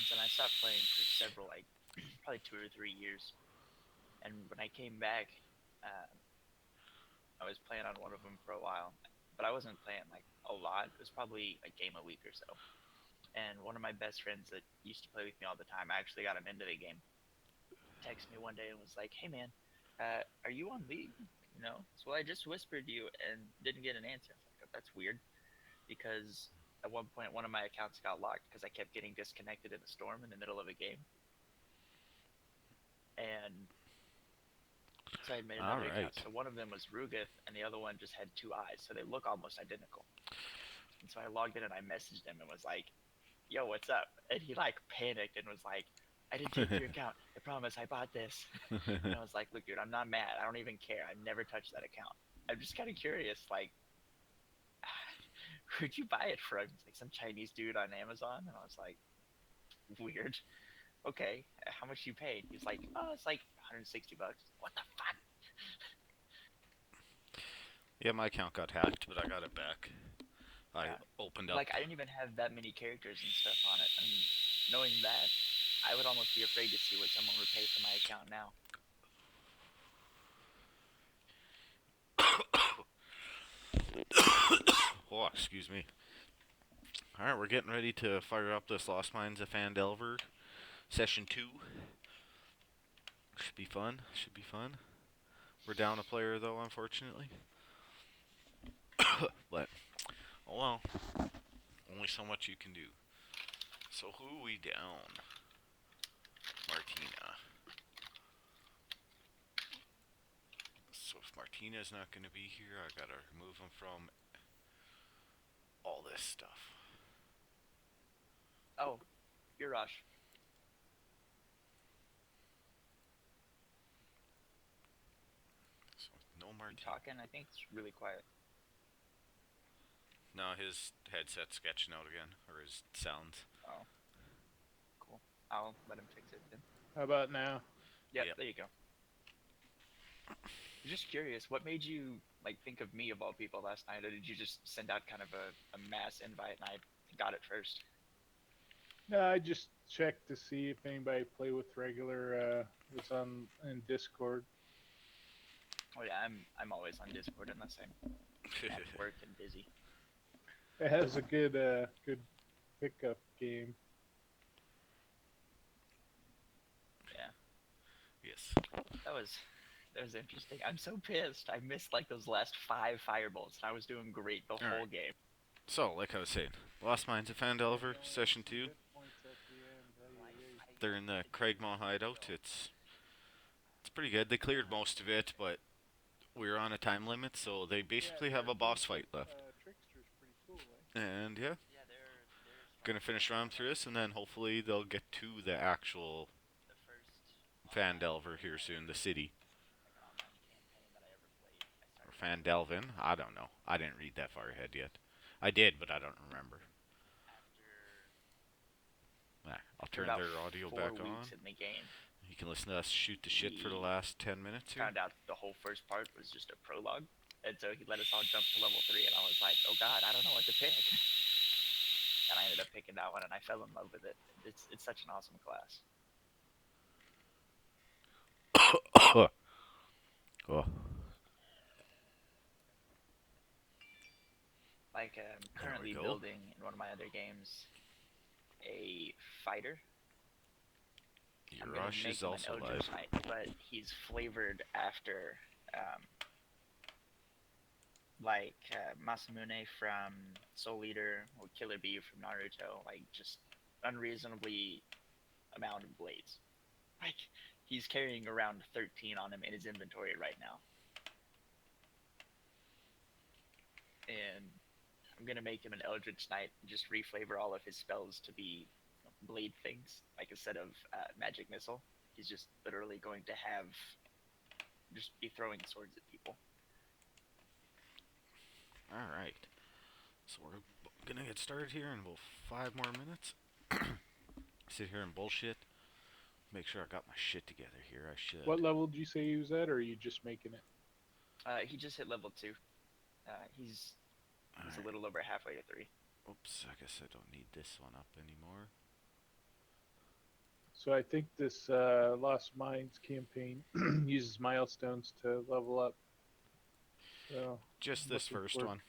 friends, and I stopped playing for several, like, probably 2 or 3 years. And when I came back, uh, I was playing on one of them for a while, but I wasn't playing like a lot. It was probably a game a week or so. And one of my best friends that used to play with me all the time, I actually got him into the game. Texted me one day and was like, "Hey man, are you on League?" So I just whispered you and didn't get an answer. I was like, oh, "That's weird," because at one point one of my accounts got locked because I kept getting disconnected in a storm in the middle of a game, and so I made All another account. right. So one of them was Rugith, and the other one just had two eyes, so they look almost identical. And so I logged in and I messaged him and was like, "Yo, what's up?" And he like panicked and was like, "I didn't take your account. I promise. I bought this." And I was like, "Look, dude, I'm not mad. I don't even care. I've never touched that account. I'm just kind of curious, like, who'd you buy it from?" It's like some Chinese dude on Amazon, and I was like, "Weird. Okay, how much you paid?" He's like, "Oh, it's like 160 bucks." What the fuck? Yeah, my account got hacked, but I got it back. I Yeah, opened like up. I didn't even have that many characters and stuff on it. And knowing that, I would almost be afraid to see what someone would pay for my account now. Oh, excuse me. All right, we're getting ready to fire up this Lost Mines of Phandelver session 2. Should be fun. Should be fun. We're down a player though, unfortunately. But oh well, only so much you can do. So who are we down? Martina. So if Martina's not going to be here, I gotta remove him from all this stuff. Oh, you're Rush. So no You Martina. talking? I think it's really quiet. Now his headset's sketching out again, or his sounds. Oh, cool. I'll let him fix it then. How about now? Yep, Yep. there you go. I'm just curious, what made you like think of me of all people last night, or did you just send out kind of a mass invite and I got it first? No, I just checked to see if anybody play with regular was on in Discord. Oh yeah, I'm always on Discord unless I'm at work and busy. It has a good pickup game. Yeah, Yes. that was that was interesting. I'm so pissed. I missed like those last five fireballs, and I was doing great the All whole right. game. So, like I was saying, Lost Mines of Yeah, Phandelver, you only have Session some 2. hit points at the end. Ay, They're in the Craigmont hideout. It's pretty good. They cleared most of it, but we were on a time limit, so they yeah, basically have their a boss fight left. trickster's pretty cool, eh? And yeah, Yeah, they're a strong gonna finish class. I around through like this, and then hopefully they'll get to the actual the first online Phandelver here soon, the game, city. like an online campaign that I ever played. I Or started playing it Phandelvin. I don't know. I didn't read that far ahead yet. I did, but I don't remember. after I'll after turn about their audio 4 back weeks on. in the game. You can listen to us shoot the shit for the He last 10 minutes here. found out the whole first part was just a prologue, and so he let us all jump to level 3, and I was like, "Oh God, I don't know what to pick." And I ended up picking that one, and I fell in love with it. It's such an awesome class. Oh, Like I'm there we currently go. building in one of my other games a fighter. I'm gonna Rush make is him an also live. Eldritch Knight, but he's flavored after Masamune from Soul Eater or Killer Bee from Naruto, like just unreasonably amount of blades. Like he's carrying around 13 on him in his inventory right now, and I'm gonna make him an Eldritch Knight and just reflavor all of his spells to be blade things, like instead of magic missile. He's just literally going to have just be throwing swords at people. Alright. So we're gonna get started here in about 5 more minutes. Sit here and bullshit. Make sure I got my shit together here. I What should. level did you say he was at, or are you just making it? He just hit level 2. He's a Alright. little over halfway to 3. Oops, I guess I don't need this one up anymore. So I think this Lost Mines campaign uses milestones to level up. So Just I'm this looking first forward. one.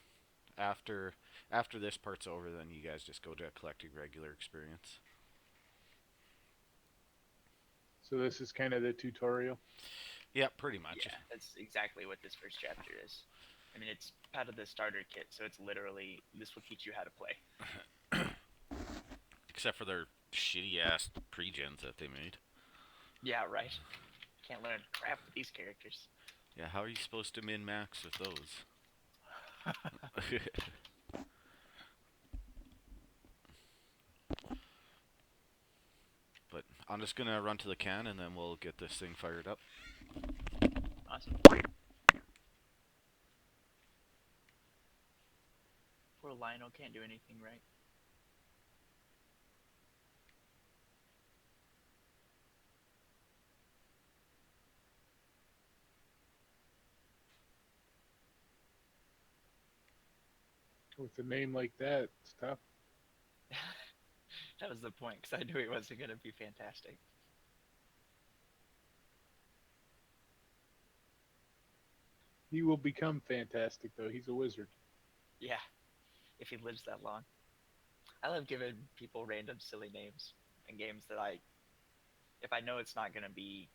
After this part's over, then you guys just go to collecting regular experience. So this is kind of the tutorial. Yeah, pretty much. Yeah, that's exactly what this first chapter is. I mean, it's part of the starter kit, so it's literally this will teach you how to play. Except for their shitty ass pre-gens that they made. Yeah, right. Can't learn crap with these characters. Yeah, how are you supposed to min max with those? But I'm just gonna run to the can and then we'll get this thing fired up. Awesome. Poor Lionel can't do anything right. With a name like that, it's tough. That was the point, because I knew he wasn't going to be fantastic. He will become fantastic, though. He's a wizard. Yeah, if he lives that long. I love giving people random silly names in games that if I know it's not going to be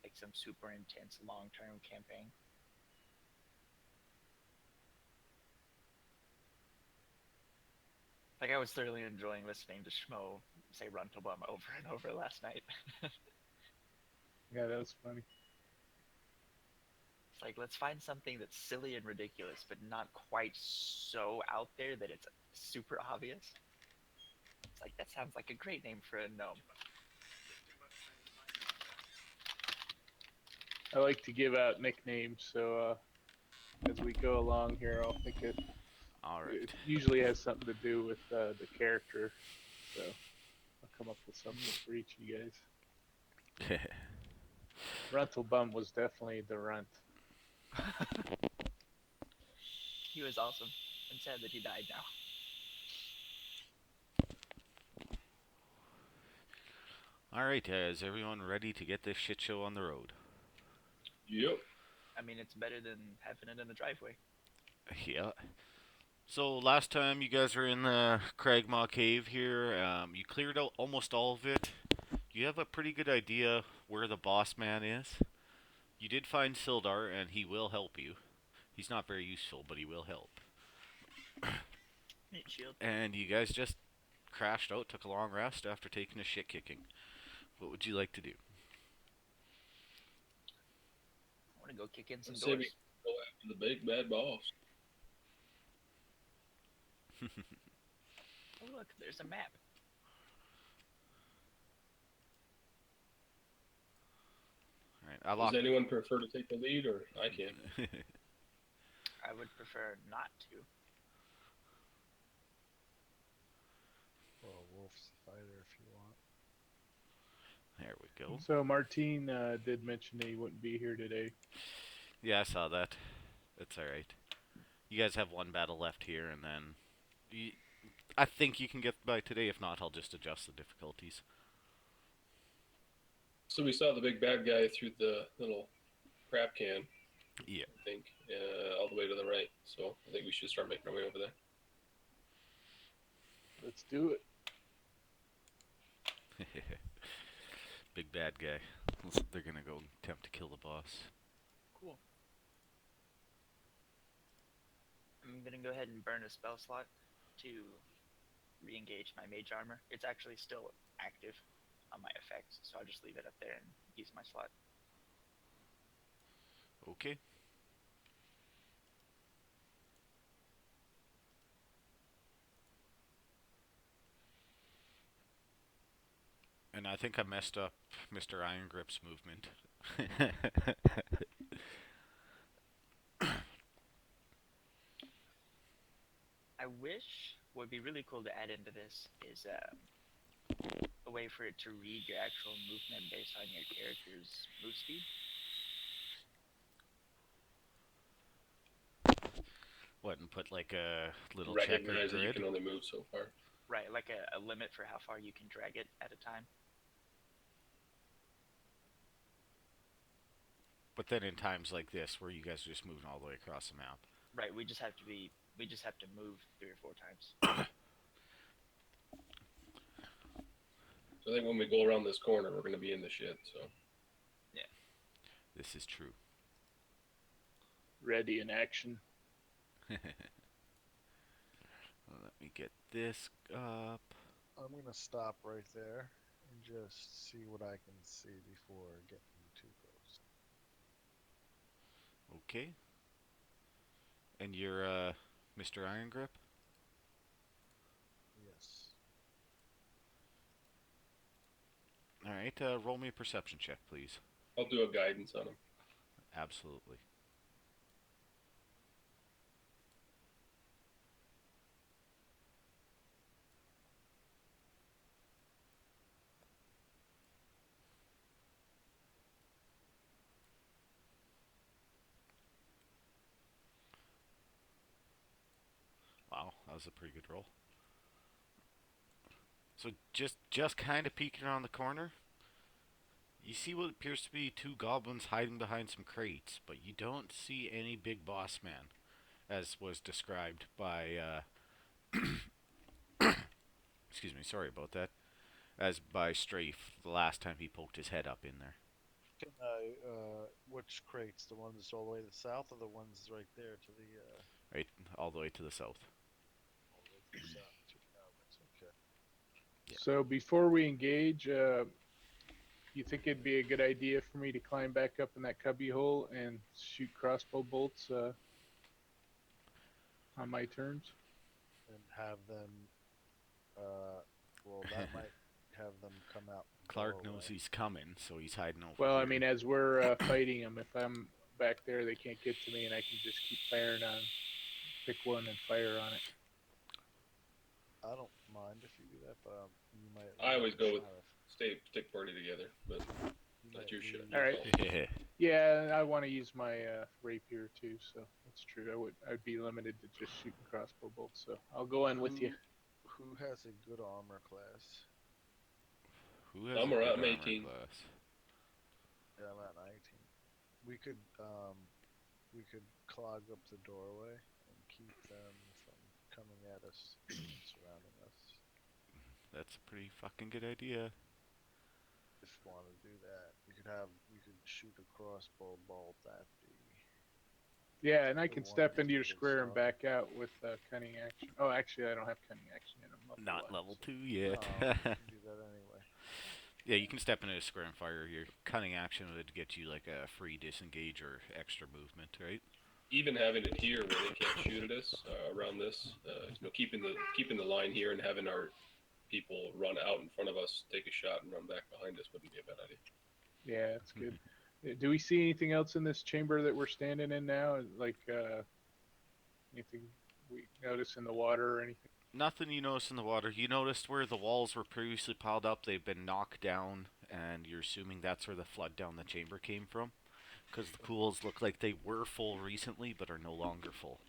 like some super intense long-term campaign. Like I was thoroughly enjoying listening to Schmo say Runtlebum over and over last night. Yeah, that was funny. It's like, let's find something that's silly and ridiculous, but not quite so out there that it's super obvious. It's like, that sounds like a great name for a gnome. I like to give out nicknames, so as we go along here, I'll think it. It Alright. usually has something to do with the character, so I'll come up with something for each of you guys. Runtlebum was definitely the runt. He was awesome. I'm sad that he died now. Alright, is everyone ready to get this shit show on the road? Yep. I mean, it's better than having it in the driveway. Yeah. So last time you guys were in the Cragmaw Cave here, you cleared out almost all of it. You have a pretty good idea where the boss man is. You did find Sildar, and he will help you. He's not very useful, but he will help. Meat shield. And you guys just crashed out, took a long rest after taking a shit kicking. What would you like to do? I want to go kick in some Let's say we doors. go after the big bad boss. Oh, look, there's a map. Alright, I Does locked. anyone prefer to take the lead, or I can? I would prefer not to. Well, Wolf's the fighter if you want. There we go. So Martine did mention that he wouldn't be here today. Yeah, I saw that. It's alright. You guys have one battle left here, and then I think you can get by today. If not, I'll just adjust the difficulties. So we saw the big bad guy through the little crap can, Yeah. I think, all the way to the right. So I think we should start making our way over there. Let's do it. Big bad guy. They're gonna go attempt to kill the boss. Cool. I'm gonna go ahead and burn a spell slot to re-engage my mage armor. It's actually still active on my effects, so I'll just leave it up there and use my slot. Okay. And I think I messed up Mr. Iron Grip's movement. I wish what would be really cool to add into this is a way for it to read your actual movement based on your character's move speed. What, and put like a little checkered Recognize that you grid? can only move so far. Right, like a limit for how far you can drag it at a time. But then in times like this, where you guys are just moving all the way across the map. Right. We just have to move 3 or 4 times. So I think when we go around this corner, we're gonna be in the shit. So Yeah. This is true. Ready in action. Let me get this up. I'm gonna stop right there and just see what I can see before getting too close. Okay. And you're Mr. Iron Grip? Yes. Alright, roll me a perception check, please. I'll do a guidance on him. Absolutely. Wow, that was a pretty good roll. So just kind of peeking around the corner, you see what appears to be 2 goblins hiding behind some crates, but you don't see any big boss man, as was described by excuse me, sorry about that, as by Strafe the last time he poked his head up in there. Can I, which crates? The ones all the way to the south or the ones right there to the, Right, all the way to the south. all the way to the south? Two goblins, okay. Yeah. So before we engage, you think it'd be a good idea for me to climb back up in that cubby hole and shoot crossbow bolts on my terms? And have them, well, that might have them come out the Clark knows doorway. he's coming, so he's hiding over Well, here. I mean, as we're fighting them, if I'm back there, they can't get to me, and I can just keep firing on. Pick one and fire on it. I don't mind if you do that, but you might. I always go with If stick party together, but you that's might your shit. lose- All right. Yeah. Yeah, I want to use my rapier too, so that's true. I'd be limited to just shooting crossbow bolts, so I'll go in with you. Who has a good armor class? Who has I'm a good around armor 18. class? Yeah, I'm at 19. We could clog up the doorway and keep them from coming at us and surrounding us. That's a pretty fucking good idea. If you want to do that, we could shoot a crossbow bolt at the. Yeah, and I The can one step into your that's square and starting. back out with cunning action. Oh, actually, I don't have cunning action in them. Not level so. 2 yet. No, you can do that anyway. Yeah, you can step into a square and fire. Your cunning action would get you like a free disengage or extra movement, right? Even having it here where they can't shoot at us around this, keeping the line here and having our people run out in front of us, take a shot, and run back behind us wouldn't be a bad idea. Yeah, that's good. Do we see anything else in this chamber that we're standing in now? Like anything we notice in the water or anything? Nothing you notice in the water. You noticed where the walls were previously piled up, they've been knocked down, and you're assuming that's where the flood down the chamber came from. Because the pools look like they were full recently, but are no longer full.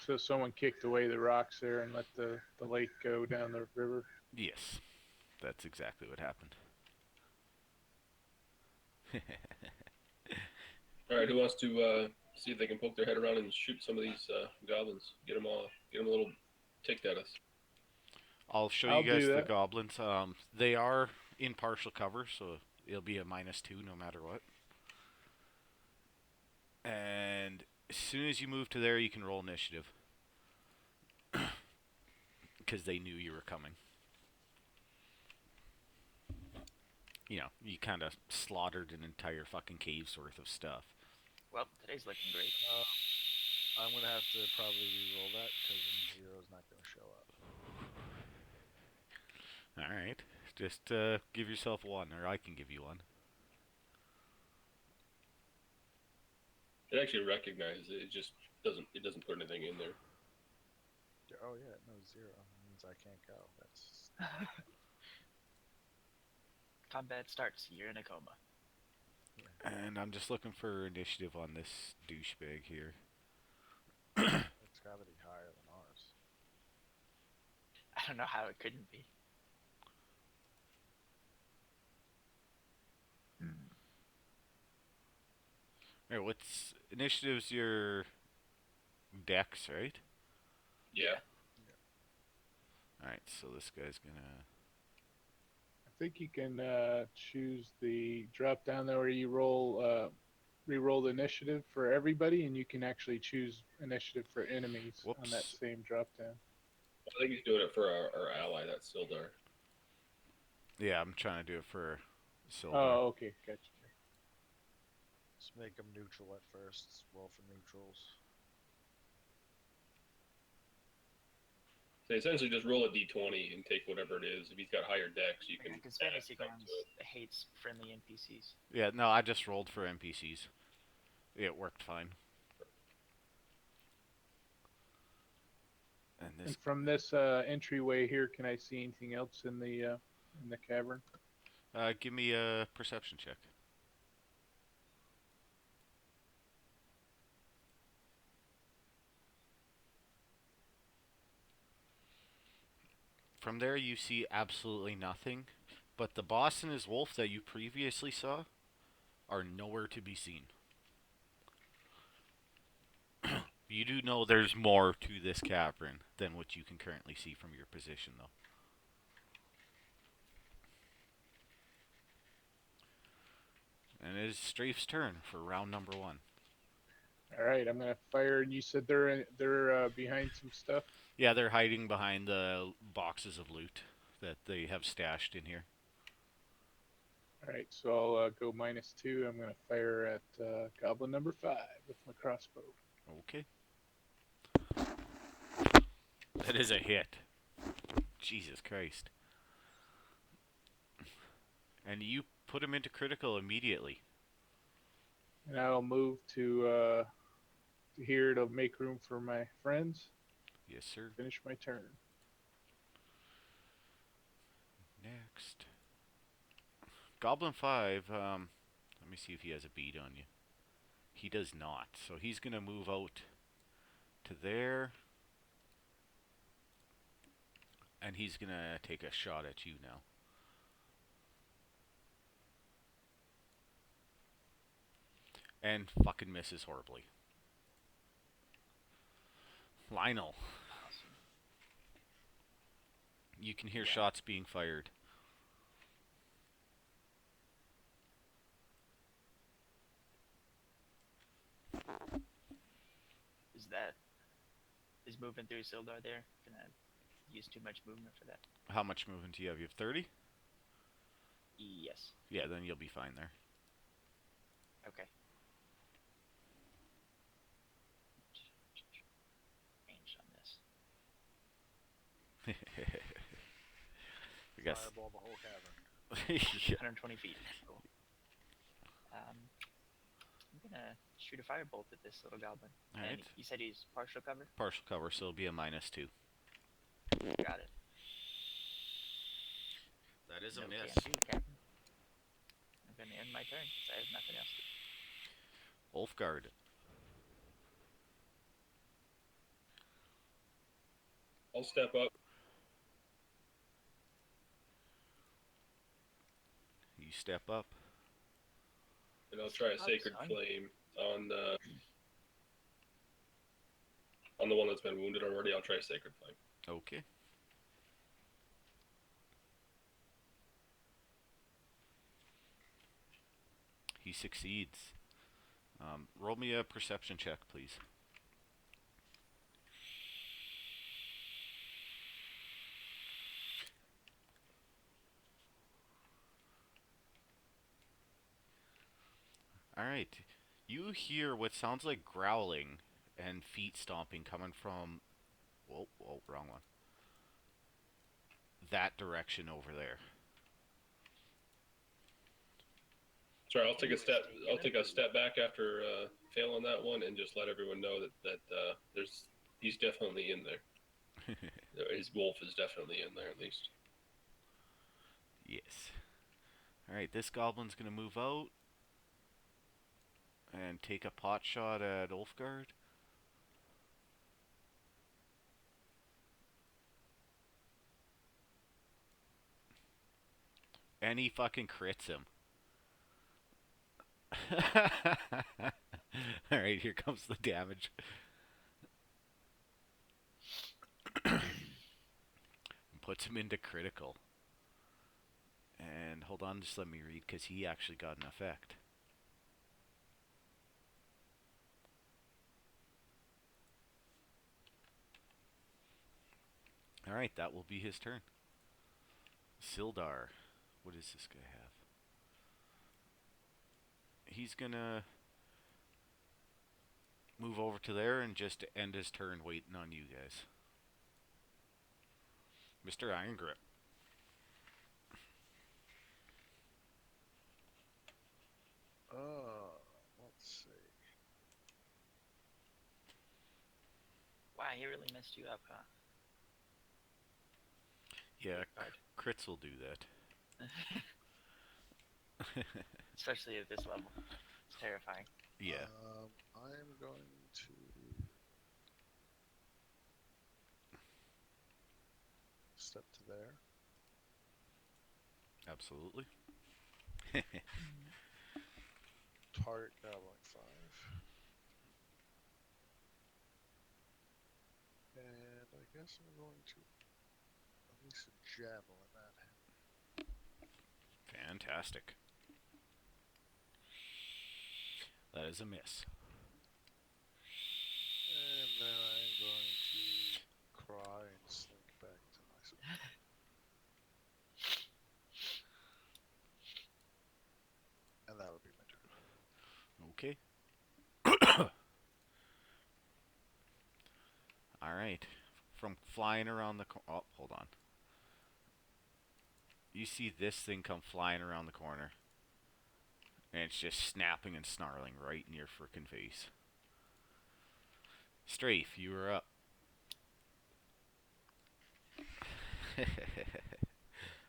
So someone kicked away the rocks there and let the lake go down the river? Yes, that's exactly what happened. All right, who wants to see if they can poke their head around and shoot some of these goblins? Get them a little ticked at us. I'll show I'll you guys do the that. goblins. They are in partial cover, so it'll be a -2 no matter what. And as soon as you move to there, you can roll initiative. Because they knew you were coming. You know, you kind of slaughtered an entire fucking cave's worth of stuff. Well, today's looking great. I'm gonna have to probably re-roll that because zero's not gonna show up. Alright. Just give yourself one, or I can give you one. It actually recognizes it. It just doesn't put anything in there. Oh yeah, no, zero. That means I can't go. That's Combat starts. You're in a coma. And I'm just looking for initiative on this douchebag here. it's gotta be higher than ours. I don't know how it couldn't be. Alright, what's initiative's your dex, right? Yeah. Alright, so this guy's gonna. I think you can choose the drop down there where you re-roll the initiative for everybody, and you can actually choose initiative for enemies on that Whoops. same drop down. I think he's doing it for our ally, that's Sildar. Yeah, I'm trying to do it for Sildar. Oh, okay, gotcha. Let's make them neutral at first. Roll for neutrals. So essentially just roll a d20 and take whatever it is. If he's got higher decks, you can Because add Fantasy stuff Grounds to it. hates friendly NPCs. Yeah, no, I just rolled for NPCs. It worked fine. And And this. from this entryway here, can I see anything else in the cavern? Give me a perception check. From there, you see absolutely nothing, but the boss and his wolf that you previously saw are nowhere to be seen. You do know there's more to this cavern than what you can currently see from your position, though. And it is Strafe's turn for round number 1. All right, I'm gonna fire. And you said they're behind some stuff. Yeah, they're hiding behind the boxes of loot that they have stashed in here. All right, so I'll go -2. I'm gonna fire at goblin number 5 with my crossbow. Okay. That is a hit. Jesus Christ. And you put him into critical immediately. And I'll move to here to make room for my friends. Yes, sir. Finish my turn. Next. Goblin 5, let me see if he has a beat on you. He does not. So he's going to move out to there. And he's going to take a shot at you now. And fucking misses horribly. Lionel. Awesome. You can hear Yeah. shots being fired. Is moving through Sildar there gonna use too much movement for that? How much movement do you have? You have 30? Yes. Yeah, then you'll be fine there. Okay. Range on this. I guess. Fireball the whole cavern. Yeah. 120 feet. Cool. I'm gonna shoot a firebolt at this little goblin. All And right. you said he's partial cover? Partial cover, so it'll be a -2. Got it. That is a No miss. can do, Captain. I'm gonna end my turn because I have nothing else to do. Ulfgard. I'll step up. You step up. And I'll try a Step up, sacred son. flame on the one that's been wounded already. I'll try a sacred flame. Okay. He succeeds. Roll me a perception check, please. Alright. You hear what sounds like growling and feet stomping coming from... Whoa, wrong one. That direction over there. Sorry, I'll take a step. I'll take a step back after failing that one, and just let everyone know that he's definitely in there. His wolf is definitely in there at least. Yes. Alright, this goblin's gonna move out and take a pot shot at Ulfgard. And he fucking crits him. Alright, here comes the damage. Puts him into critical. And hold on, just let me read, because he actually got an effect. Alright, that will be his turn. Sildar. What does this guy have? He's gonna move over to there and just end his turn waiting on you guys. Mr. Iron Grip. Let's see. Wow, he really messed you up, huh? Yeah, Card. crits will do that. Especially at this level. It's terrifying. Yeah. I'm going to step to there. Absolutely. Target Goblin 5. And I guess I'm going to release a javelin at him. Fantastic. That is a miss. And then I'm going to cry and slink back to myself. And that'll be my turn. Okay. Alright. From flying around the oh, hold on. You see this thing come flying around the corner. And it's just snapping and snarling right in your frickin' face. Strafe, you are up.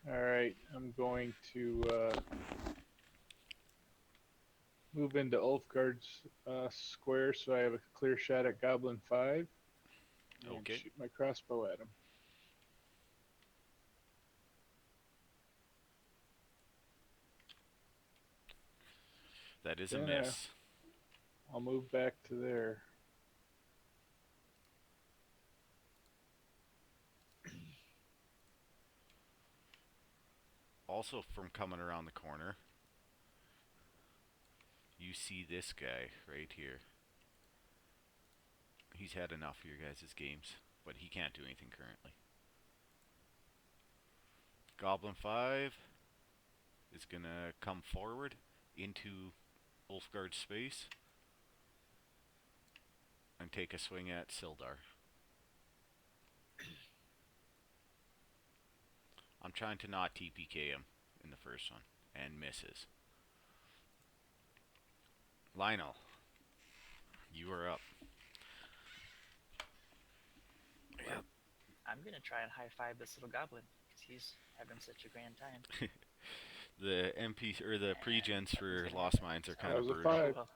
Alright, I'm going to move into Ulfgard's square so I have a clear shot at Goblin 5. And Okay. shoot my crossbow at him. That is a Then miss. I'll move back to there. Also from coming around the corner, you see this guy right here. He's had enough of your guys' games, but he can't do anything currently. Goblin 5 is gonna come forward into Ulfgard's space and take a swing at Sildar. I'm trying to not TPK him in the first one, and misses. Lionel, you are up. Well, I'm gonna try and high five this little goblin because he's having such a grand time. The MP or the And pre-gens for nothing's gonna Lost happen. Mines are So- kind That of was a brutal. 5. Well,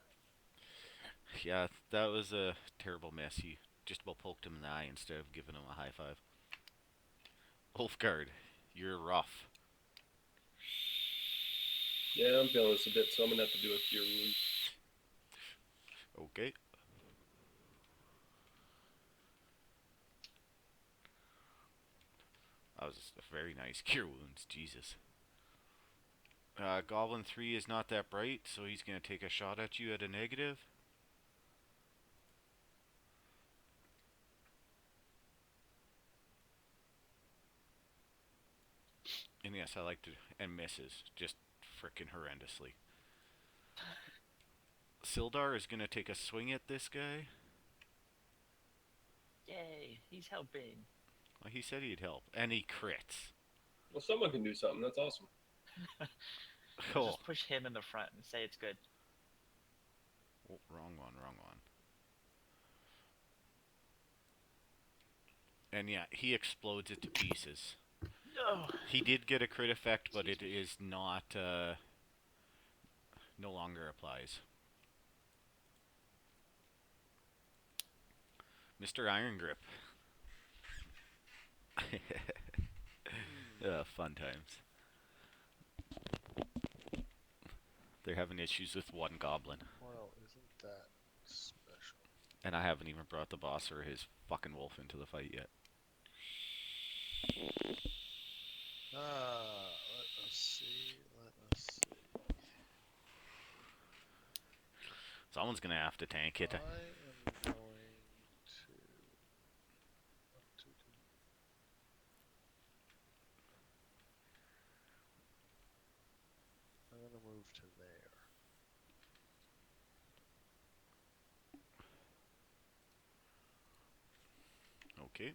Yeah, that was a terrible miss. You just about poked him in the eye instead of giving him a high five. Ulfgard, you're rough. Yeah, I'm feeling this a bit, so I'm gonna have to do a cure wound. Okay. That was a very nice cure wounds. Jesus. Goblin 3 is not that bright, so he's going to take a shot at you at a negative. And yes, I like to. And misses. Just frickin' horrendously. Sildar is going to take a swing at this guy. yay, he's helping. Well, he said he'd help. And he crits. Well, someone can do something. That's awesome. Oh. Just push him in the front and say it's good. Oh, wrong one, wrong one. And yeah, he explodes it to pieces. No. He did get a crit effect, but it is not, no longer applies. Mr. Iron Grip. Fun times. They're having issues with one goblin. Well, isn't that special. And I haven't even brought the boss or his fucking wolf into the fight yet. Let us see. Let us see. Someone's gonna have to tank it. I am going to. What to do? I'm gonna move to there. Okay.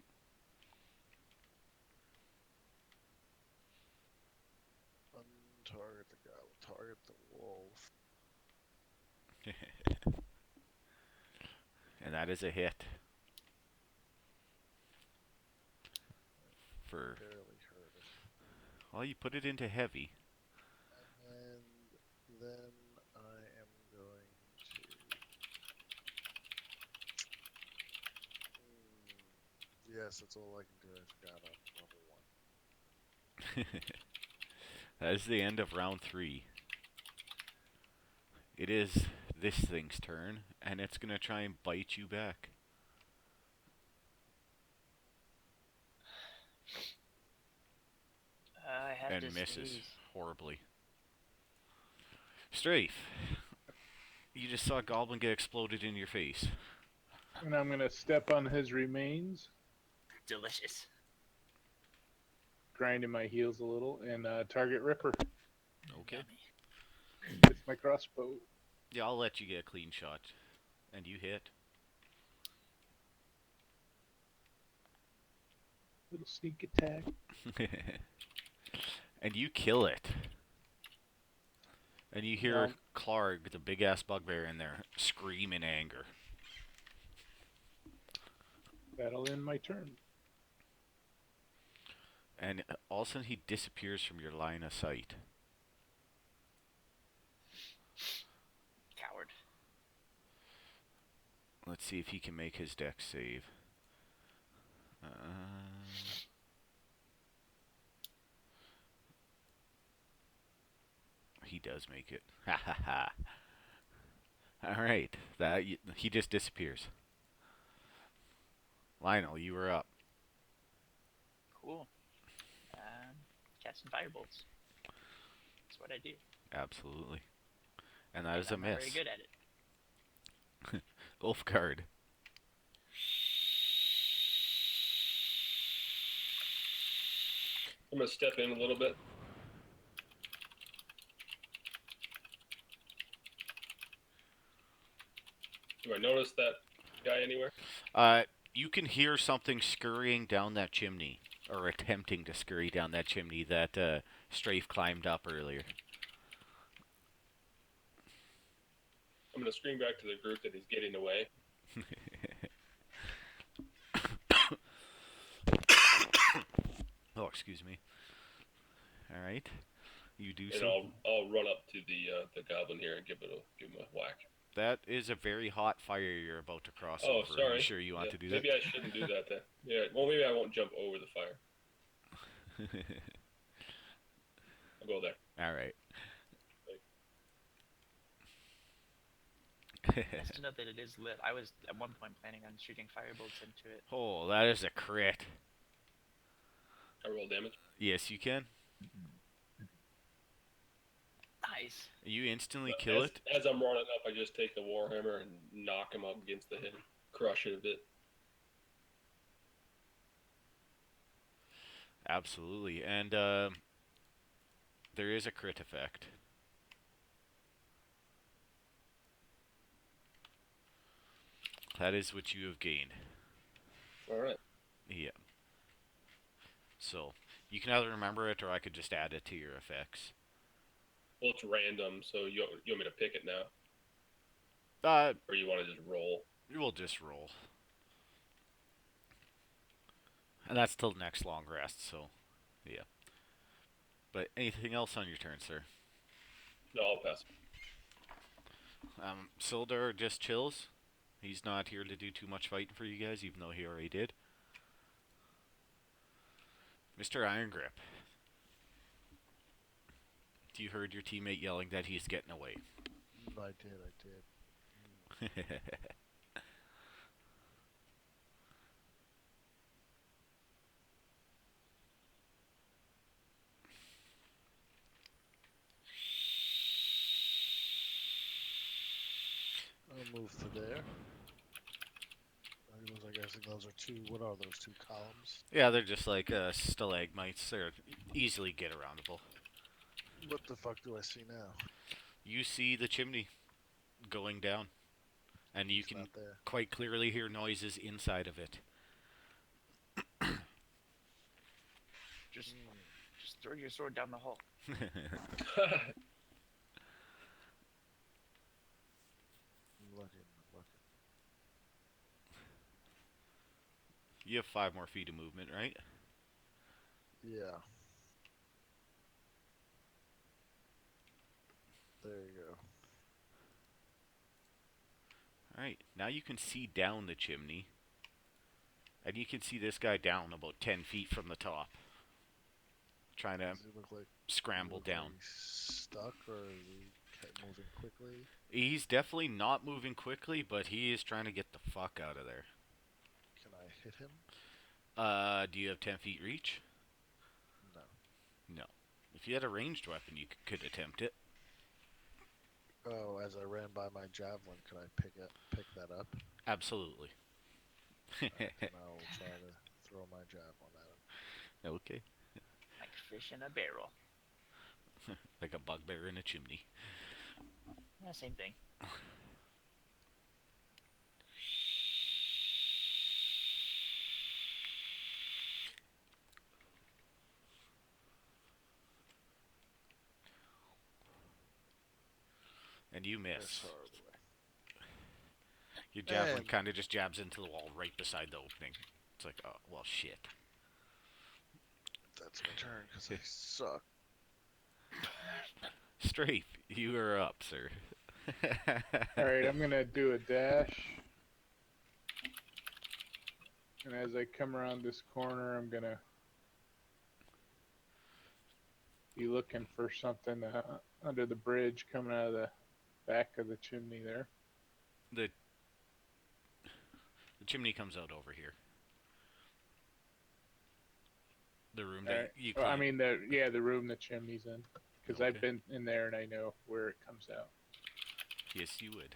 Untarget the goblin. Target the wolf. And that is a hit. For Barely hurt it. well, you put it into heavy. And then I am going to. Yes, that's all I can do. I forgot I'm level 1. That is the end of round 3. It is this thing's turn, and it's gonna try and bite you back. I have to And misses sneeze. horribly. Strafe, you just saw a goblin get exploded in your face. And I'm gonna step on his remains, Delicious. grinding my heels a little, and target Ripper Okay. Yummy. with my crossbow. Yeah, I'll let you get a clean shot. And you hit. Little sneak attack. And you kill it. And you hear Well, Clark, the big ass bugbear in there, scream in anger. that'll end my turn. And all of a sudden he disappears from your line of sight. Coward. Let's see if he can make his dex save. He does make it. Ha ha ha. Alright, he just disappears. Lionel, you were up. Cool. Casting firebolts. That's what I do. Absolutely. And that is a I'm not very miss. good at it. Ulfgard. I'm gonna step in a little bit. Do I notice that guy anywhere? You can hear something scurrying down that chimney, or attempting to scurry down that chimney that Strafe climbed up earlier. I'm gonna scream back to the group that he's getting away. Oh, excuse me. All right, you do And so. I'll run up to the goblin here and give him a whack. That is a very hot fire you're about to cross Oh, over. sorry. Are you sure you want to do that? Maybe I shouldn't do that then. Yeah. Well, maybe I won't jump over the fire. I'll go there. All right. Nice to know that it is lit. I was at one point planning on shooting firebolts into it. Oh, that is a crit. I roll damage. Yes, you can. Nice. You instantly kill it. As I'm running up, I just take the warhammer and knock him up against the head, crush it a bit. Absolutely, and there is a crit effect. That is what you have gained. All right. Yeah. So, you can either remember it or I could just add it to your effects. Well, it's random, so you want me to pick it now? Or you want to just roll? We'll just roll. And that's till next long rest, so, yeah. But anything else on your turn, sir? No, I'll pass. Sildar just chills. He's not here to do too much fighting for you guys, even though he already did. Mr. Iron Grip. You heard your teammate yelling that he's getting away. I did. I'll move to there. I guess those are two. What are those, two columns? Yeah, they're just like stalagmites. They're easily get aroundable. What the fuck do I see now? You see the chimney going down, and you It's can not there. quite clearly hear noises inside of it. Just throw your sword down the hole. I'm looking. You have 5 more feet of movement, right? Yeah. There you go. Alright, now you can see down the chimney. And you can see this guy down about 10 feet from the top. Trying to Does he look like scramble down. he's stuck, or is he moving quickly? He's definitely not moving quickly, but he is trying to get the fuck out of there. Can I hit him? Do you have 10 feet reach? No. No. If you had a ranged weapon, you could attempt it. Oh, as I ran by my javelin, could I pick that up? Absolutely. Then I'll try to throw my javelin at him. Okay. Like fish in a barrel. Like a bugbear in a chimney. Yeah, same thing. And you miss. That's horrible. Your javelin And- kind of just jabs into the wall right beside the opening. It's like, oh, well, shit. That's my turn because I suck. Strafe, you are up, sir. Alright, I'm gonna do a dash. And as I come around this corner, I'm gonna be looking for something under the bridge coming out of the back of the chimney there. The chimney comes out over here. The room that you Well, I cleaned. mean, the room the chimney's in. Because Okay. I've been in there and I know where it comes out. Yes, you would.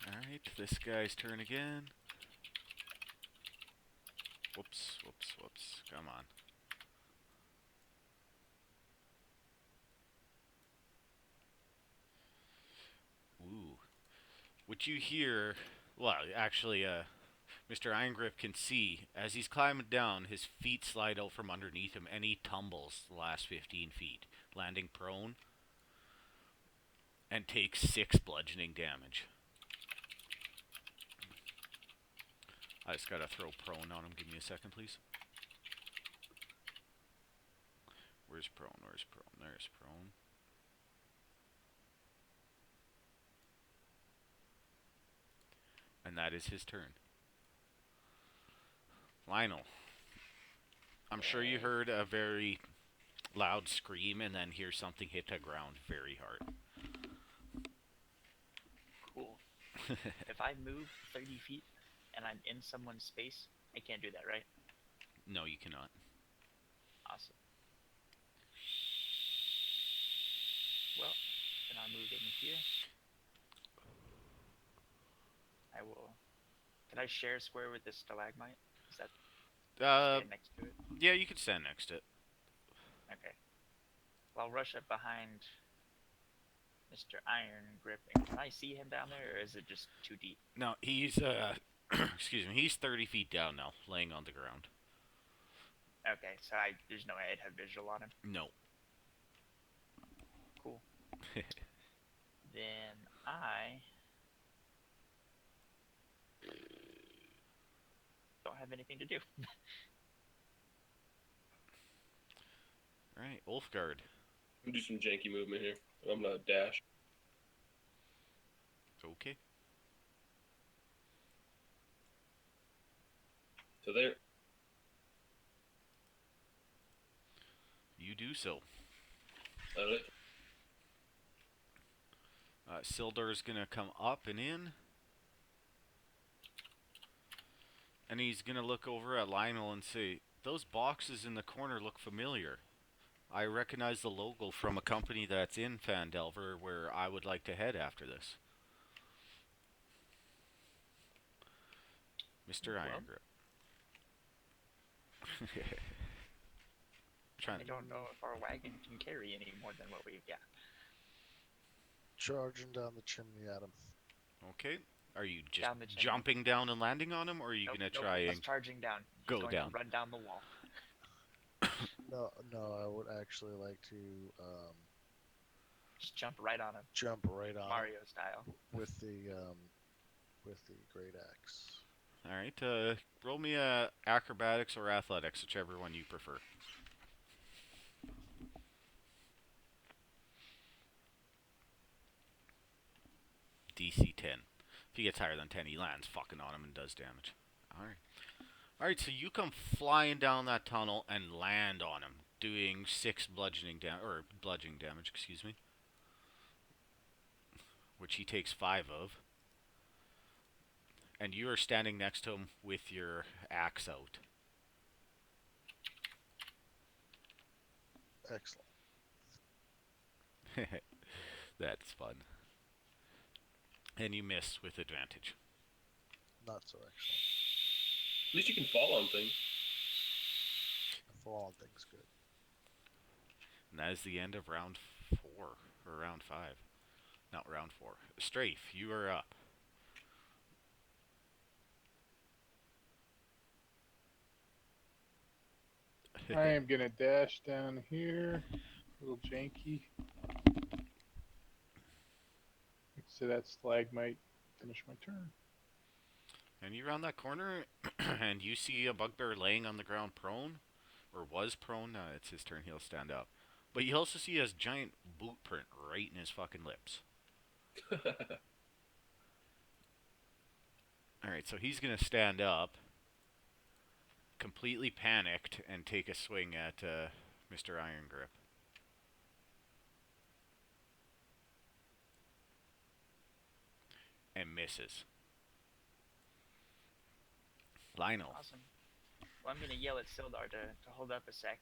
Alright, this guy's turn again. Whoops. Come on. Ooh. What you hear... Well, actually, Mr. Irongrip can see, as he's climbing down, his feet slide out from underneath him, and he tumbles the last 15 feet, landing prone, and takes 6 bludgeoning damage. I just gotta throw prone on him. Give me a second, please. Where's prone? There's prone. And that is his turn. Lionel. I'm sure you heard a very loud scream and then hear something hit the ground very hard. Cool. If I move 30 feet and I'm in someone's space, I can't do that, right? No, you cannot. Awesome. Well, then I'll move in here. I will. Can I share a square with this stalagmite? Is that stand next to it? Yeah, you could stand next to it. Okay. Well, I'll rush up behind Mr. Iron Gripping. Can I see him down there, or is it just too deep? No, he's excuse me, he's 30 feet down now, laying on the ground. Okay, so there's no way I'd have visual on him. No. Cool. Then I don't have anything to do. Alright, Ulfgard. I'm do some janky movement here. I'm gonna dash. Okay. So there. You do so. It. Sildar's gonna come up and in, and he's gonna look over at Lionel and say, "Those boxes in the corner look familiar. I recognize the logo from a company that's in Phandelver where I would like to head after this." Mr. Well, Iron Grip. I don't know if our wagon can carry any more than what we've got. Charging down the chimney at him. Okay. Are you just Down the chimney. jumping down and landing on him, or are you gonna try He's and charging down. He's go going down? to run down the wall. No, I would actually like to Just jump right on him, jump right on him Mario style. with the great axe. All right. Roll me acrobatics or athletics, whichever one you prefer. DC 10. If he gets higher than 10, he lands fucking on him and does damage. Alright. Alright, so you come flying down that tunnel and land on him, doing 6 bludgeoning damage, excuse me. Which he takes 5 of. And you are standing next to him with your axe out. Excellent. That's fun. And you miss with advantage. Not so excellent. At least you can fall on things. A fall on thing's good. And that is the end of round 4, or round 5. Not round 4. Strafe, you are up. I am gonna dash down here, a little janky. So that stalagmite finish my turn. And you round that corner, and you see a bugbear laying on the ground prone, or was prone. It's his turn, he'll stand up. But you also see his giant boot print right in his fucking lips. Alright, so he's gonna stand up, completely panicked, and take a swing at Mr. Iron Grip. And misses. Lionel. Awesome. Well, I'm gonna yell at Sildar to hold up a sec.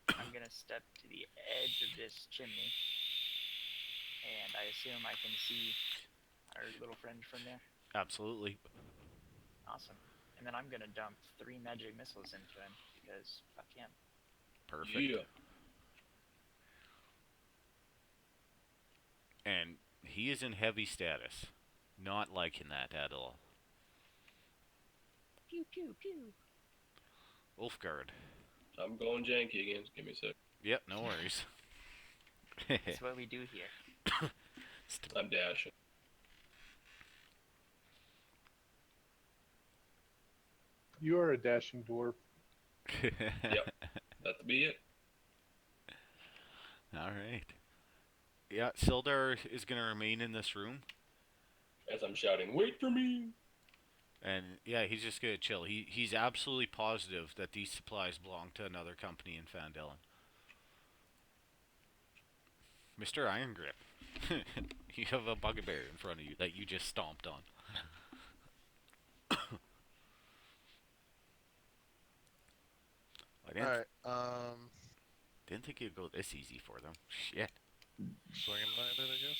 I'm gonna step to the edge of this chimney, and I assume I can see our little friend from there. Absolutely. Awesome. And then I'm gonna dump 3 magic missiles into him because fuck him. Perfect. Yeah. And he is in heavy status. Not liking that at all. Pew pew pew. Ulfgard. I'm going janky again. Give me a sec. Yep, no worries. That's what we do here. I'm dashing. You are a dashing dwarf. Yep. That'll be it. Alright. Yeah, Sildar is going to remain in this room. As I'm shouting, wait for me! And yeah, he's just going to chill. He's absolutely positive that these supplies belong to another company in Phandelver. Mr. Iron Grip. You have a bugbear in front of you that you just stomped on. Alright, Didn't think it'd go this easy for them. Shit. swinging at it, I guess.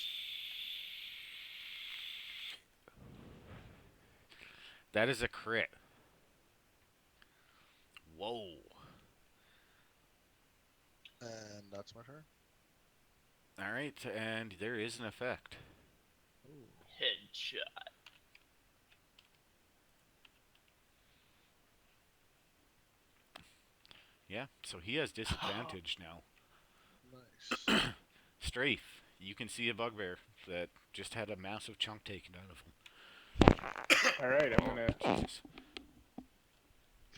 That is a crit. Whoa. And that's my turn. Alright, and there is an effect. Ooh. Headshot. Yeah, so he has disadvantage now. Nice. Strafe, you can see a bugbear that just had a massive chunk taken out of him. Alright, I'm gonna Jesus.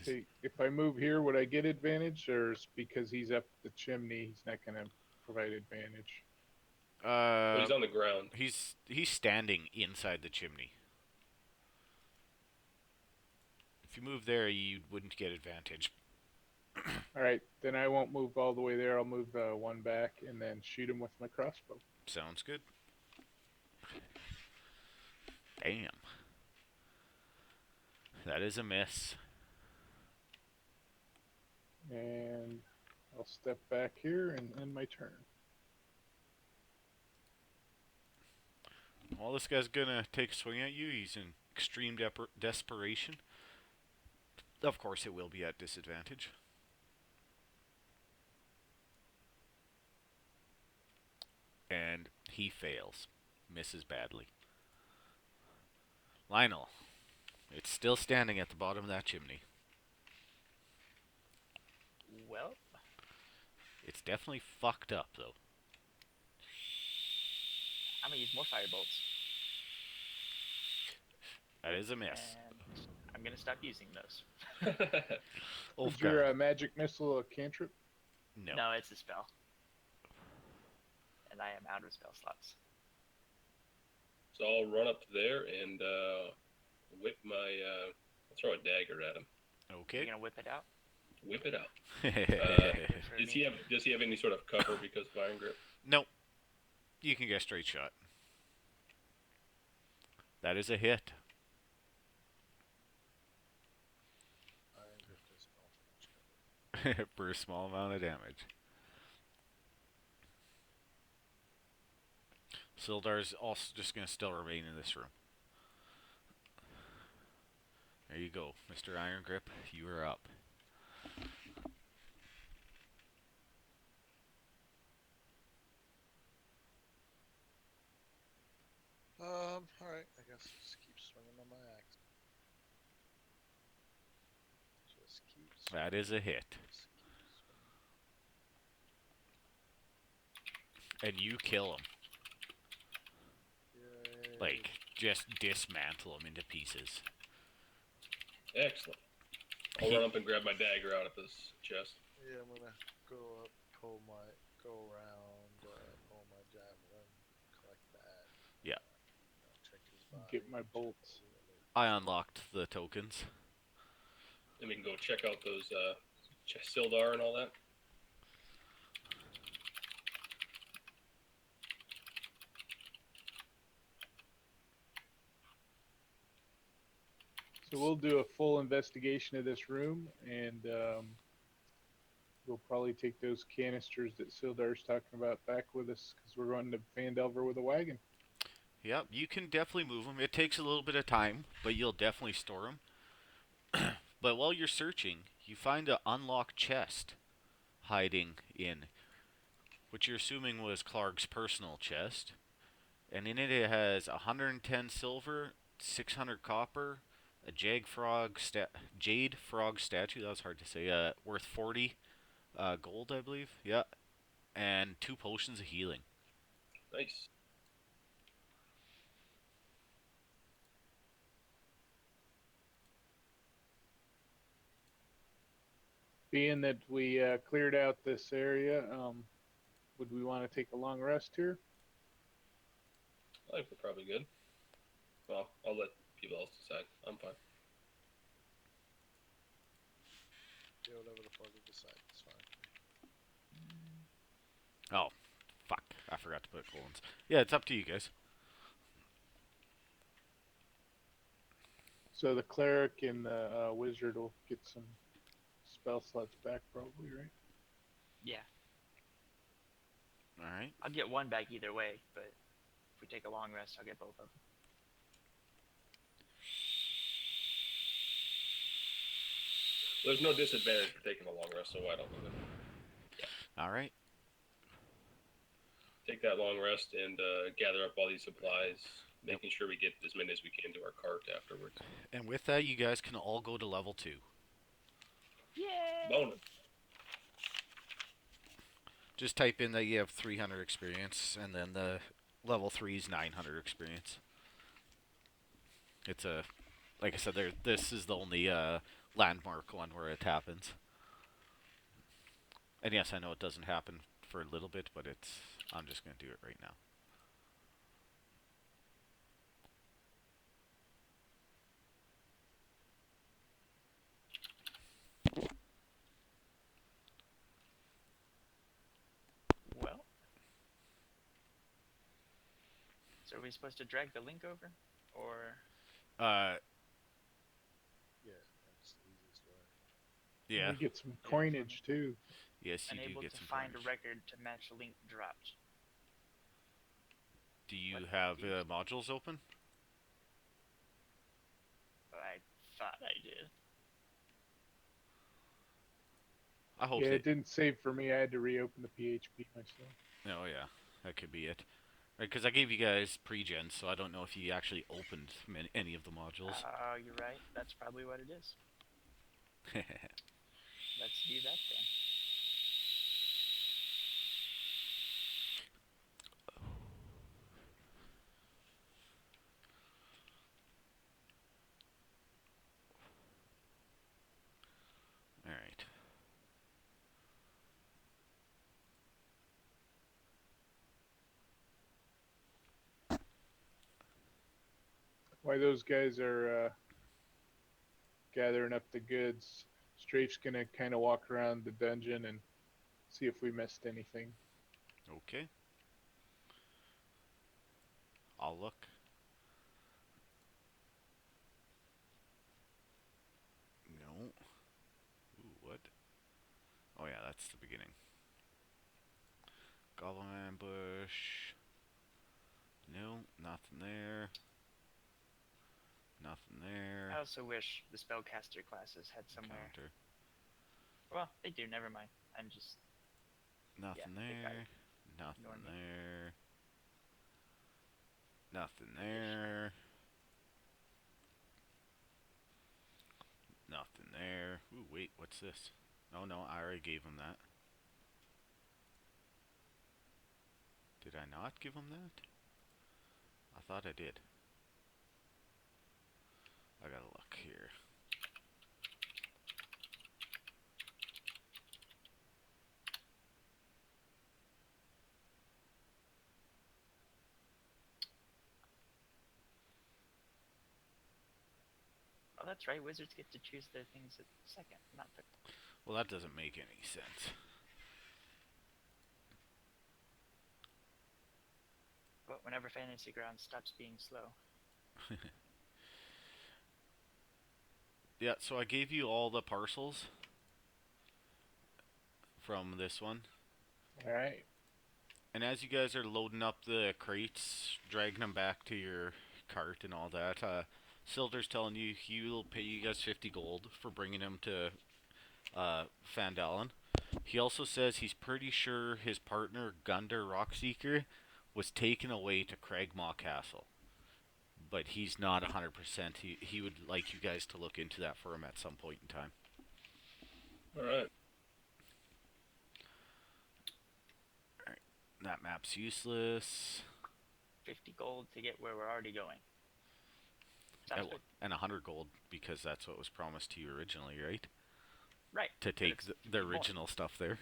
see if I move here, would I get advantage, or is because he's up the chimney, he's not gonna provide advantage? But he's on the ground. He's standing inside the chimney. If you move there, you wouldn't get advantage. Alright, then I won't move all the way there. I'll move one back and then shoot him with my crossbow. Sounds good. Damn. That is a miss. And I'll step back here and end my turn. Well, this guy's gonna take a swing at you. He's in extreme desperation. Of course, it will be at disadvantage. And he fails. Misses badly. Lionel, it's still standing at the bottom of that chimney. Well, It's definitely fucked up, though. I'm gonna use more fire bolts, That is a miss. and I'm gonna stop using those. Is your Ulfgar. magic missile a cantrip? No. No, it's a spell, and I am out of spell slots. So I'll run up there and whip my. I'll throw a dagger at him. You're Okay. gonna whip it out. Whip it out. Good for Does me. he have any sort of cover because of Iron Grip? Nope. You can get a straight shot. That is a hit. Iron Grip doesn't offer much cover. For a small amount of damage. Sildar's also just going to still remain in this room. There you go, Mr. Iron Grip. You are up. Alright, I guess I'll just keep swinging on my axe. Just keep swinging. That is a hit. Just keep swinging. And you kill him. Yay. Like, just dismantle him into pieces. Excellent. I'll run up and grab my dagger out of his chest. Yeah, I'm gonna go up, go around, pull my javelin, collect that. Yeah. Check his body. Get my bolts. I unlocked the tokens. And we can go check out those Sildar and all that. So we'll do a full investigation of this room, and we'll probably take those canisters that Sildar's talking about back with us, because we're going to Phandelver with a wagon. Yep, you can definitely move them. It takes a little bit of time, but you'll definitely store them. But while you're searching, you find an unlocked chest hiding in, which you're assuming was Clark's personal chest. And in it, it has 110 silver, 600 copper, a jade frog statue, that was hard to say, worth 40 gold, I believe. Yeah. And 2 potions of healing. Nice. Being that we cleared out this area, would we want to take a long rest here? I think we're probably good. Well, I'll let people else decide. I'm fine. Yeah, whatever the party decides, it's fine. Oh, fuck. I forgot to put colons. Yeah, it's up to you guys. So the cleric and the wizard will get some spell slots back, probably, right? Yeah, Alright. I'll get one back either way, but if we take a long rest, I'll get both of them. There's no disadvantage for taking a long rest, so why don't we Alright. take that long rest and gather up all these supplies, making sure we get as many as we can to our cart afterwards. And with that, you guys can all go to level 2. Yay! Bonus. Just type in that you have 300 experience, and then the level 3 is 900 experience. It's a, like I said, this is the only landmark one where it happens. And yes, I know it doesn't happen for a little bit, but I'm just going to do it right now. Well, So are we supposed to drag the link over, or Uh, Yeah, that's the easiest way. yeah. We get some Yeah, from coinage too. Yes, you do unable get to some find a coinage. record to match link dropped? Do you What have confused? modules open? I thought I did. I hope Yeah, they. it didn't save for me. I had to reopen the PHP myself. Oh yeah, that could be it. Right, because I gave you guys pre-gen, so I don't know if you actually opened any of the modules. You're right. That's probably what it is. Let's do that then. All right. While those guys are gathering up the goods, Strafe's gonna kind of walk around the dungeon and see if we missed anything. Okay. I'll look. No. Ooh, what? Oh yeah, that's the beginning. Goblin ambush. No, nothing there. Nothing there. I also wish the spellcaster classes had somewhere. Encounter. Well, they do. Never mind. I'm just Nothing they there. probably ignore Nothing me. there. Nothing Ish. there. Nothing there. Ooh, wait, what's this? Oh no, I already gave him that. Did I not give him that? I thought I did. I gotta look here. Oh, that's right. Wizards get to choose their things at second, not third. Well, that doesn't make any sense. But whenever Fantasy Grounds stops being slow, Yeah, so I gave you all the parcels from this one. All right. And as you guys are loading up the crates, dragging them back to your cart and all that, Silder's telling you he will pay you guys 50 gold for bringing him to Phandelver. He also says he's pretty sure his partner, Gundar Rockseeker, was taken away to Cragmaw Castle. But he's not 100%. He would like you guys to look into that for him at some point in time. All right. Alright, that map's useless. 50 gold to get where we're already going. Sounds good. And 100 gold because that's what was promised to you originally, right? Right. To take the more. original stuff there.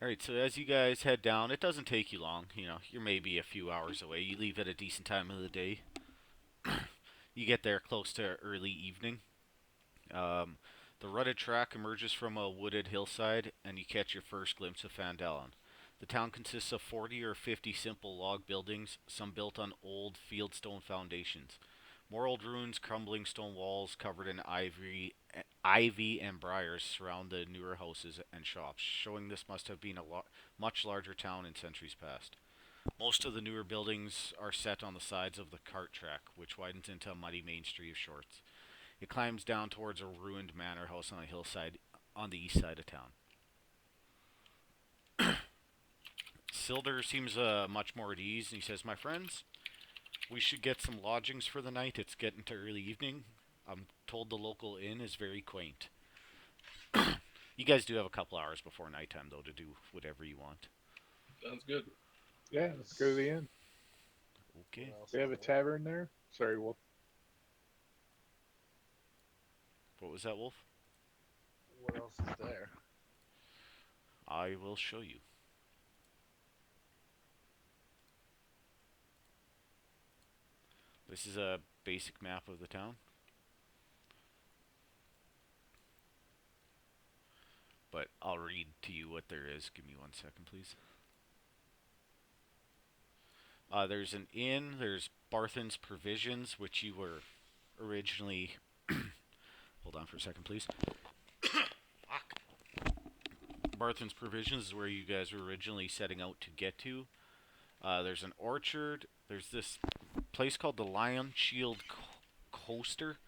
Alright, so as you guys head down, it doesn't take you long. You know, you're maybe a few hours away. You leave at a decent time of the day. You get there close to early evening. The rutted track emerges from a wooded hillside, and you catch your first glimpse of Phandelver. The town consists of 40 or 50 simple log buildings, some built on old fieldstone foundations. More old ruins, crumbling stone walls covered in ivy and briars surround the newer houses and shops, showing this must have been a much larger town in centuries past. Most of the newer buildings are set on the sides of the cart track, which widens into a muddy main street of shorts. It climbs down towards a ruined manor house on a hillside on the east side of town. Silder seems much more at ease, and he says, "My friends, we should get some lodgings for the night. It's getting to early evening. I'm told the local inn is very quaint." You guys do have a couple hours before nighttime, though, to do whatever you want. Sounds good. Yeah, let's go to the inn. Okay. What else They have is a there? tavern there. Sorry, Wolf. What was that, Wolf? What else is there? I will show you. This is a basic map of the town. but I'll read to you what there is. Give me 1 second, please. There's an inn. There's Barthen's Provisions, which you were originally. Hold on for a second, please. Fuck. Barthen's Provisions is where you guys were originally setting out to get to. There's an orchard. There's this place called the Lion Shield Coaster,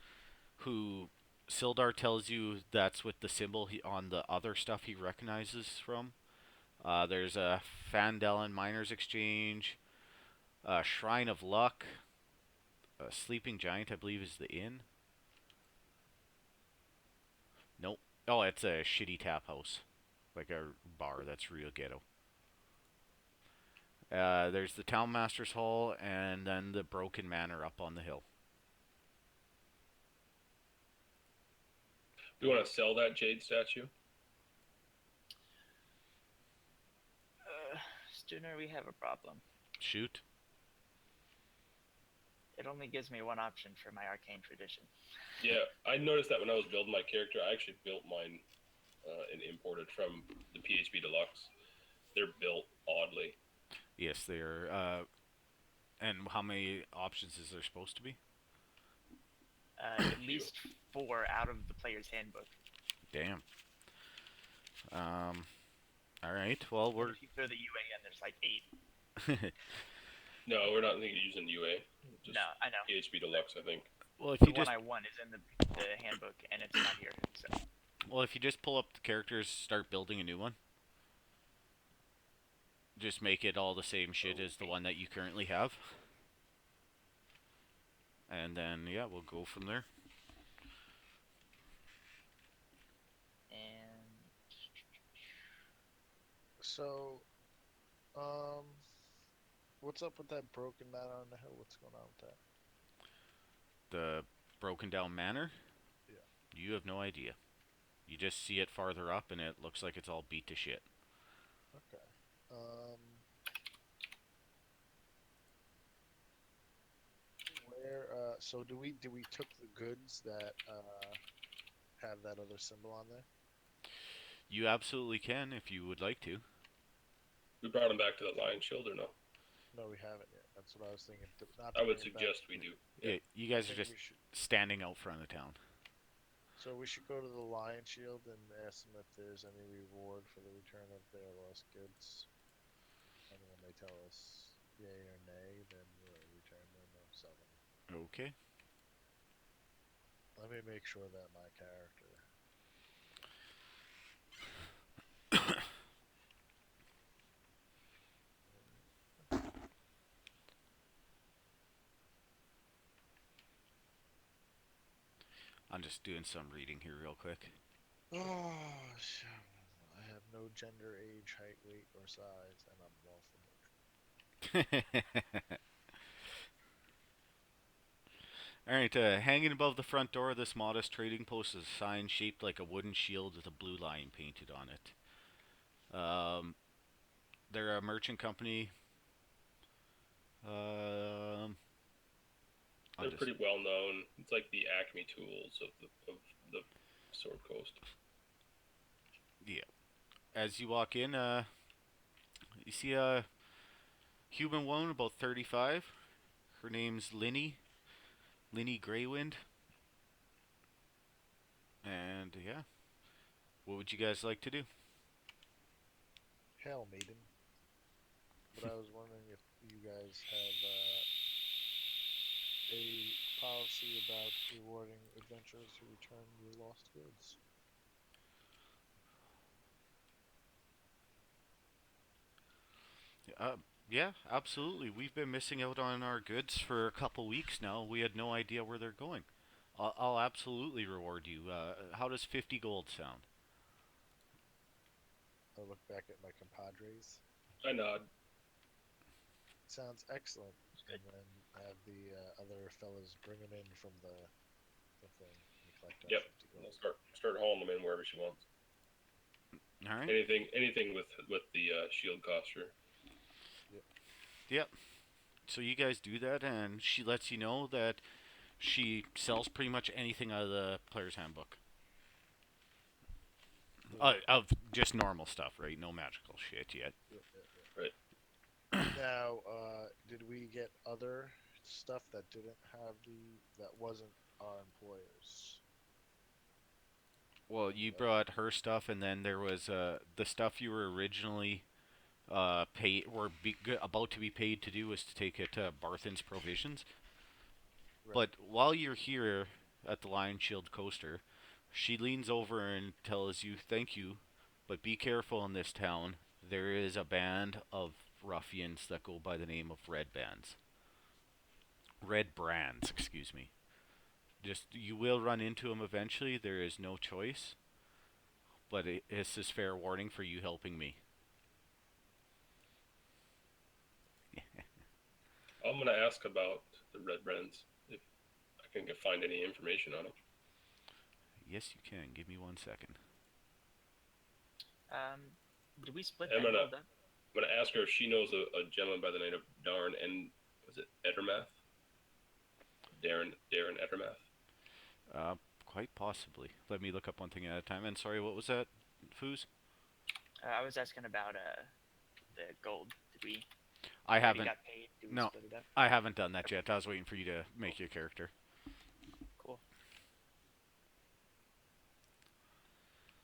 who Sildar tells you that's with the symbol on the other stuff he recognizes from. There's a Phandelver Miners Exchange, Shrine of Luck, Sleeping Giant, I believe, is the inn. Nope. Oh, it's a shitty tap house, like a bar that's real ghetto. There's the Townmaster's Hall, and then the Broken Manor up on the hill. We want to sell that jade statue. Stunner, we have a problem. Shoot. It only gives me one option for my arcane tradition. Yeah, I noticed that when I was building my character. I actually built mine and imported from the PHP Deluxe. They're built oddly. Yes, they are. And how many options is there supposed to be? At least 4 out of the player's handbook. Damn. All right. Well, we're. If you throw the UA in, there's like 8. No, we're not thinking using UA. Just No, I know. PHP Deluxe, I think. Well, if The you one just I want is in the handbook, and it's not here. So pull up the characters, start building a new one. Just make it all the same shit as the one that you currently have. And then, yeah, we'll go from there. and So, what's up with that broken man on the hill? What's going on with that? The broken down manor? Yeah. You have no idea. You just see it farther up, and it looks like it's all beat to shit. Okay. So do we took the goods that have that other symbol on there? You absolutely can if you would like to. We brought him back to the Lion Shield or no? No, we haven't yet. That's what I was thinking. I would suggest we do. Yeah, you guys are just standing out front of town. So we should go to the Lion Shield and ask them if there's any reward for the return of their lost goods. And when they tell us yay or nay, then we'll return them or sell them. Okay. Let me make sure that my character. I'm just doing some reading here real quick. Oh, I have no gender, age, height, weight, or size, and I'm morphomotion. Alright, hanging above the front door of this modest trading post is a sign shaped like a wooden shield with a blue lion painted on it. They're a merchant company. They're pretty well known. It's like the Acme Tools of the Sword Coast. Yeah. As you walk in, you see a human woman about 35. Her name's Linny Greywind. And yeah, what would you guys like to do? Hail, maiden. But I was wondering if you guys have a policy about rewarding adventurers who return your lost goods. Yeah, absolutely. We've been missing out on our goods for a couple weeks now. We had no idea where they're going. I'll absolutely reward you. How does 50 gold sound? I look back at my compadres. I nod. Sounds excellent. And then have the other fellas bring them in from the thing and collect our Yep. 50 gold. We'll start hauling them in wherever she wants. All right. Anything with the shield coster. Yep. So you guys do that, and she lets you know that she sells pretty much anything out of the player's handbook. Of just normal stuff, right? No magical shit yet. Yeah. Right. Now, did we get other stuff that didn't have that wasn't our employers? Well, you brought her stuff, and then there was the stuff you were originally about to be paid to do was to take it to Barthen's Provisions. Right. But while you're here at the Lion Shield coaster, she leans over and tells you, "Thank you, but be careful in this town. There is a band of ruffians that go by the name of Red Brands, excuse me. Just you will run into them eventually. There is no choice, but this is fair warning for you helping me." I'm gonna ask about the red brands if I can find any information on them. Yes, you can. Give me 1 second. Did we split I'm that gonna gold up? I'm gonna ask her if she knows a gentleman by the name of Darn and was it Edermath? Darren Edermath. Quite possibly. Let me look up one thing at a time. And sorry, what was that, Foos? I was asking about the gold. Did we I already haven't. got paid? Did we No, split it up? I haven't done that yet. I was waiting for you to make your character. Cool.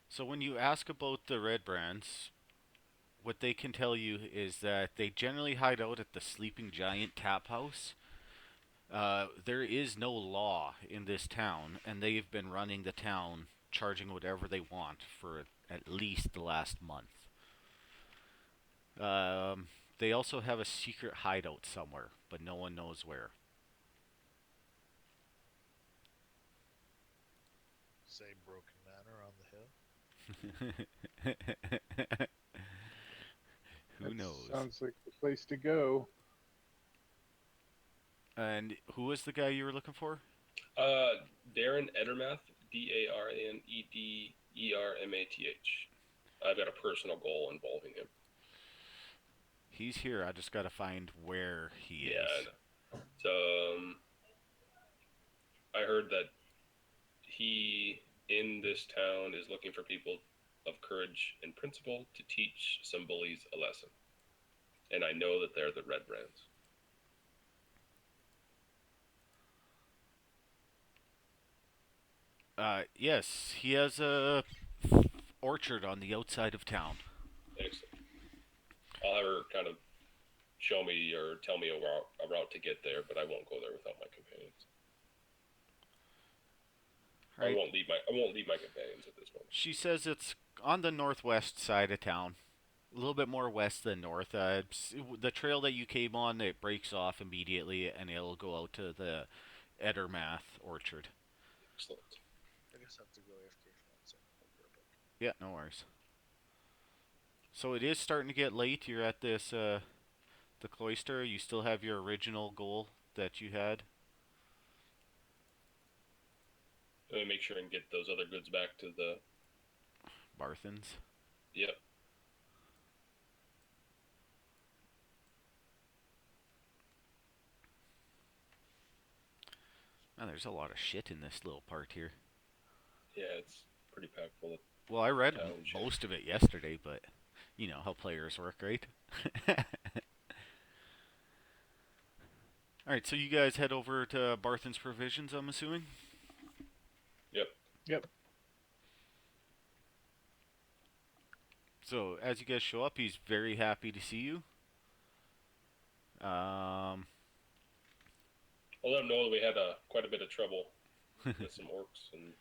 So when you ask about the Red Brands, what they can tell you is that they generally hide out at the Sleeping Giant Tap House. There is no law in this town, and they've been running the town, charging whatever they want for at least the last month. They also have a secret hideout somewhere, but no one knows where. Say Broken Manor on the hill. Who That knows? sounds like the place to go. And who was the guy you were looking for? Darren Edermath, DARNEDERMATH. I've got a personal goal involving him. He's here. I just gotta find where he Yeah, I is. know. So I heard that he in this town is looking for people of courage and principle to teach some bullies a lesson. And I know that they're the Red Brands. Yes, he has a orchard on the outside of town. Excellent. I'll have her kind of show me or tell me a route to get there, but I won't go there without my companions. Right. I won't leave my companions at this moment. She says it's on the northwest side of town, a little bit more west than north. The trail that you came on, it breaks off immediately, and it'll go out to the Edermath orchard. Excellent. I just have to go AFK for 1 second. I'll be right back. Yeah, no worries. So it is starting to get late. You're at the cloister. You still have your original goal that you had. Let me make sure and get those other goods back to the Barthens. Yep. Man, there's a lot of shit in this little part here. Yeah, it's pretty packed full of. Well, I read most of it yesterday, but you know how players work, right? Alright, so you guys head over to Barthen's Provisions, I'm assuming? Yep. Yep. So, as you guys show up, he's very happy to see you. I'll let him know that we had quite a bit of trouble with some orcs, and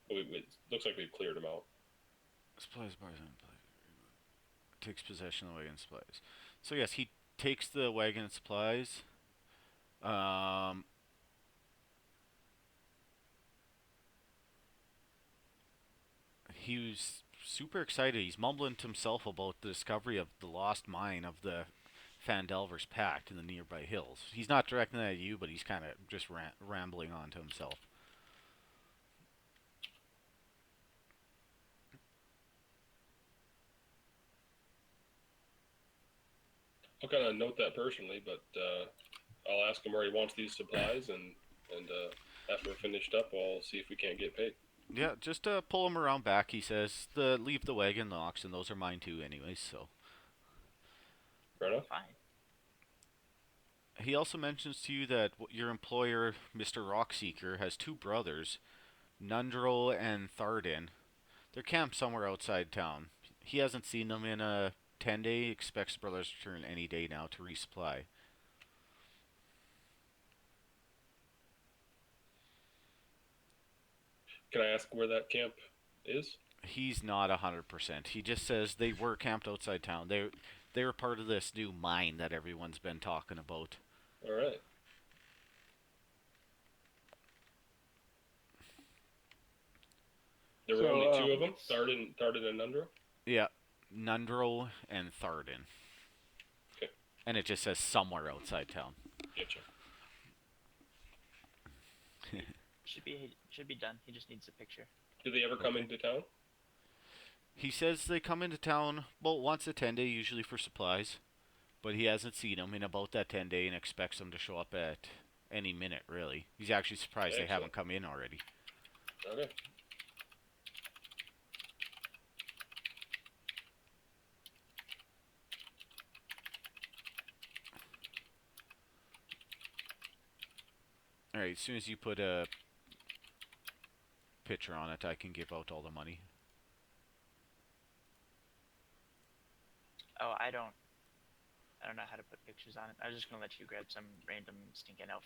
it looks like we've cleared them out. Supplies, bars, and takes possession of the wagon supplies. So yes, he takes the wagon and supplies. He was super excited. He's mumbling to himself about the discovery of the lost mine of the Phandelver's pact in the nearby hills. He's not directing that at you, but he's kind of just rambling on to himself. I'll kind of note that personally, but I'll ask him where he wants these supplies, and after we're finished up, I'll see if we can't get paid. Yeah, just pull him around back. He says, leave the wagon, the oxen. Those are mine too, anyways. So Fair enough. Fine. he also mentions to you that your employer, Mr. Rockseeker, has two brothers, Nundro and Tharden. They're camped somewhere outside town. He hasn't seen them in a 10-day. Expects brothers to return any day now to resupply. Can I ask where that camp is? He's not 100%. He just says they were camped outside town. They were part of this new mine that everyone's been talking about. All right. There were So, only two of them, It's- Tharden and Nundro. Yeah, Nundro and Tharden. Okay. And it just says somewhere outside town. Gotcha. should be done. He just needs a picture. Do they ever come Okay. into town? He says they come into town about once a 10-day, usually for supplies, but he hasn't seen them in about that 10-day and expects them to show up at any minute, really. He's actually surprised they haven't Excellent. come in already. Okay. Alright, as soon as you put a picture on it, I can give out all the money. Oh, I don't know how to put pictures on it. I was just gonna let you grab some random stinking elf.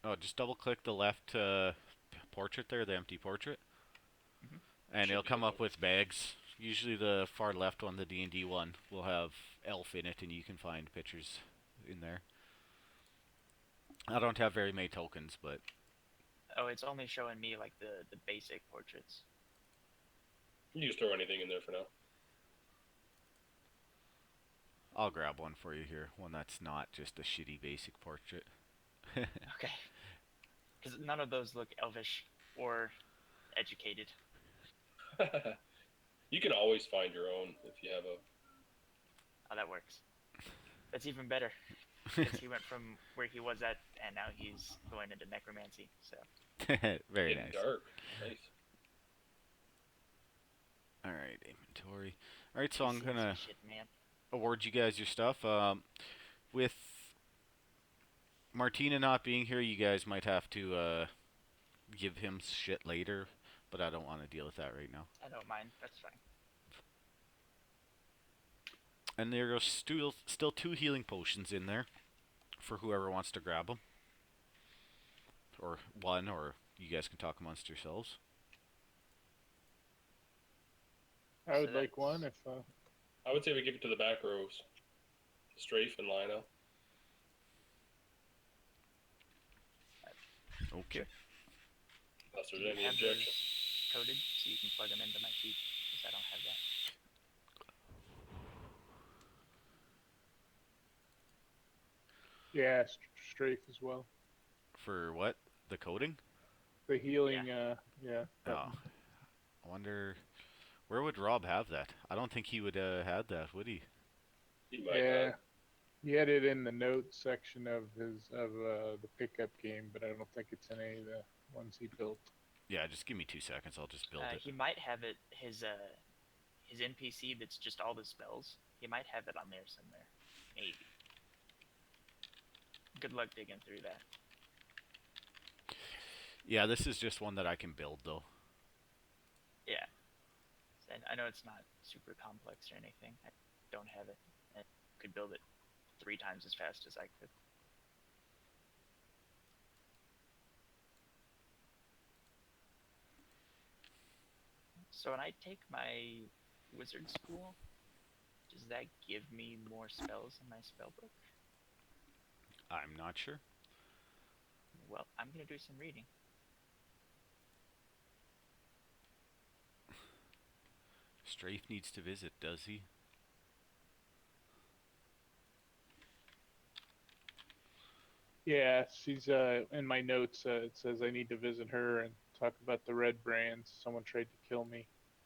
Oh, just double click the left portrait there, the empty portrait. Mhm. And Should it'll be come up able- with bags. Usually the far left one, the D&D one, will have elf in it and you can find pictures in there. I don't have very many tokens, but Oh, it's only showing me like the basic portraits. You can just throw anything in there for now. I'll grab one for you here. One that's not just a shitty basic portrait. Okay. Because none of those look elvish or educated. You can always find your own if you have a. How that works. That's even better. Because he went from where he was at, and now he's going into necromancy. So Very Getting nice. dark. Nice. Alright, inventory. Alright, so he's I'm seen some gonna shit, man. award you guys your stuff. With Martina not being here, you guys might have to give him shit later, but I don't want to deal with that right now. I don't mind. That's fine. And there are still 2 healing potions in there for whoever wants to grab them. Or one, or you guys can talk amongst yourselves. I would So like one that's- if. I would say we give it to the back rows. Strafe and Lionel. Okay. Unless Do there's you any have objection. those coded so you can plug them into my sheet? Because I don't have that. Yeah, strafe as well. For what? The coding? The healing. Yeah. Oh. I wonder, where would Rob have that? I don't think he would had that, would he? He might Yeah. not. He had it in the notes section of the pickup game, but I don't think it's in any of the ones he built. Yeah, just give me 2 seconds. I'll just build it. He might have it his NPC that's just all the spells. He might have it on there somewhere. Maybe. Good luck digging through that. Yeah, this is just one that I can build, though. Yeah. And I know it's not super complex or anything. I don't have it. I could build it 3 times as fast as I could. So when I take my wizard school, does that give me more spells in my spell book? I'm not sure. Well, I'm gonna do some reading. Strafe needs to visit, does he? Yeah, she's in my notes. It says I need to visit her and talk about the red brands. Someone tried to kill me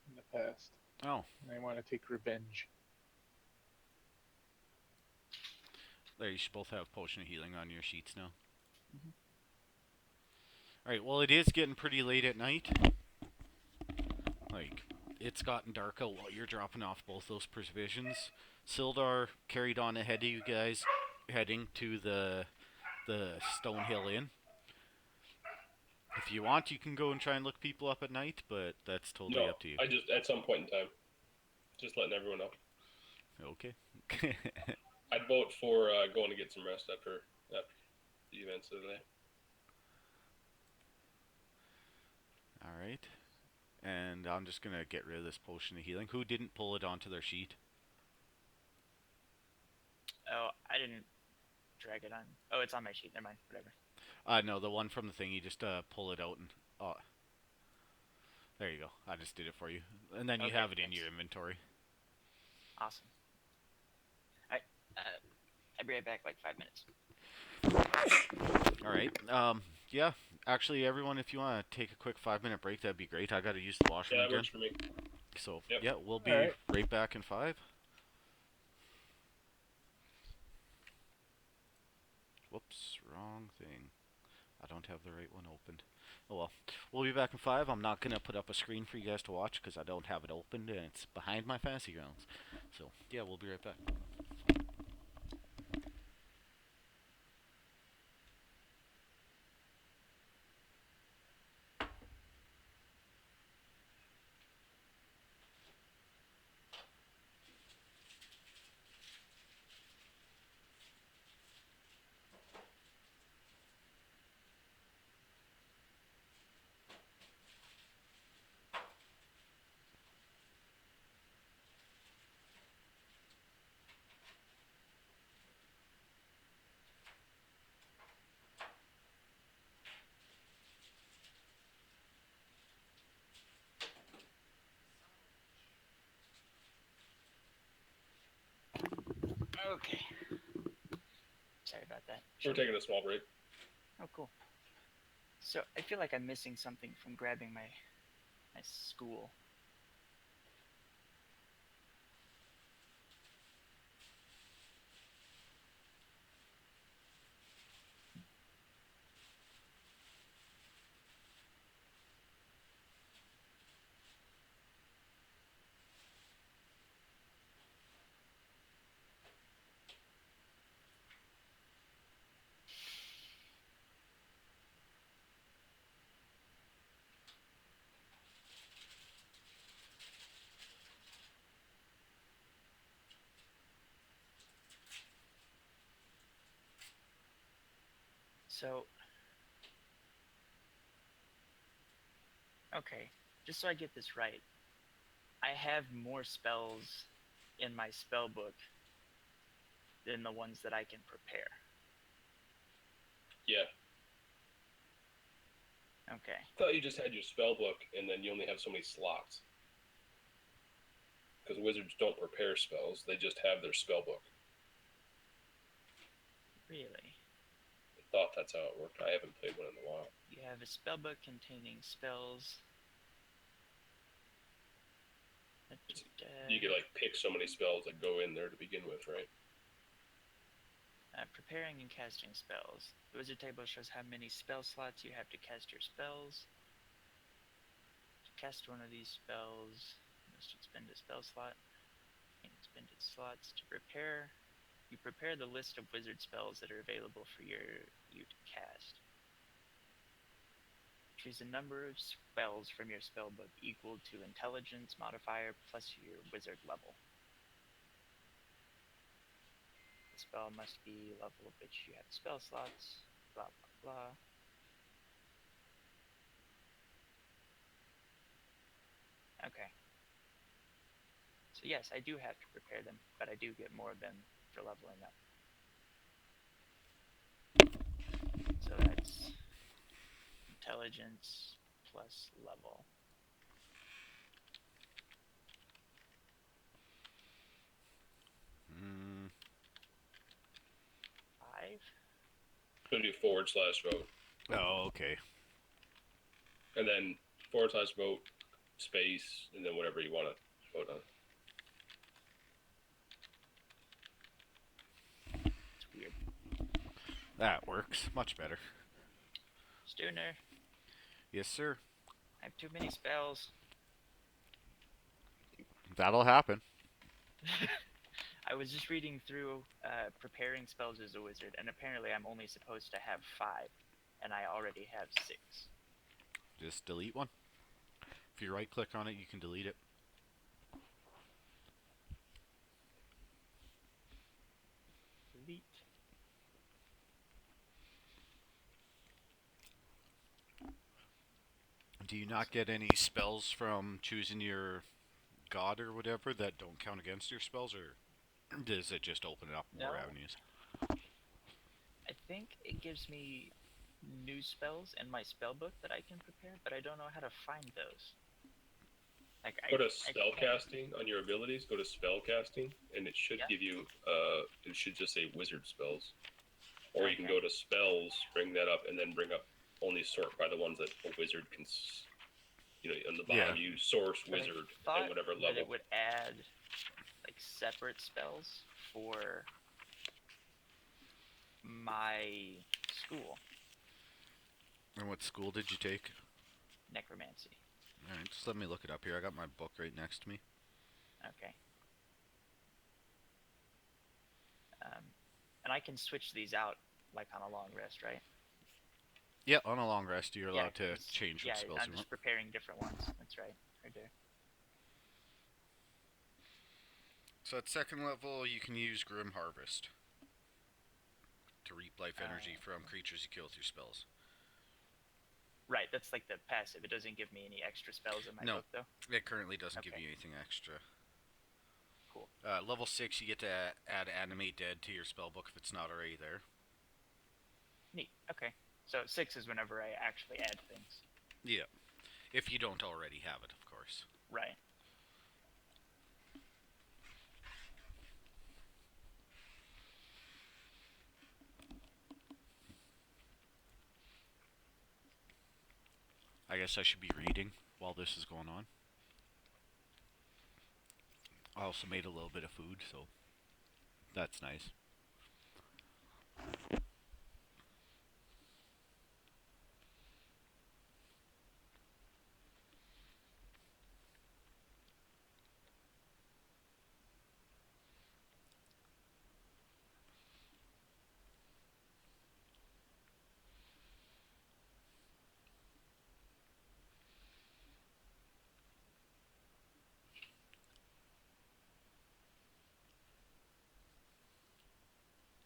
in the past, Oh, and I want to take revenge. there, you should both have potion of healing on your sheets now. Mhm. Alright, well, it is getting pretty late at night. like, it's gotten dark out while you're dropping off both those provisions. Sildar carried on ahead of you guys, heading to the Stonehill Inn. If you want, you can go and try and look people up at night, but that's totally No, up to you. I just at some point in time, just letting everyone know. Okay. I'd vote for going to get some rest after the events of the day. All right. And I'm just gonna get rid of this potion of healing. Who didn't pull it onto their sheet? Oh, I didn't drag it on. Oh, it's on my sheet. Never mind. Whatever. No, the one from the thing. You just pull it out and there you go. I just did it for you, and then you Okay, have it in thanks. your inventory. Awesome. Alright, I'll be right back, like 5 minutes. All right. Yeah. Actually, everyone, if you want to take a quick 5-minute break, that'd be great. I got to use the washroom Yeah, that again. works for me. So Yep. yeah, we'll be Alright. right back in 5. Whoops, wrong thing. I don't have the right one opened. Oh well. We'll be back in 5. I'm not gonna put up a screen for you guys to watch because I don't have it opened and it's behind my fantasy grounds. So yeah, we'll be right back. Okay. Sorry about that. We're taking a small break. Oh, cool. So, I feel like I'm missing something from grabbing my school. So, okay, just so I get this right, I have more spells in my spell book than the ones that I can prepare. Yeah. Okay. I thought you just had your spell book and then you only have so many slots. Because wizards don't prepare spells, they just have their spell book. Really? I thought that's how it worked. I haven't played one in a while. You have a spell book containing spells. You could like pick so many spells that go in there to begin with, right? Preparing and casting spells. The wizard table shows how many spell slots you have to cast your spells. To cast one of these spells, you must expend a spell slot and expended slots. To prepare, you prepare the list of wizard spells that are available for you to cast. Choose a number of spells from your spellbook equal to intelligence modifier plus your wizard level. The spell must be level of which you have spell slots, blah blah blah. Okay. So yes, I do have to prepare them, but I do get more of them for leveling up. So that's intelligence plus level. Mm, 5? So do /vote. oh, okay. And then /vote, space, and then whatever you want to vote on. It's weird. That works much better. Stooner, Yes, sir. I have too many spells. That'll happen. I was just reading through preparing spells as a wizard, and apparently I'm only supposed to have 5, and I already have 6. Just delete one. If you right click on it, you can delete it. Delete. Do you not get any spells from choosing your god or whatever that don't count against your spells, or does it just open up more No, avenues? I think it gives me new spells in my spell book that I can prepare, but I don't know how to find those. Like Go to I spell can. casting on your abilities. Go to spell casting, and it should Yeah. give you. It should just say wizard spells, or you can Okay. go to spells, bring that up, and then bring up only sort by the ones that a wizard can. On the bottom Yeah. you source But wizard I thought at whatever that level. it would add like separate spells for my school, And what school did you take? necromancy. Alright, just let me look it up here. I got my book right next to me. Okay. And I can switch these out like on a long rest, right? Yeah, on a long rest, you're Yeah, allowed to 'cause- change yeah, what spells I'm you just want. preparing different ones. That's right, right there. So at second level, you can use Grim Harvest to reap life energy from creatures you kill with your spells. Right, that's like the passive. It doesn't give me any extra spells in my No. book, though. It currently doesn't give Okay. you anything extra. Cool. Level 6, you get to add Animate Dead to your spellbook if it's not already there. Neat. Okay. So 6 is whenever I actually add things. Yeah. If you don't already have it, of course. Right. I guess I should be reading while this is going on. I also made a little bit of food, so that's nice.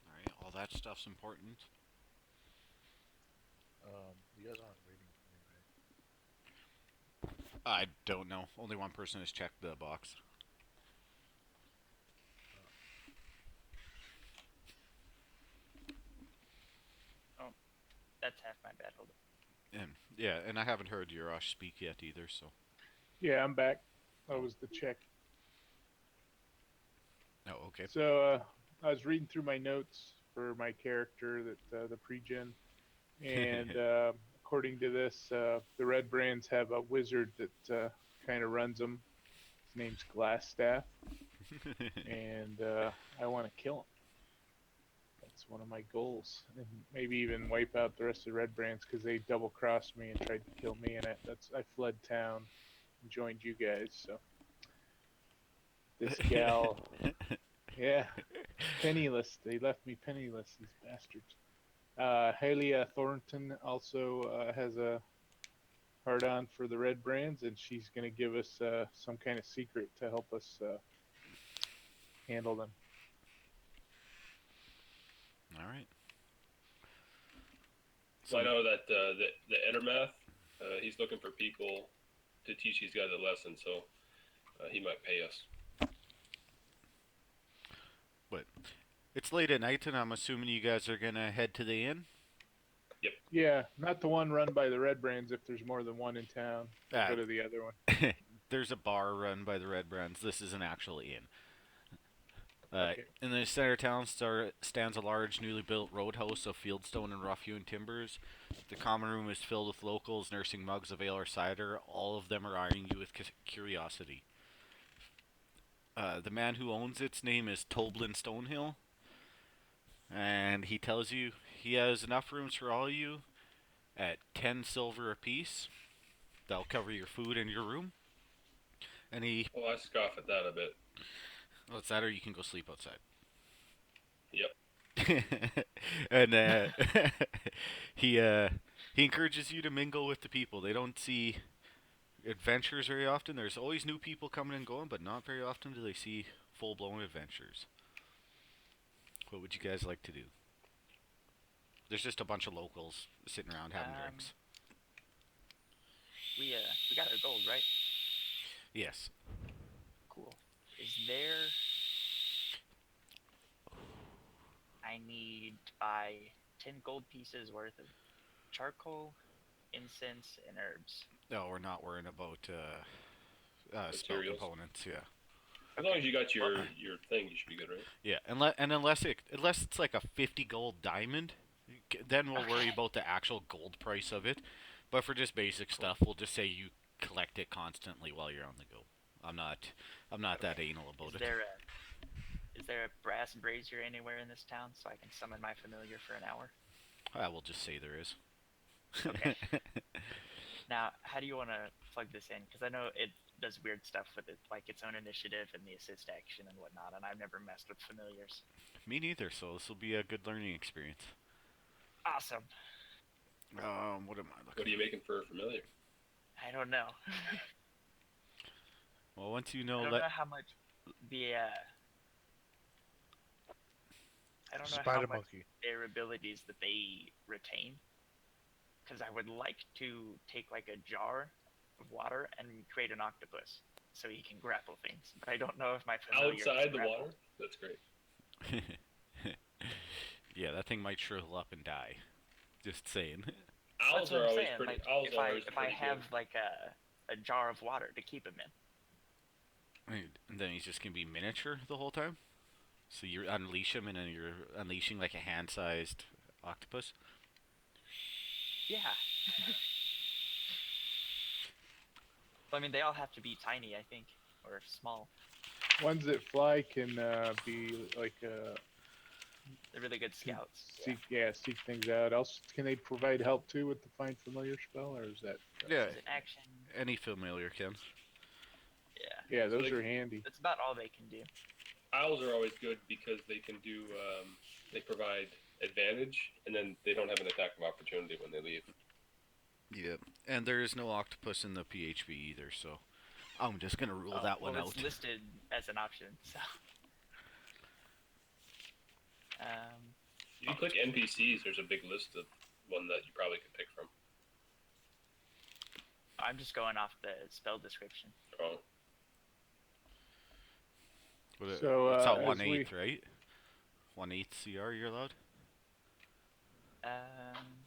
Alright, all that stuff's important. You guys aren't reading for me, right? I don't know. Only one person has checked the box. Oh, that's half my bad. Hold on. And I haven't heard Yurosh speak yet either, so. Yeah, I'm back. That was the check. Oh, okay. So I was reading through my notes for my character, that the pre-gen, and according to this, the Red Brands have a wizard that kind of runs them. His name's Glassstaff, and I want to kill him. That's one of my goals, and maybe even wipe out the rest of the Red Brands because they double crossed me and tried to kill me, and I fled town and joined you guys. So this gal, yeah, penniless. They left me penniless, these bastards. Halia Thornton also has a hard on for the Red Brands, and she's going to give us some kind of secret to help us handle them. Alright. So I know that the Endermath, he's looking for people to teach these guys a lesson, so he might pay us. But it's late at night, and I'm assuming you guys are going to head to the inn? Yep. Yeah, not the one run by the Red Brands. If there's more than one in town, we'll go to the other one. There's a bar run by the Red Brands. This is an actual inn. Okay. In the center of town stands a large, newly built roadhouse of fieldstone and rough-hewn timbers. The common room is filled with locals nursing mugs of ale or cider. All of them are eyeing you with curiosity. The man who owns its name is Toblin Stonehill, and he tells you he has enough rooms for all of you at 10 silver apiece. That'll cover your food and your room. Any? Well, I scoff at that a bit. Well, it's that, or you can go sleep outside. Yep. And he uh, he encourages you to mingle with the people. They don't see adventures very often. There's always new people coming and going, but not very often do they see full-blown adventures. What would you guys like to do? There's just a bunch of locals sitting around having Um, drinks. we got our gold, right? Yes. Cool. Is there? I need to buy 10 gold pieces worth of charcoal, incense, and herbs. No, we're not worrying about spell Materials. components. Yeah. As long as you got Well, your thing, you should be good, right? Yeah, unless it's like a 50 gold diamond, then we'll worry Okay. about the actual gold price of it. But for just basic Cool. stuff, we'll just say you collect it constantly while you're on the go. I'm not that Okay. anal about Is it. there is there a brass brazier anywhere in this town so I can summon my familiar for an hour? I will just say there is. Okay. Now, how do you want to plug this in? Because I know it does weird stuff with it, like its own initiative and the assist action and whatnot, and I've never messed with familiars. Me neither. So this will be a good learning experience. Awesome. What am I What looking? are you making for a familiar? I don't know. Well, once you I know don't that. know how much the I don't know how Spider much monkey. their abilities that they retain. Because I would like to take like a jar of water and create an octopus so he can grapple things. But I don't know if my familiar can Outside the grapple. water? That's great. Yeah, that thing might shrivel up and die. Just saying. That's Owls what are I'm always saying. pretty. Like Owls are always if I pretty have good. like a jar of water to keep him in. And then he's just gonna be miniature the whole time. So you unleash him, and then you're unleashing like a hand-sized octopus. Yeah. Well, I mean, they all have to be tiny, I think, or small. Ones that fly can be like They're really good can scouts. seek things out. Else, can they provide help too with the find familiar spell, or is that? Yeah, Is it action? any familiar can. Yeah. Yeah, So those they, are handy. That's about all they can do. owls are always good because they can do. They provide advantage, and then they don't have an attack of opportunity when they leave. Yeah, and there is no octopus in the PHB either, so I'm just gonna rule Oh, that well, one it's out. listed as an option, so. If you click NPCs, there's a big list of one that you probably could pick from. I'm just going off the spell description. Oh, So It's at as 1/8, right? 1/8 CR you're allowed. Um,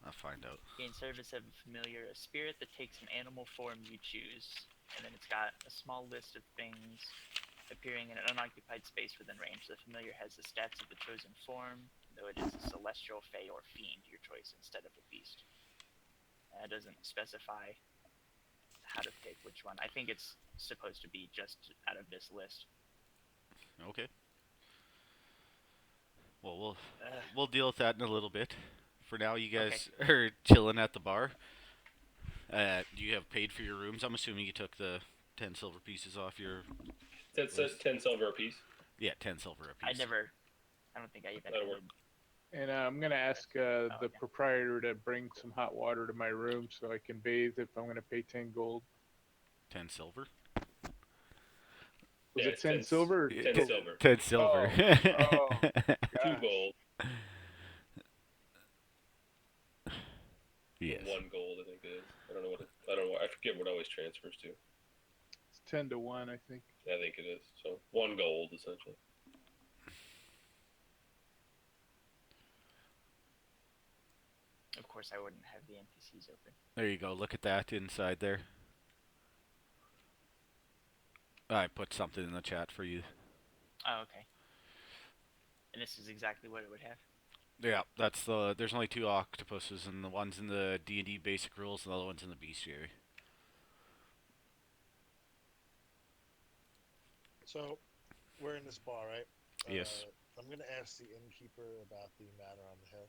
I'll find out. gain service of a familiar, a spirit that takes an animal form you choose, and then it's got a small list of things appearing in an unoccupied space within range. The familiar has the stats of the chosen form, though it is a celestial, fey, or fiend, your choice, instead of a beast. It doesn't specify how to pick which one. I think it's supposed to be just out of this list. Okay. Well, we'll Ugh. we'll deal with that in a little bit. For now, you Okay. guys are chilling at the bar. You have paid for your rooms. I'm assuming you took the 10 silver pieces off your. that says 10 silver apiece. Yeah, 10 silver I apiece. don't think I even That'll work. And I'm gonna ask the yeah. proprietor to bring some hot water to my room so I can bathe if I'm gonna pay 10 gold. 10 silver. Was Yeah, it it's 10 silver? Or 10 gold? silver. 10 silver. Oh, 2 gosh. gold. Yes. 1 gold, I think it is. I don't know what. I don't know. I forget what it always transfers to. It's 10 to 1, I think. I think it is. So 1 gold essentially. Of course, I wouldn't have the NPCs open. There you go. Look at that inside there. I put something in the chat for you. Oh, okay. And this is exactly what it would have. Yeah, that's the. There's only 2 octopuses, and the one's in the D&D basic rules, and the other one's in the bestiary. So, we're in this bar, right? Yes. I'm gonna ask the innkeeper about the matter on the hill.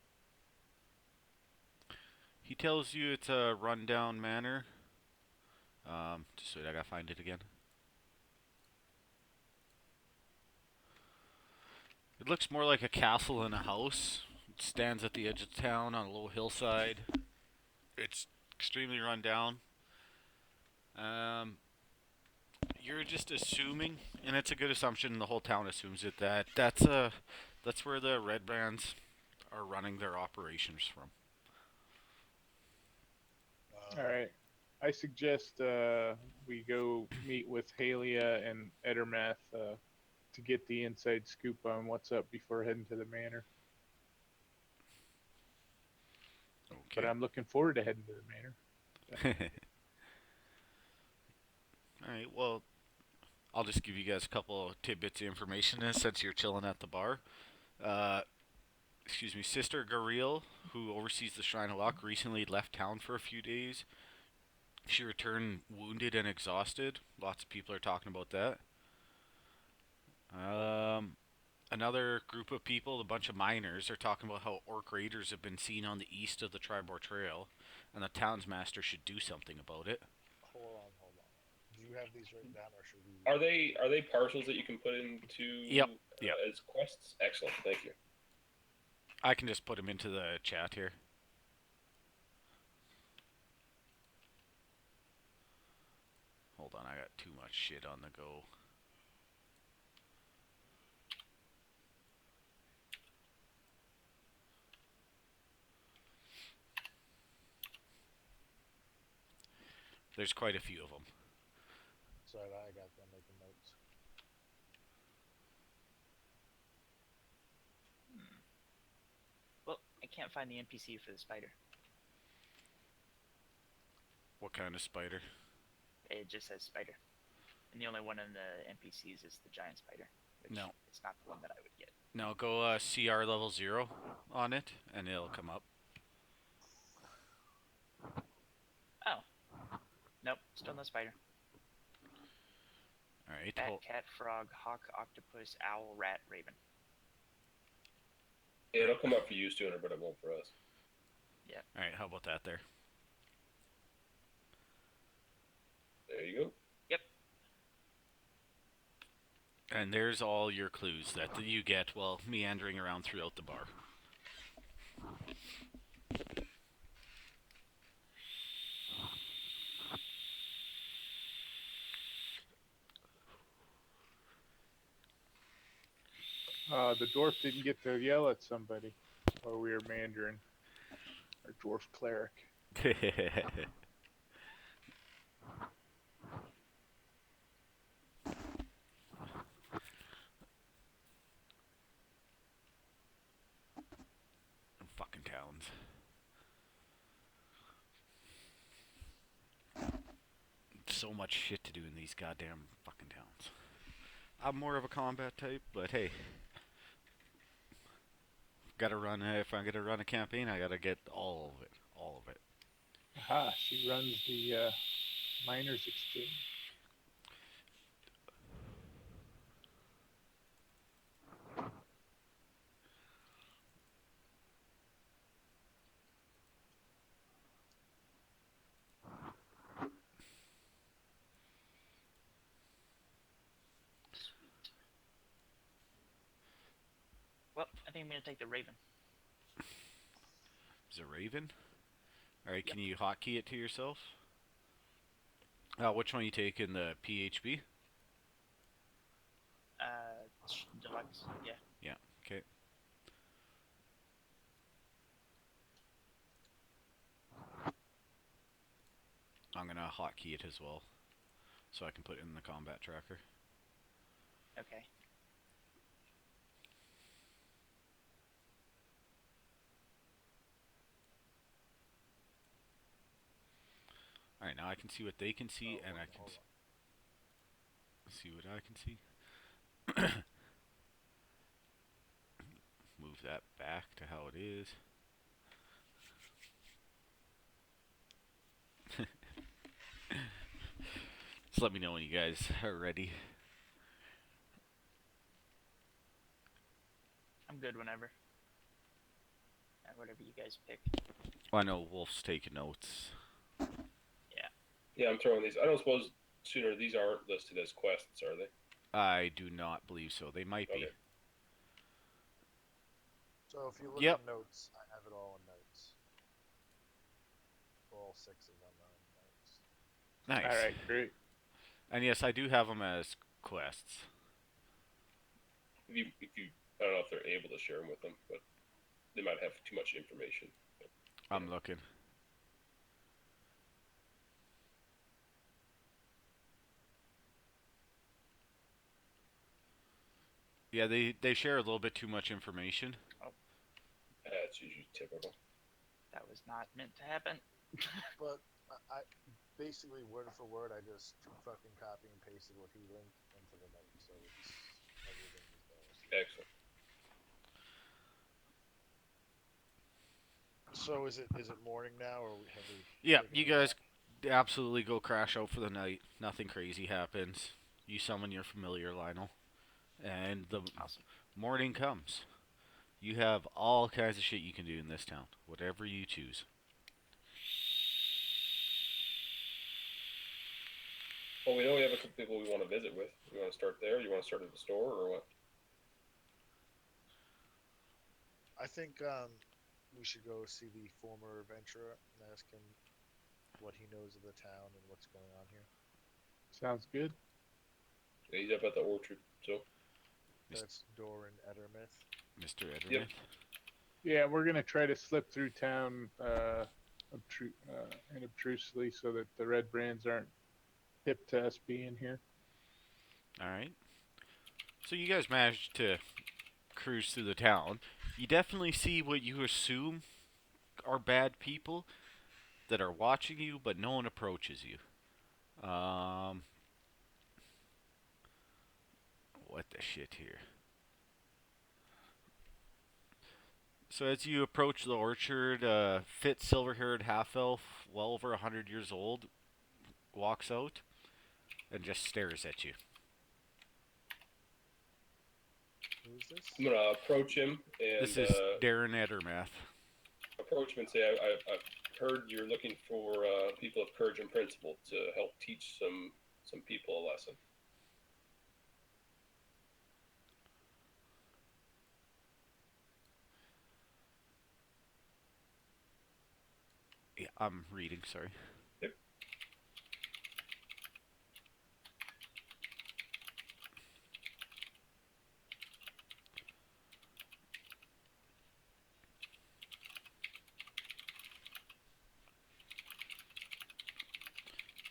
He tells you it's a rundown manor. Just wait, I gotta find it again. It looks more like a castle than a house. It stands at the edge of town on a low hillside. It's extremely run down. You're just assuming, and it's a good assumption. The whole town assumes it that's where the red brands are running their operations from. All right. I suggest we go meet with Halia and Edermath to get the inside scoop on what's up before heading to the manor. But Okay. I'm looking forward to heading to the manor. Alright, well, I'll just give you guys a couple of tidbits of information since you're chilling at the bar. Sister Garil, who oversees the Shrine of Luck, recently left town for a few days. She returned wounded and exhausted. Lots of people are talking about that. Another group of people, a bunch of miners, are talking about how orc raiders have been seen on the east of the Tribor Trail, and the townsmaster should do something about it. Hold on. Do you have these written down, or should we? Are they parcels that you can put into Yep. as quests? Excellent, thank you. I can just put them into the chat here. Hold on, I got too much shit on the go. There's quite a few of them. Sorry, I got them making notes. Well, I can't find the NPC for the spider. What kind of spider? It just says spider. And the only one in the NPCs is the giant spider. Which No. It's not the one that I would get. No, go CR level 0 on it, and it'll come up. Oh. Nope, still no spider. Alright, Bat, cat, frog, hawk, octopus, owl, rat, raven. It'll come up for you sooner, but it won't for us. Yeah. Alright, how about that there? There you go. Yep. And there's all your clues that you get while meandering around throughout the bar. The dwarf didn't get to yell at somebody while we were meandering. Our dwarf cleric. Fucking towns. So much shit to do in these goddamn fucking towns. I'm more of a combat type, but hey. Gotta run, if I'm gonna run a campaign, I gotta get all of it. All of it. Aha, she runs the miners' exchange. Sweet. Well, I think I'm going to take the raven. Is it Raven? Alright, Yep. can you hotkey it to yourself? Which one you take in the PHB? Deluxe, yeah. Yeah, okay. I'm gonna hotkey it as well, so I can put it in the combat tracker. Okay. Alright, now I can see what they can see, Oh, and I hold can on. see what I can see. Move that back to how it is. Just let me know when you guys are ready. I'm good whenever. Whatever you guys pick. Well, I know Wolf's taking notes. Yeah. Yeah, I'm throwing these. I don't suppose sooner these aren't listed as quests, are they? I do not believe so. They might be. Okay. So if you look Yep. in notes, I have it all in notes. All six of them are in notes. All Nice. right, great. And yes, I do have them as quests. If you, I don't know if they're able to share them with them, but they might have too much information. But, I'm looking. Yeah, they share a little bit too much information. Oh, that's usually typical. that was not meant to happen. But I basically word for word, I just fucking copy and pasted what he linked into the notes, so it's everything is there. Excellent. So is it morning now, or have we Yeah, taken you a guys nap? absolutely go crash out for the night. Nothing crazy happens. You summon your familiar Lionel, and the Awesome. morning comes. You have all kinds of shit you can do in this town, whatever you choose. Well, we know we have a couple people we want to visit with. You want to start there? You want to start at the store, or what? I think we should go see the former adventurer and ask him what he knows of the town and what's going on here. Sounds good. He's up at the orchard, so That's Doran Edermith. Mr. yep. Edermith. Yeah, we're gonna try to slip through town unobtrusively so that the red brands aren't hip to us being here. All right. So you guys managed to cruise through the town. You definitely see what you assume are bad people that are watching you, but no one approaches you. What the shit here? So as you approach the orchard, fit silver-haired half-elf, well over 100 years old, walks out and just stares at you. Who is this? I'm gonna approach him This and is Darren Edermath. approach him and say, I've heard you're looking for people of courage and principle to help teach some people a lesson. Yeah, I'm reading, sorry. Yep.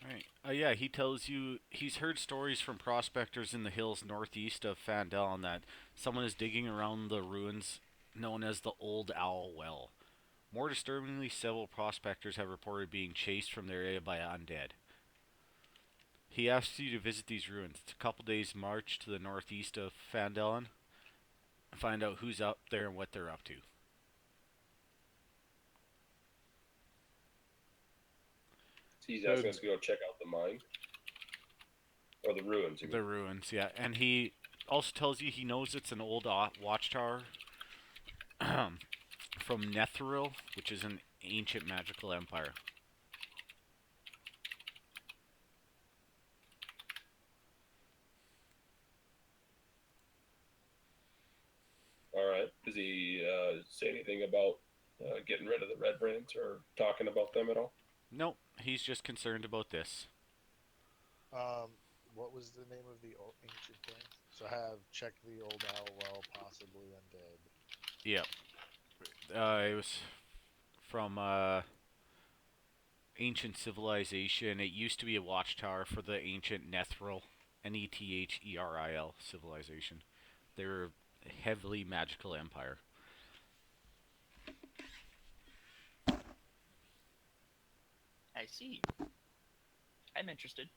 Alright. Yeah, he tells you he's heard stories from prospectors in the hills northeast of Phandelver that someone is digging around the ruins known as the Old Owl Well. More disturbingly, several prospectors have reported being chased from their area by undead. He asks you to visit these ruins. It's a couple days' march to the northeast of Phandelver. Find out who's up there and what they're up to. He's So asking us to go check out the mine or the ruins. You mean? The ruins, yeah. And he also tells you he knows it's an old watchtower from Netheril, which is an ancient magical empire. All right. Does he say anything about getting rid of the red brands or talking about them at all? Nope, he's just concerned about this. What was the name of the ancient thing? So have check the old owl well, possibly undead. Yep. It was from ancient civilization. It used to be a watchtower for the ancient Netheril, Netheril civilization. They're a heavily magical empire. I see. I'm interested.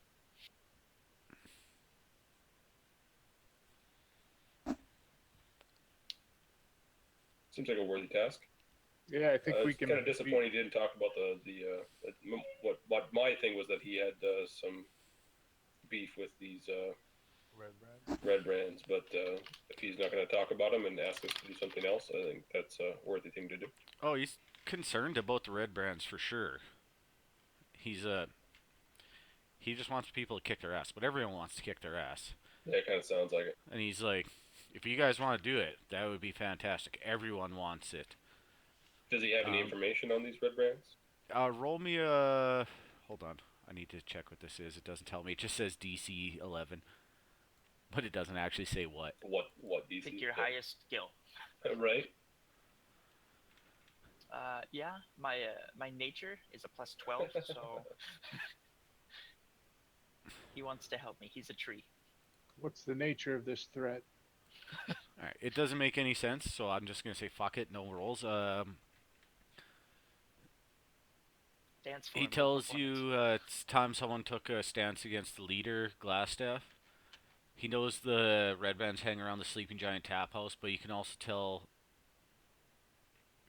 Seems like a worthy task. Yeah, I think we It's can. kind of disappointing he didn't talk about what my thing was that he had some beef with these Red brands. red brands, but if he's not going to talk about them and ask us to do something else, I think that's a worthy thing to do. Oh, he's concerned about the red brands for sure. He's He just wants people to kick their ass, but everyone wants to kick their ass. Yeah, it kind of sounds like it. And he's like, if you guys want to do it, that would be fantastic. Everyone wants it. Does he have any information on these red brands? Roll me a. Hold on. I need to check what this is. It doesn't tell me. It just says DC 11. But it doesn't actually say what. What DC? Pick your highest skill. Right. Yeah, my nature is a +12, so he wants to help me. He's a tree. What's the nature of this threat? Alright, it doesn't make any sense, so I'm just gonna say fuck it, no rolls. Dance He form, tells performance. you it's time someone took a stance against the leader, Glassstaff. He knows the red bands hang around the Sleeping Giant Tap House, but you can also tell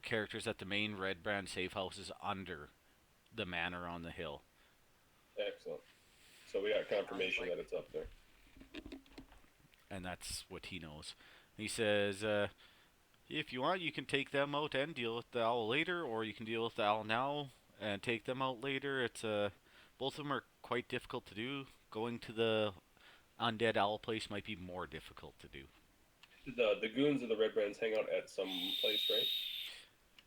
characters that the main red brand safe house is under the manor on the hill. Excellent. So we got confirmation that it's up there. And that's what he knows. He says, if you want, you can take them out and deal with the owl later, or you can deal with the owl now and take them out later. It's both of them are quite difficult to do. Going to the undead owl place might be more difficult to do. The goons of the red brands hang out at some place, right?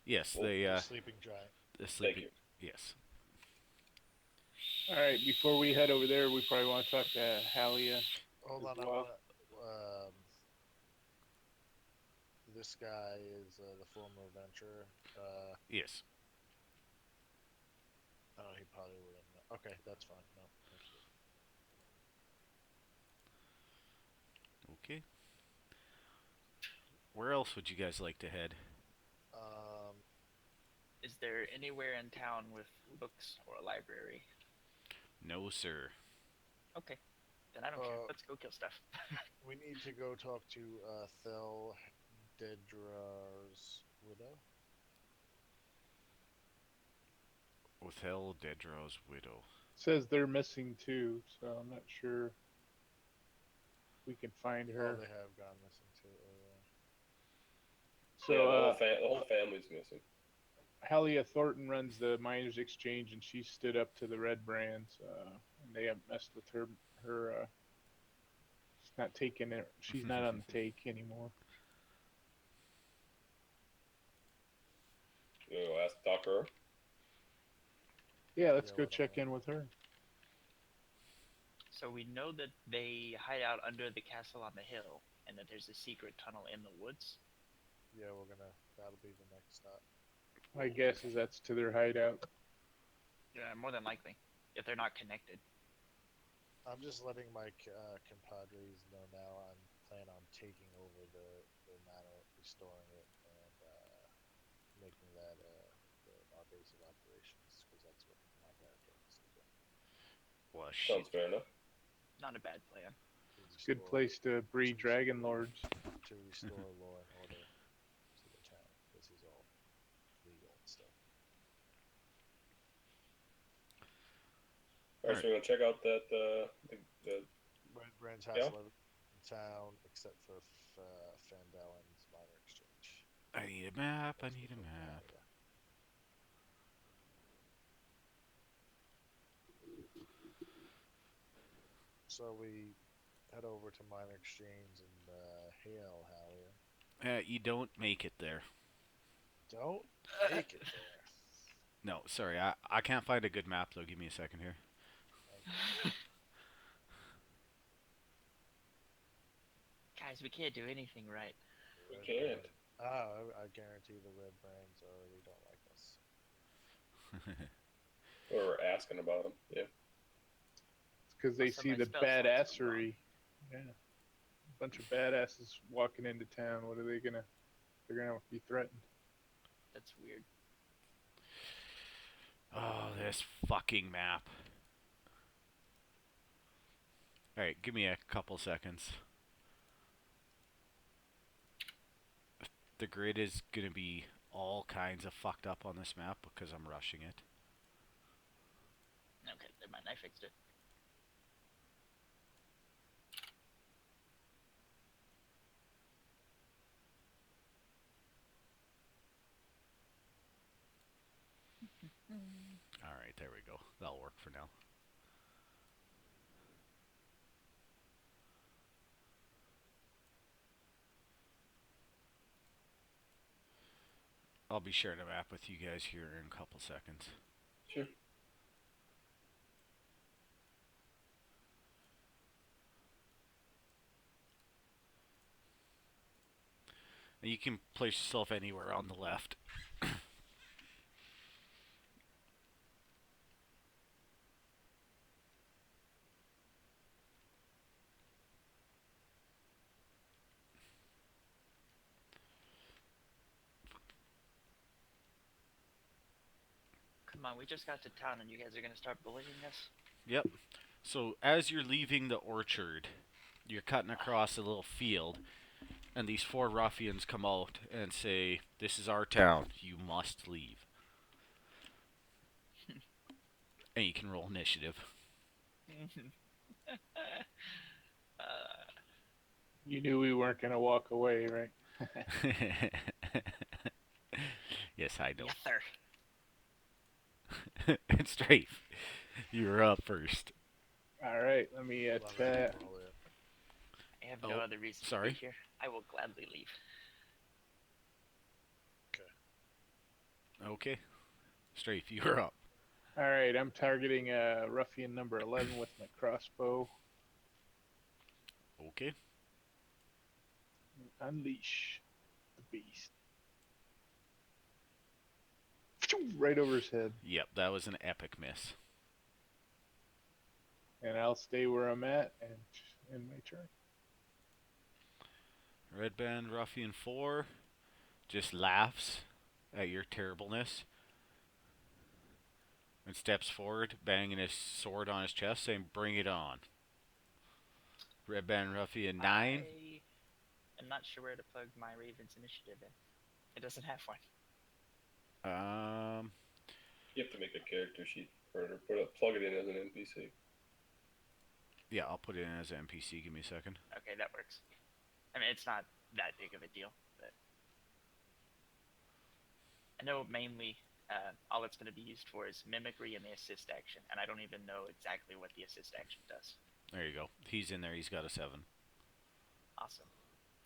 Yes, Well, they The sleeping giant. the sleeping. Thank Yes. All right, before we head over there, we probably want to talk to Halia. Hold As on, I well. wanna. This guy is the former adventurer. Yes. Oh, he probably wouldn't know. Okay, that's fine. No, that's good. Okay. Where else would you guys like to head? Is there anywhere in town with books or a library? No, sir. Okay, then I don't care. Let's go kill stuff. We need to go talk to Thel Dedrar's widow. Othel Dedra's widow. Says they're missing too, so I'm not sure we can find her. Oh, they have gone missing too. So the whole family's missing. Halia Thornton runs the Miners Exchange, and she stood up to the Red Brands, and they haven't messed with her. She's not taking it. She's not on the take anymore. You know, ask talk to her. Yeah, let's Yeah, go why don't check we? in with her. So we know that they hide out under the castle on the hill, and that there's a secret tunnel in the woods. Yeah, that'll be the next stop. My guess is that's to their hideout. Yeah, more than likely, if they're not connected. I'm just letting my compadres know now. I'm planning on taking over the manor, restoring it, and making that our base of operations, because that's what my character wants to do. Well, Sounds fair enough. Not a bad plan. Good place to breed dragon lords. To restore law and order to the town. This is all legal and stuff. All right, so we're gonna check out that the Red Brand's has Yeah. 11 in town, except for Phandelver's minor exchange. I need a map. I That's need a the map. area. So we head over to minor exchange and hail Halia. You don't make it there. Don't make it there. No, sorry. I can't find a good map though. Give me a second here. Guys, we can't do anything right. we can't. I guarantee the Red Brands already don't like us. Or we're asking about them. Yeah. It's because they Also, see my the spell slots are badassery. Yeah, a bunch of badasses walking into town. What are they gonna? They're gonna be threatened. That's weird. Oh, this fucking map. Alright, give me a couple seconds. The grid is gonna be all kinds of fucked up on this map because I'm rushing it. Okay, never mind. I fixed it. Alright, there we go. That'll work for now. I'll be sharing a map with you guys here in a couple seconds. Sure. And you can place yourself anywhere on the left. Come on, we just got to town and you guys are gonna start bullying us? Yep. So as you're leaving the orchard, you're cutting across a little field, and these four ruffians come out and say, "This is our town. You must leave." And you can roll initiative. You knew we weren't gonna walk away, right? Yes, I know. Yes, sir. It's Strafe. You're up first. All right, let me Love it, attack. roll it. I have no Oh, other reason sorry. to be here. I will gladly leave. Okay. Strafe, you're up. All right, I'm targeting ruffian number 11 with my crossbow. Okay. Unleash the beast. Right over his head. Yep, that was an epic miss. And I'll stay where I'm at and end my turn. Red Band Ruffian 4 just laughs at your terribleness and steps forward, banging his sword on his chest, saying, "Bring it on." Red Band Ruffian 9. I'm not sure where to plug my Raven's initiative in. It doesn't have one. You have to make a character sheet for it, or plug it in as an NPC. Yeah, I'll put it in as an NPC. Give me a second. Okay, that works. I mean, it's not that big of a deal, but I know mainly all it's going to be used for is mimicry and the assist action, and I don't even know exactly what the assist action does. There you go. He's in there. He's got a 7. Awesome.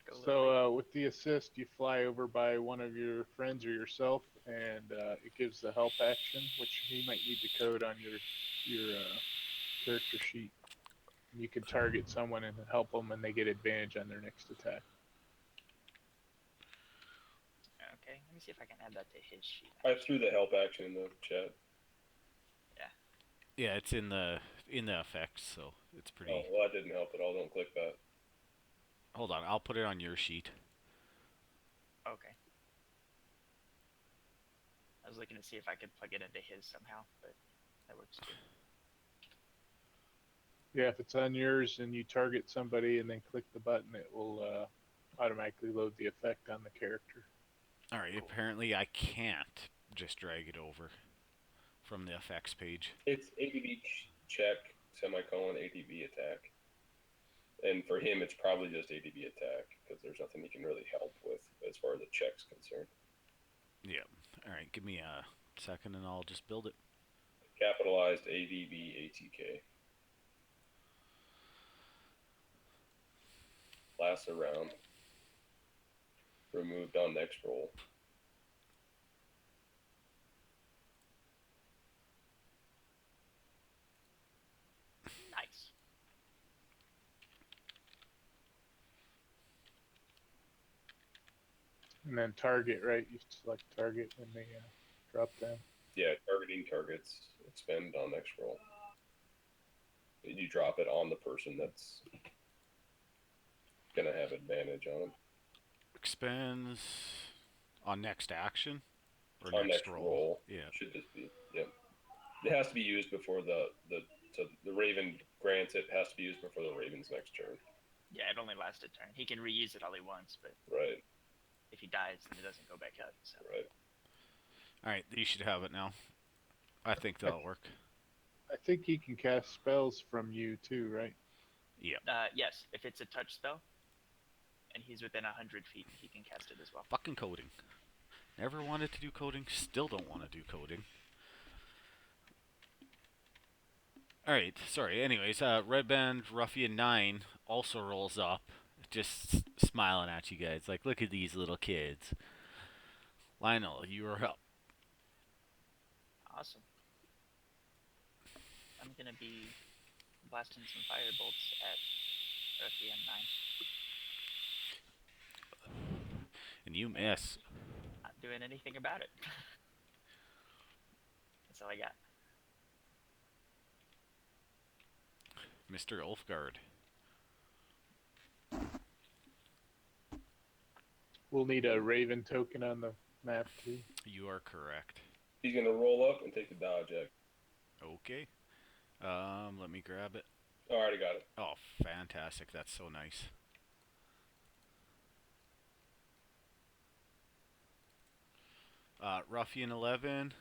Go So with the assist, you fly over by one of your friends or yourself, and it gives the help action, which you might need to code on your character sheet. And you can target someone and help them, and they get advantage on their next attack. Okay, let me see if I can add that to his sheet. I threw the help action in the chat. Yeah, it's in the effects, so it's pretty. Oh, well, that didn't help at all. Don't click that. Hold on, I'll put it on your sheet. Okay. I was looking to see if I could plug it into his somehow, but that works too. Yeah, if it's on yours and you target somebody and then click the button, it will automatically load the effect on the character. All right. Cool. Apparently, I can't just drag it over from the effects page. It's ADB check, semicolon, ADB attack. And for him, it's probably just ADB attack, because there's nothing he can really help with as far as the check's concerned. Yeah. All right. Give me a second, and I'll just build it. Capitalized ADB ATK. Lasts a round. Removed on next roll. Nice. And then target, right? You select target when they drop down. Yeah, targeting targets. Expend on next roll. You drop it on the person that's going to have advantage on them. Expends on next action or On next roll. Yeah. Should just be, yep. It has to be used before the Raven grants it, has to be used before the Raven's next turn. Yeah, it only lasts a turn. He can reuse it all he wants, but Right. if he dies, then it doesn't go back up. So. Right. All right. You should have it now. I think that'll work. I think he can cast spells from you too, right? Yeah. Yes, if it's a touch spell, and he's within 100 feet, he can cast it as well. Fucking coding. Never wanted to do coding. Still don't want to do coding. Alright, sorry. Anyways, Red Band Ruffian 9 also rolls up, just smiling at you guys. Like, look at these little kids. Lionel, you are up. Awesome. I'm gonna be blasting some fire bolts at Ruffian 9. And you miss. Not doing anything about it. That's all I got. Mr. Ulfgard. We'll need a Raven token on the map too. You are correct. He's gonna roll up and take the dodge act. Okay. Let me grab it. Oh, I already got it. Oh, fantastic. That's so nice. Ruffian 11.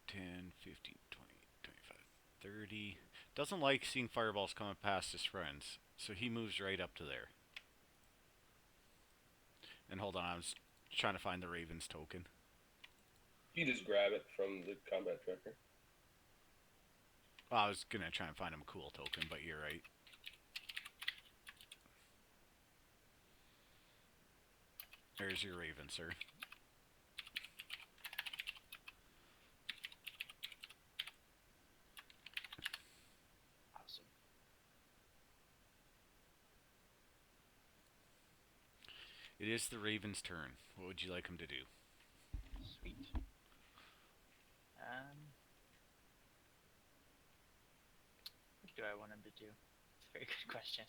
10, 15, 20, 25, 30. Doesn't like seeing fireballs coming past his friends, so he moves right up to there. And hold on, I was trying to find the Raven's token. You just grab it from the combat tracker. Well, I was gonna try and find him a cool token, but you're right. There's your Raven, sir. Awesome. It is the Raven's turn. What would you like him to do? Sweet. What do I want him to do? It's a very good question.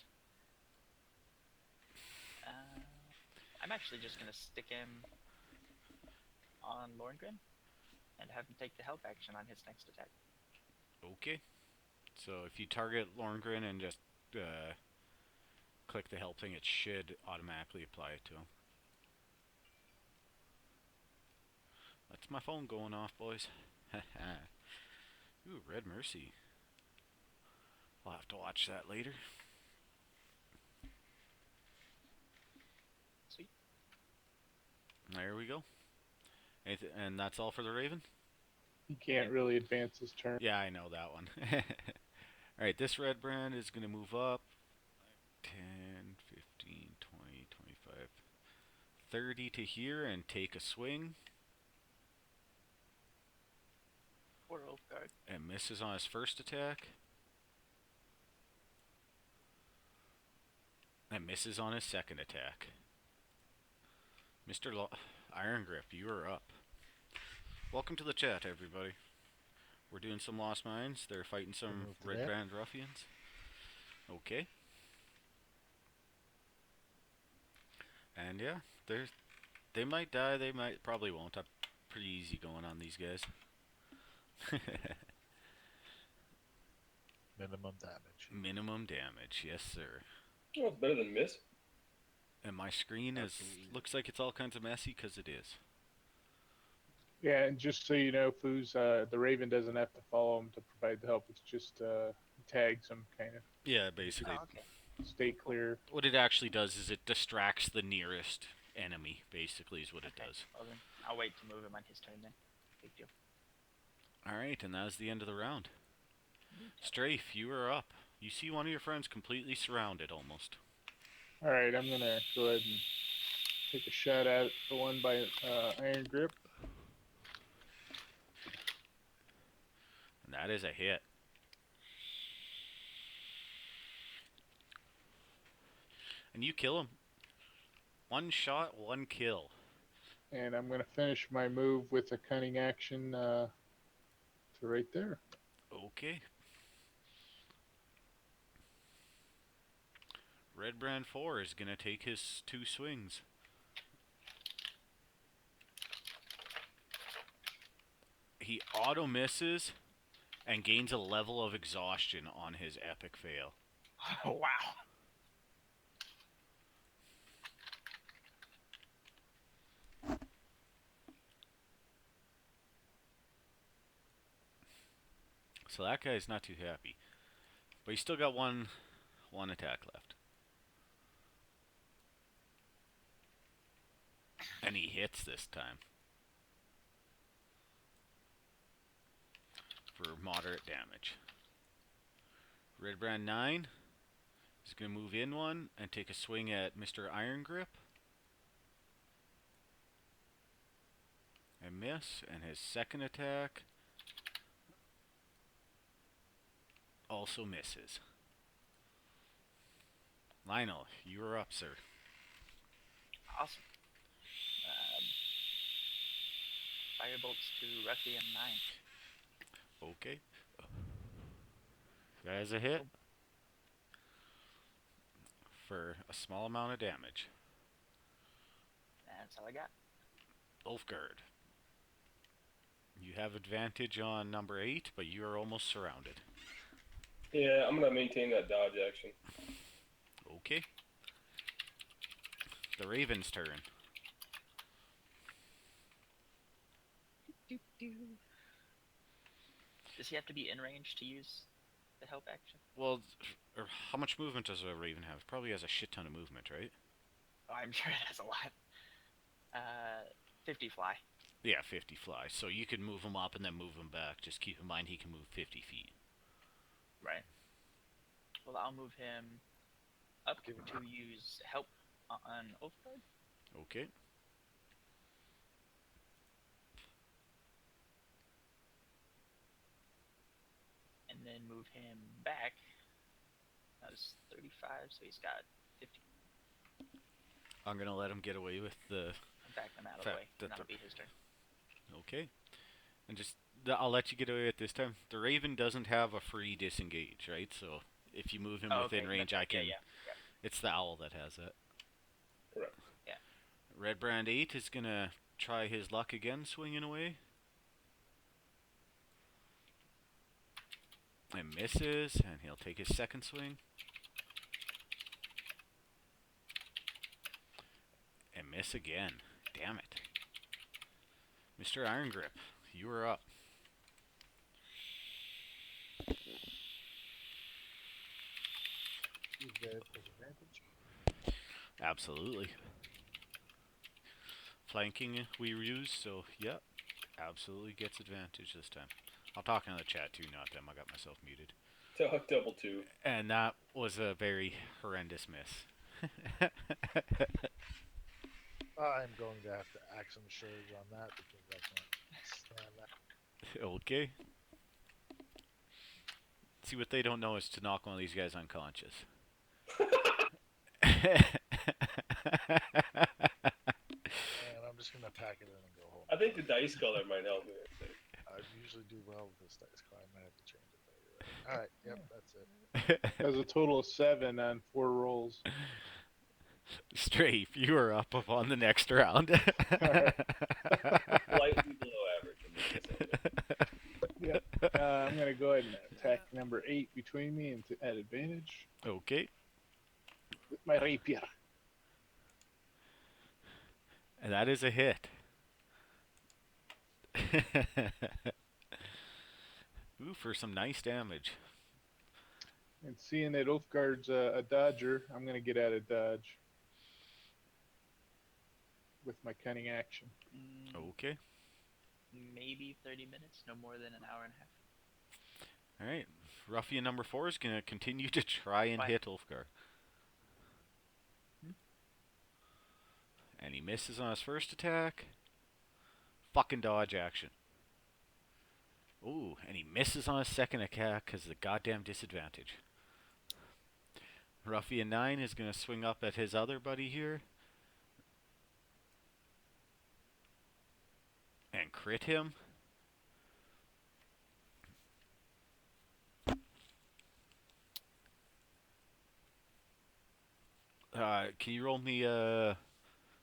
I'm actually just gonna stick him on Lorngren and have him take the help action on his next attack. Okay. So if you target Lorngren and just click the help thing, it should automatically apply it to him. That's my phone going off, boys. Ooh, Red Mercy. I'll have to watch that later. Sweet. There we go. And that's all for the Raven? He can't really advance his turn. Yeah, I know that one. Alright, this red brand is going to move up 10, 15, 20, 25, 30 to here and take a swing. Poor Ulfgard. And misses on his first attack. And misses on his second attack. Mr. Iron Grip, you are up. Welcome to the chat, everybody. We're doing some Lost Mines. They're fighting some Red Brand Ruffians. Okay. And yeah, they might die, they probably won't. I'm pretty easy going on these guys. Minimum damage. Minimum damage, yes sir. Oh, it's better than miss. And my screen looks like it's all kinds of messy because it is. Yeah, and just so you know, Foos, the Raven doesn't have to follow him to provide the help. It's just tags him, kind of. Yeah, basically. Oh, okay. Stay clear. What it actually does is it distracts the nearest enemy, basically, is what it does. Well then, I'll wait to move him on his turn then. Big deal. Alright, and that is the end of the round. Strafe, you are up. You see one of your friends completely surrounded, almost. All right, I'm gonna go ahead and take a shot at the one by Iron Grip. And that is a hit. And you kill him. One shot, one kill. And I'm gonna finish my move with a cunning action to right there. Okay. Red Brand 4 is going to take his 2 swings. He auto misses and gains a level of exhaustion on his epic fail. Oh, wow. So that guy's not too happy. But he's still got one attack left. And he hits this time. For moderate damage. Red Brand 9 is going to move in one and take a swing at Mr. Iron Grip. miss, and his second attack also misses. Lionel, you are up, sir. Awesome. Firebolts to Ruffian 9. Okay. That is a hit for a small amount of damage. That's all I got. Ulfgard. You have advantage on number 8, but you are almost surrounded. Yeah, I'm gonna maintain that dodge action. Okay. The Raven's turn. Does he have to be in range to use the help action? Well, how much movement does a Raven have? Probably has a shit ton of movement, right? Oh, I'm sure it has a lot. 50 fly. Yeah, 50 fly. So you can move him up and then move him back. Just keep in mind he can move 50 feet. Right. Well, I'll move him up to use help on Ulfgard. Okay. And then move him back. That was 35, so he's got 50. I'm going to let him get away with the... In fact, I'm out of the way, and that'll be his turn. Okay. And just... I'll let you get away with this time. The Raven doesn't have a free disengage, right? So if you move him within range, I can... Yeah. It's the owl that has it. Correct. Yeah. Red Brand 8 is going to try his luck again, swinging away. And misses, and he'll take his second swing. And miss again. Damn it. Mr. Iron Grip, you are up. Use the disadvantage. Absolutely. Flanking we use, so yep. Absolutely gets advantage this time. I'll talk in the chat too, not them. I got myself muted. Double 2. And that was a very horrendous miss. I'm going to have to action surge on that because I can't stand that. Okay. See, what they don't know is to knock one of these guys unconscious. And I'm just going to pack it in and go home. I think the dice color might help me. I usually do well with this dice card. I might have to change it though. You're right. All right. Yep. That's it. That was a total of 7 on 4 rolls. Strafe, you are up on the next round. Slightly below average. Yep. I'm going to go ahead and attack number 8 between me and at advantage Okay. with my rapier. And that is a hit. Ooh, for some nice damage. And seeing that Ulfgard's a dodger, I'm going to get out of dodge with my cunning action. Okay. Maybe 30 minutes, no more than an hour and a half. Alright. Ruffian number 4 is going to continue to try and hit Ulfgar. And he misses on his first attack. Fucking dodge action. Ooh, and he misses on his second attack because of the goddamn disadvantage. Ruffian 9 is going to swing up at his other buddy here. And crit him. Can you roll me a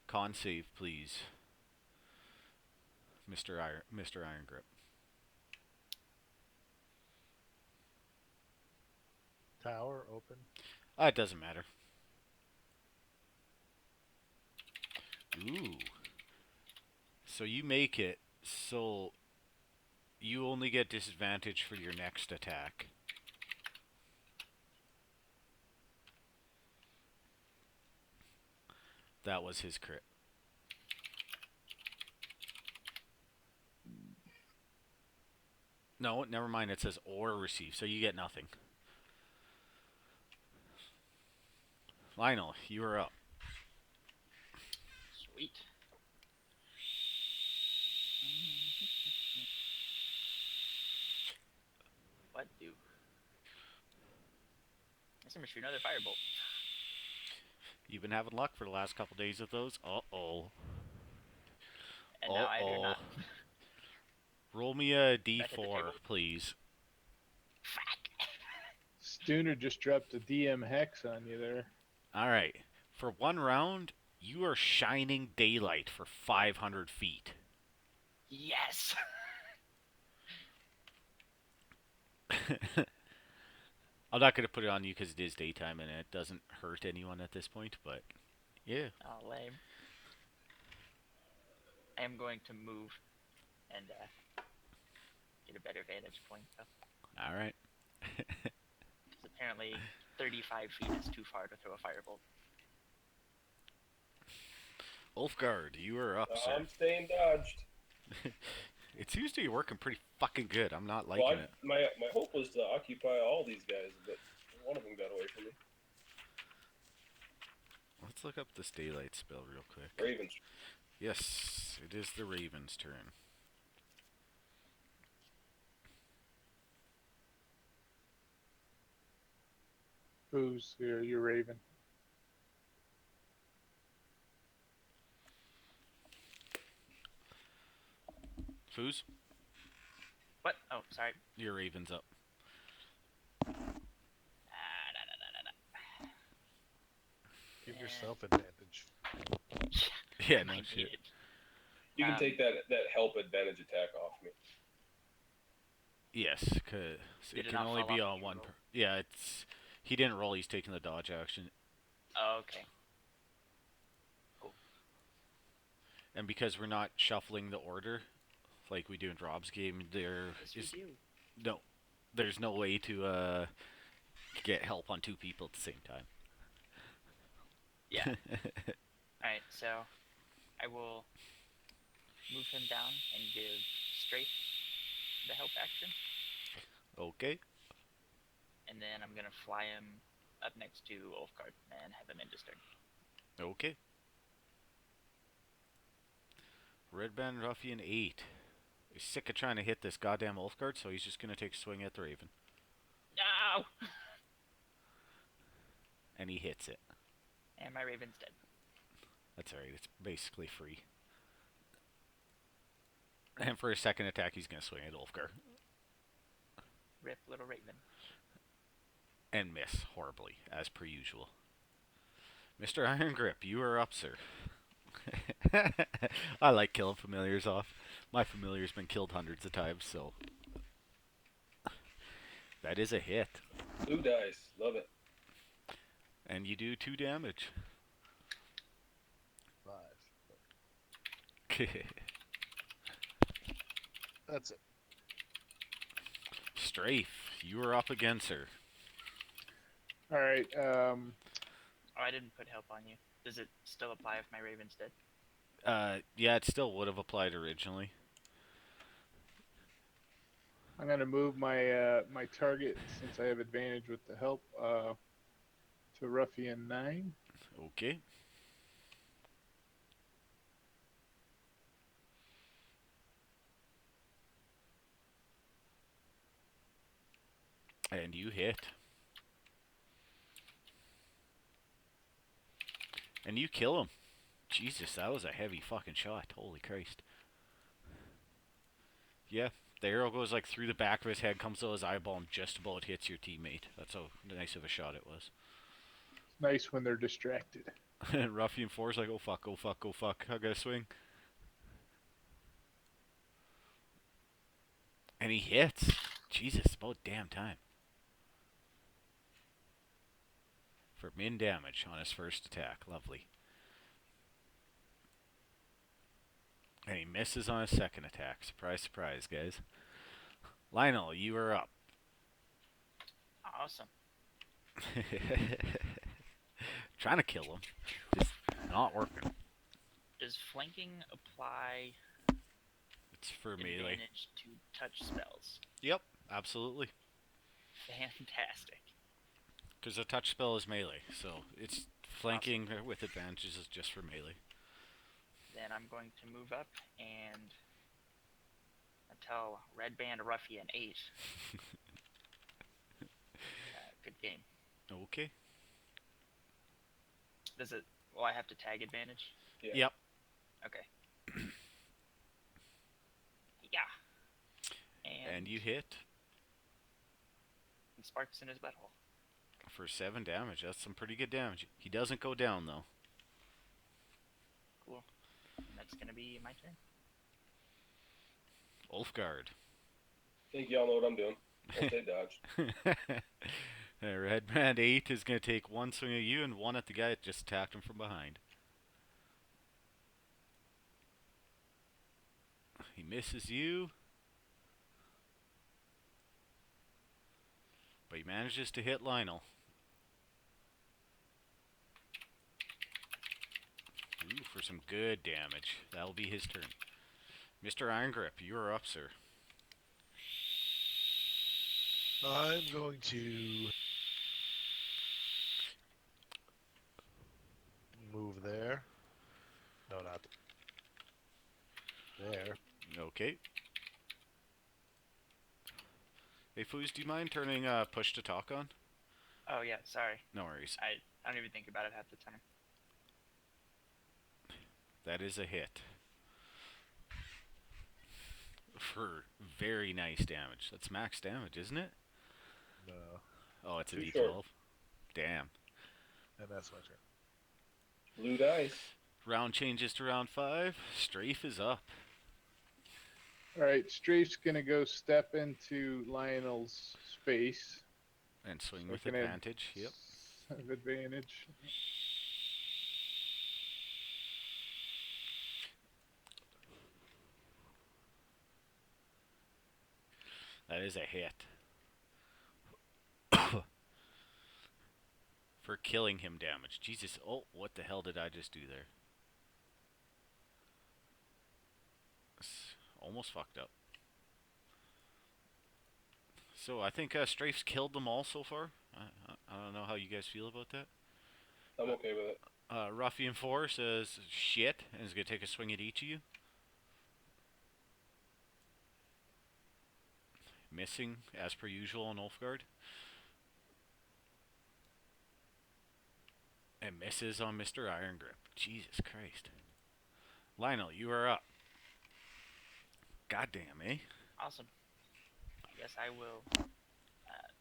con save, please? Mr. Iron Grip. Tower open. It doesn't matter. Ooh. So you make it, so you only get disadvantage for your next attack. That was his crit. No, never mind. It says or receive, so you get nothing. Lionel, you are up. Sweet. what do? I'm gonna shoot another firebolt. You've been having luck for the last couple days with those. Uh-oh. And now I do Uh-oh. not. Roll me a Back at the d4, table. please. Fuck. Stooner just dropped a DM hex on you there. Alright. For one round, you are shining daylight for 500 feet. Yes. I'm not going to put it on you because it is daytime and it doesn't hurt anyone at this point, but yeah. Oh, lame. I am going to move and get a better vantage point, though. Alright. Because apparently 35 feet is too far to throw a firebolt. Ulfgard, you are up, sir. I'm staying dodged. It seems to be working pretty fucking good. I'm not liking it. My hope was to occupy all these guys, but one of them got away from me. Let's look up this daylight spell real quick. Ravens. Yes, it is the Raven's turn. Who's here? You're Raven. Foos, What? Oh, sorry. your Raven's up. Give Yeah. yourself advantage. Yeah, no I shit. need it. You can take that help advantage attack off me. Yes, because Did it it can not only fall be off on the one. roll? Yeah, it's he didn't roll. He's taking the dodge action, Oh, okay. and because we're not shuffling the order like we do in Rob's game, Yes, we do. there's no way to get help on two people at the same time. Yeah. Alright, so I will move him down and give Strafe the help action. Okay. And then I'm gonna fly him up next to Ulfgard and have him end his turn. Okay. Red Band Ruffian 8. He's sick of trying to hit this goddamn Ulfgard, so he's just gonna take a swing at the Raven. No! And he hits it. And my Raven's dead. That's alright, it's basically free. And for his second attack, he's gonna swing at Ulfgar. Rip, little Raven. And miss horribly, as per usual. Mr. Iron Grip, you are up, sir. I like killing familiars off. My familiar's been killed hundreds of times, so that is a hit. Blue dice. Love it. And you do 2 damage. 5. That's it. Strafe, you are up again, sir. All right. Oh, I didn't put help on you. Does it still apply if my Raven's dead? Yeah, it still would have applied originally. I'm gonna move my my target since I have advantage with the help to Ruffian 9. Okay. And you hit. And you kill him. Jesus, that was a heavy fucking shot. Holy Christ. Yeah, the arrow goes like through the back of his head, comes to his eyeball, and just about hits your teammate. That's how nice of a shot it was. It's nice when they're distracted. And Ruffian 4's like, oh fuck, oh fuck, oh fuck. I gotta swing. And he hits. Jesus, about damn time. For min damage on his first attack. Lovely. And he misses on his second attack. Surprise, surprise, guys. Lionel, you are up. Awesome. Trying to kill him. Just not working. Does flanking apply It's for melee. advantage to touch spells? Yep, absolutely. Fantastic. Because a touch spell is melee, so it's flanking with advantages is just for melee. Then I'm going to move up and tell Red Band Ruffian 8 good game. Okay. Does it? Well, I have to tag advantage. Yeah. Yep. Okay. Yeah. And you hit and sparks in his butthole. for 7 damage. That's some pretty good damage. He doesn't go down, though. Cool. And that's gonna be my turn. Ulfgard. I think y'all know what I'm doing. I'll stay dodged. Red Man 8 is going to take 1 swing at you and 1 at the guy that just attacked him from behind. He misses you. But he manages to hit Lionel. Ooh, for some good damage. That'll be his turn. Mr. Iron Grip, you are up, sir. I'm going to move there. No, not there. Okay. Hey, Foos, do you mind turning push to talk on? Oh yeah, sorry. No worries. I don't even think about it half the time. That is a hit. For very nice damage. That's max damage, isn't it? No, Oh, it's a Too D12. short. Damn. and that's my turn. Blue dice. Round changes to round 5. Strafe is up. All right, Strafe's gonna go step into Lionel's space. And swing So with can I advantage. Yep. have advantage. That is a hit. For killing him damage. Jesus. Oh, what the hell did I just do there? Almost fucked up. So I think Strafe's killed them all so far. I don't know how you guys feel about that. I'm okay with it. Ruffian 4 says shit and is going to take a swing at each of you. Missing, as per usual, on Ulfgard. And misses on Mr. Iron Grip. Jesus Christ. Lionel, you are up. Goddamn, eh? Awesome. I guess I will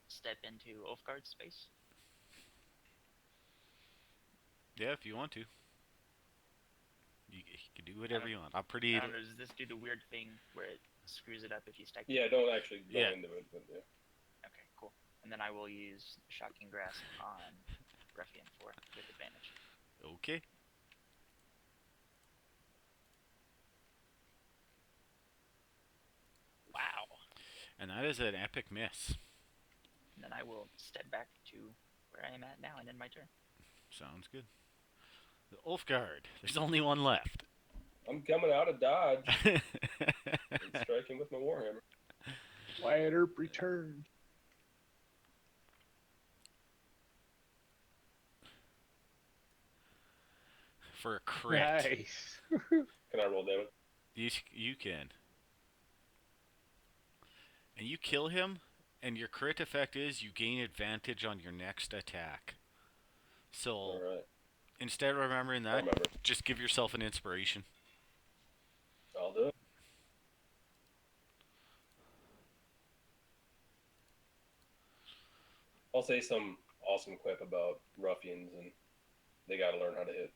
step into Ulfgard's space. Yeah, if you want to. You can do whatever you want. I'm pretty... I don't know, does this do the weird thing where it screws it up if you stack? Yeah, don't actually go Yeah. into it, but yeah. Okay, cool. And then I will use Shocking Grasp on Ruffian 4 with advantage. Okay. Wow. And that is an epic miss. And then I will step back to where I am at now and end my turn. Sounds good. The Ulfgard. There's only one left. I'm coming out of dodge and striking with my warhammer. Wyatt Earp returned. For a crit. Nice. Can I roll damage? You can. And you kill him, and your crit effect is you gain advantage on your next attack. So, Alright. instead of remembering I'll that, remember. just give yourself an inspiration. I'll do it. I'll say some awesome quip about ruffians and they gotta learn how to hit.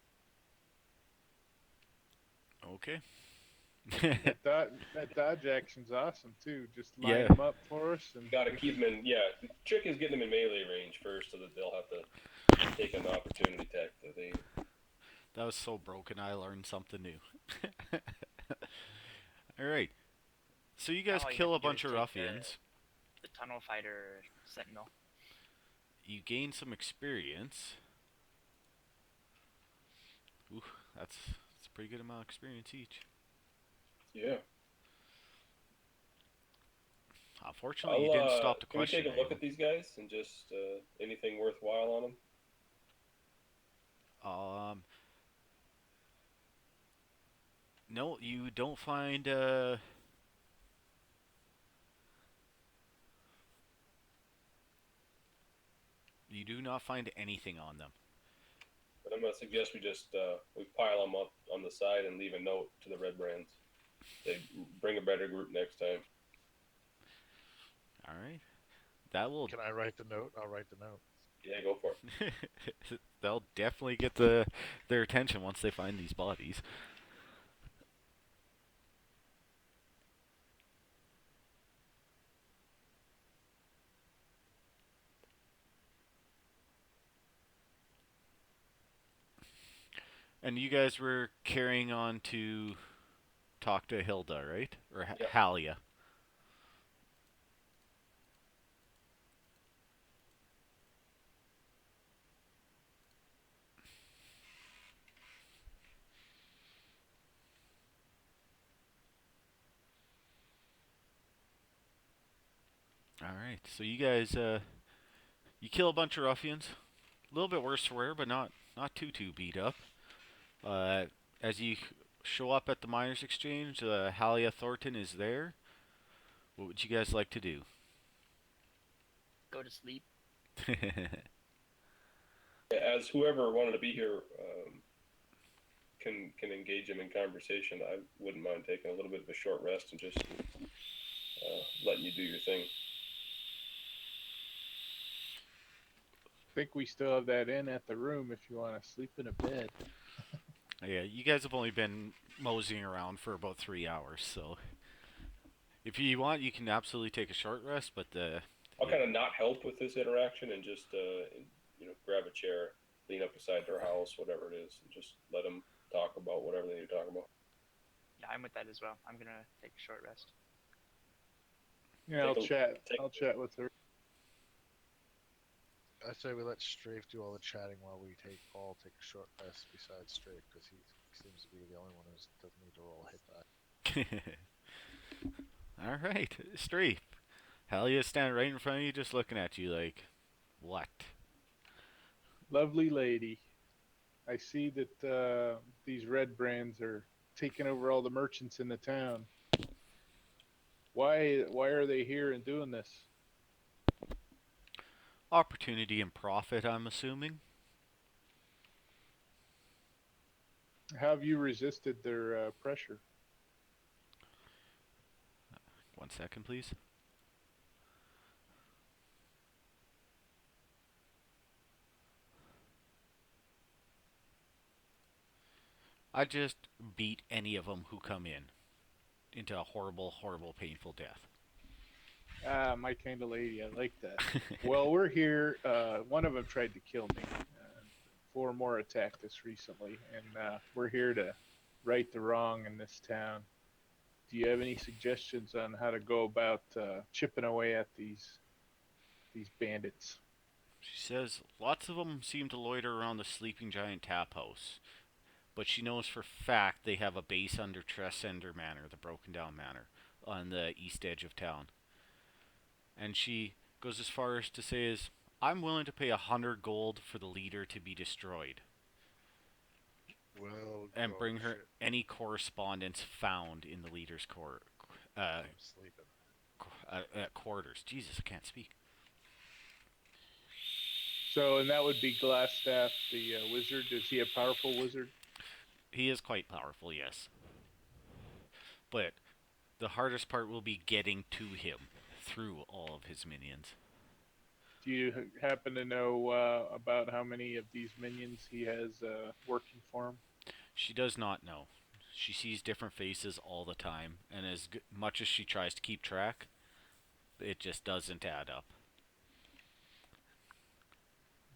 Okay. That dodge action's awesome too. Just line Yeah. them up for us and Gotta keep them in, yeah. The trick is getting them in melee range first so that they'll have to take an opportunity attack that they. That was so broken, I learned something new. Alright. So you guys All you kill a have to do bunch is of take ruffians. The Tunnel Fighter Sentinel. You gain some experience. Ooh, that's a pretty good amount of experience each. Yeah. Unfortunately, you didn't stop to Can we question take a look anyone. at these guys and just anything worthwhile on them? No, you don't find You do not find anything on them. But I'm gonna suggest we just we pile them up on the side and leave a note to the red brands. They bring a better group next time. All right. That will. Can I write the note? I'll write the note. Yeah, go for it. They'll definitely get their attention once they find these bodies. And you guys were carrying on to talk to Hilda, right? Or Yep. Halia. All right. So you guys, you kill a bunch of ruffians. A little bit worse for wear, but not too beat up. Uh, as you show up at the miners' exchange, Halia Thornton is there. What would you guys like to do? Go to sleep. As whoever wanted to be here can engage him in conversation, I wouldn't mind taking a little bit of a short rest and just letting you do your thing. I think we still have that in at the room if you want to sleep in a bed. Yeah, you guys have only been moseying around for about 3 hours, so if you want, you can absolutely take a short rest. But I'll kind of not help with this interaction and just grab a chair, lean up beside their house, whatever it is, and just let them talk about whatever they need to talk about. Yeah, I'm with that as well. I'm gonna take a short rest. Yeah, I'll chat with her. I say we let Strafe do all the chatting while we all take a short rest besides Strafe, because he seems to be the only one who doesn't need to roll a hit die. all right, Strafe. Halia's standing right in front of you, just looking at you like, what? Lovely lady. I see that these red brands are taking over all the merchants in the town. Why are they here and doing this? Opportunity and profit, I'm assuming. How have you resisted their pressure? 1 second, please. I just beat any of them who come in into a horrible, painful death. Ah, my kind of lady. I like that. Well, we're here. One of them tried to kill me. Four more attacked us recently, and we're here to right the wrong in this town. Do you have any suggestions on how to go about chipping away at these bandits? She says lots of them seem to loiter around the Sleeping Giant Tap House, but she knows for fact they have a base under Tresender Manor, the broken down manor, on the east edge of town. And she goes as far as to say is, I'm willing to pay 100 gold for the leader to be destroyed. Well, And bring her any correspondence found in the leader's I'm sleeping. quarters. Jesus, I can't speak. So, and that would be Glassstaff, the wizard. Is he a powerful wizard? He is quite powerful, yes. But the hardest part will be getting to him through all of his minions. Do you happen to know about how many of these minions he has working for him? She does not know. She sees different faces all the time, and as much as she tries to keep track, it just doesn't add up.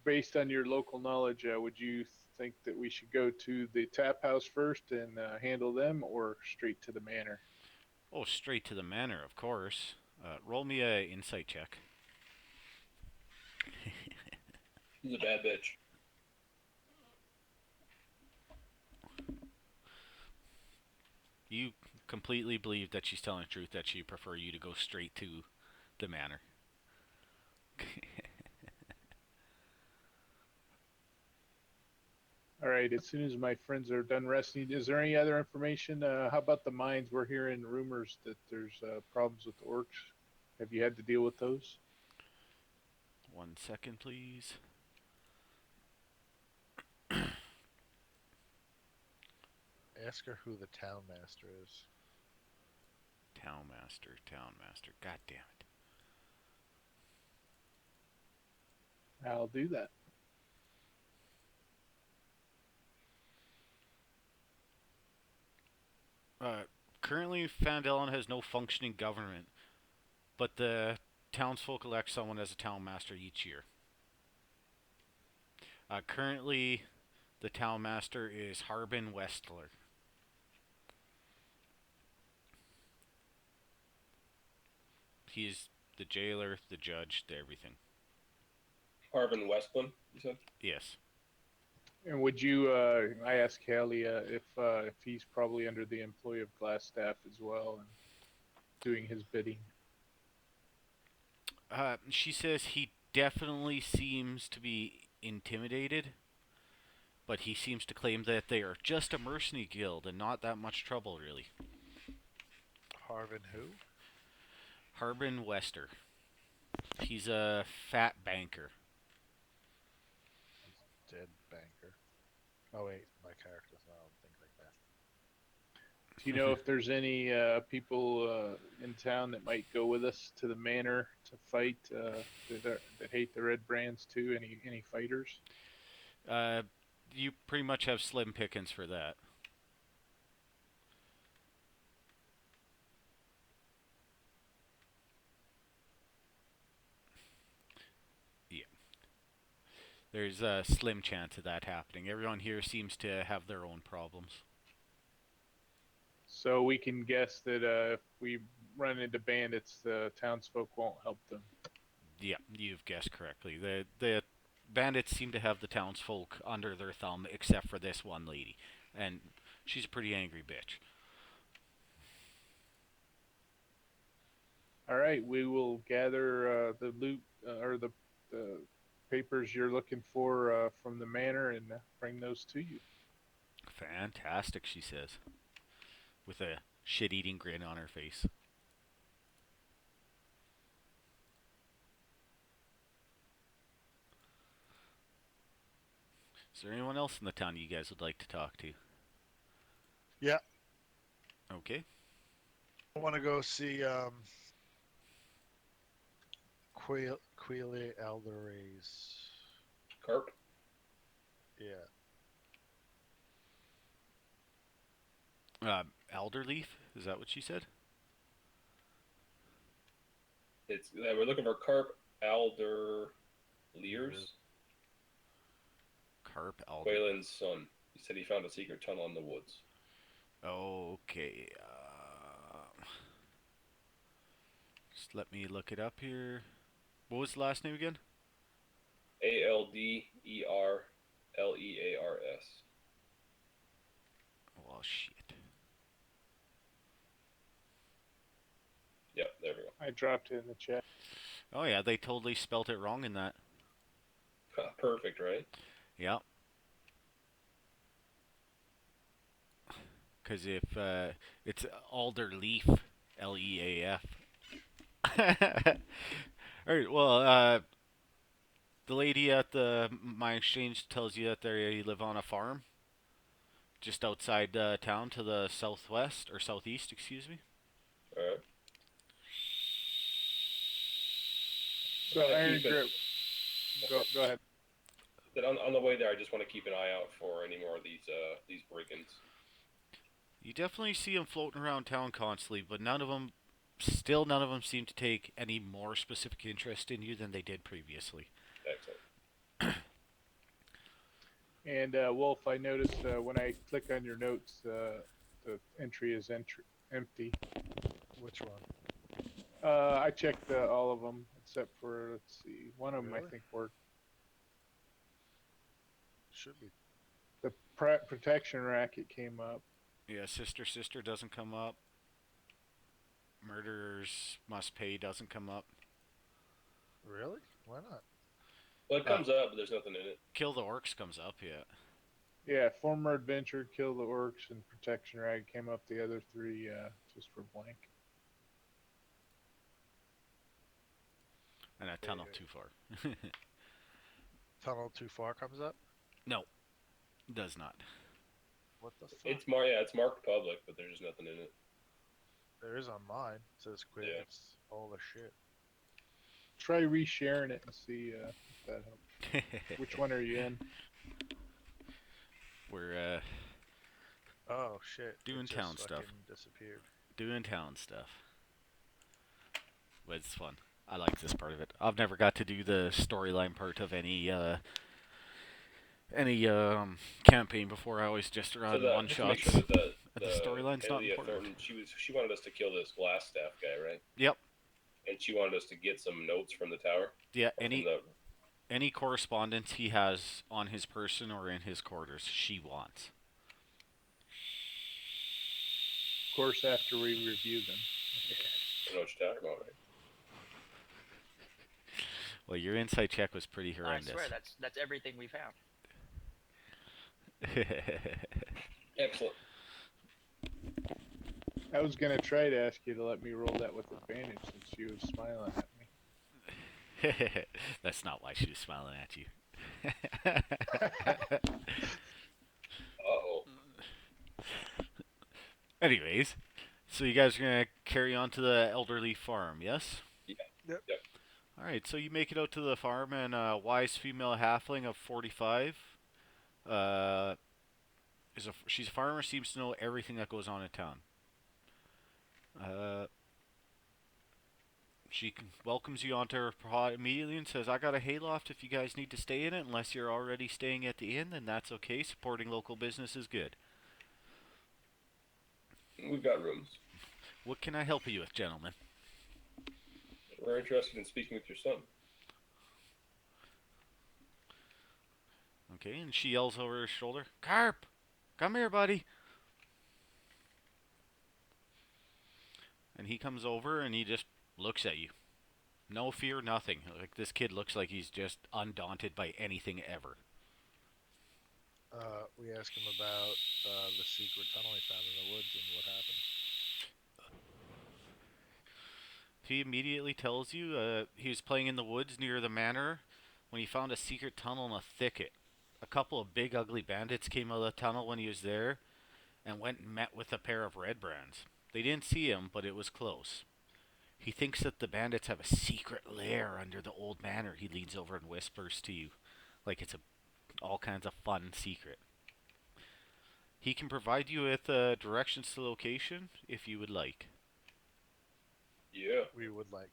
Based on your local knowledge, would you think that we should go to the tap house first and handle them, or straight to the manor? Oh, straight to the manor, of course. Roll me a insight check. She's a bad bitch. You completely believe that she's telling the truth, that she'd prefer you to go straight to the manor. All right, as soon as my friends are done resting, is there any other information? How about the mines? We're hearing rumors that there's problems with the orcs. Have you had to deal with those? 1 second, please. Ask her who the town master is. Town master, town master. God damn I'll do that. it. Currently, Phandelver has no functioning government, but the townsfolk elect someone as a town master each year. Currently, the town master is Harbin Westler. He's the jailer, the judge, the everything. Harvin Westland, you said? Yes. And would you? I asked Haley if he's probably under the employ of Glassstaff as well and doing his bidding. She says he definitely seems to be intimidated, but he seems to claim that they are just a mercenary guild and not that much trouble, really. Harvin who? Harbin Wester. He's a fat banker. He's dead banker. Oh wait, my character's not on things like that. Do you know if there's any people in town that might go with us to the manor to fight that hate the red brands too? Any fighters? Uh, you pretty much have slim pickings for that. Yeah. There's a slim chance of that happening. Everyone here seems to have their own problems. So we can guess that if we run into bandits, the townsfolk won't help them. Yeah, you've guessed correctly. The bandits seem to have the townsfolk under their thumb, except for this one lady, and she's a pretty angry bitch. All right, we will gather the loot or the papers you're looking for from the manor and bring those to you. Fantastic, she says, with a shit-eating grin on her face. Is there anyone else in the town you guys would like to talk to? Yeah. Okay. I want to go see Queely Alderay's. Carp? Yeah. Elderleaf? Is that what she said? We're looking for Carp Alder Lears, Carp Alder. Quaylen's son. He said he found a secret tunnel in the woods. Okay. Just let me look it up here. What was the last name again? Alderlears. Well, shit. Yep, there we go. I dropped it in the chat. Oh yeah, they totally spelt it wrong in that. Perfect, right? Yeah. Because if it's Alderleaf, Leaf. Alright, well, the lady at my exchange tells you that they live on a farm just outside town to the southwest, or southeast, excuse me. Alright. So Iron Grip, go ahead. On the way there, I just want to keep an eye out for any more of these brigands. You definitely see them floating around town constantly, but none of them seem to take any more specific interest in you than they did previously. Excellent. And Wolf, I noticed when I click on your notes, the entry is empty. Which one? I checked all of them except for, let's see, one of them I Really? think worked. Should be. The protection racket came up. Yeah, sister doesn't come up. Murderers must pay doesn't come up. Really? Why not? Well, it comes up, but there's nothing in it. Kill the orcs comes up, yeah. Yeah, former adventure, kill the orcs, and protection rag came up. The other three just for blank. And a tunnel too far. Tunnel too far comes up? No, does not. What the fuck? It's marked public, but there's nothing in it. There is on mine. It says quit. Yeah. It's all the shit. Try resharing it and see if that helps. Which one are you in? We're Oh shit! It doing just town stuff. fucking disappeared. Doing town stuff. But it's fun. I like this part of it. I've never got to do the storyline part of any campaign before. I always just run one Just to make shots. sure that The storyline's not Amelia important. Thornton, she wanted us to kill this glass staff guy, right? Yep. And she wanted us to get some notes from the tower. Yeah. Or from the, Any correspondence he has on his person or in his quarters, she wants. Of course, after we review them. I don't know what you're talking about, right? Well, your insight check was pretty horrendous. I swear that's everything we found. Excellent. I was gonna try to ask you to let me roll that with advantage since she was smiling at me. That's not why she was smiling at you. Uh-oh. Anyways, so you guys are going to carry on to the elderly farm, yes? Yep. Alright, so you make it out to the farm, and a wise female halfling of 45 she's a farmer, seems to know everything that goes on in town. She welcomes you onto her pod immediately and says, I got a hayloft if you guys need to stay in it. Unless you're already staying at the inn, then that's okay. Supporting local business is good. We've got rooms. What can I help you with, gentlemen? We're interested in speaking with your son. Okay, and she yells over her shoulder, Carp! Come here, buddy! And he comes over and he just looks at you. No fear, nothing. Like, this kid looks like he's just undaunted by anything ever. We ask him about the secret tunnel he found in the woods and what happened. He immediately tells you he was playing in the woods near the manor when he found a secret tunnel in a thicket. A couple of big ugly bandits came out of the tunnel when he was there and went and met with a pair of red brands. They didn't see him, but it was close. He thinks that the bandits have a secret lair under the old manor. He leans over and whispers to you like it's all kinds of fun secret. He can provide you with directions to location if you would like. Yeah. We would like.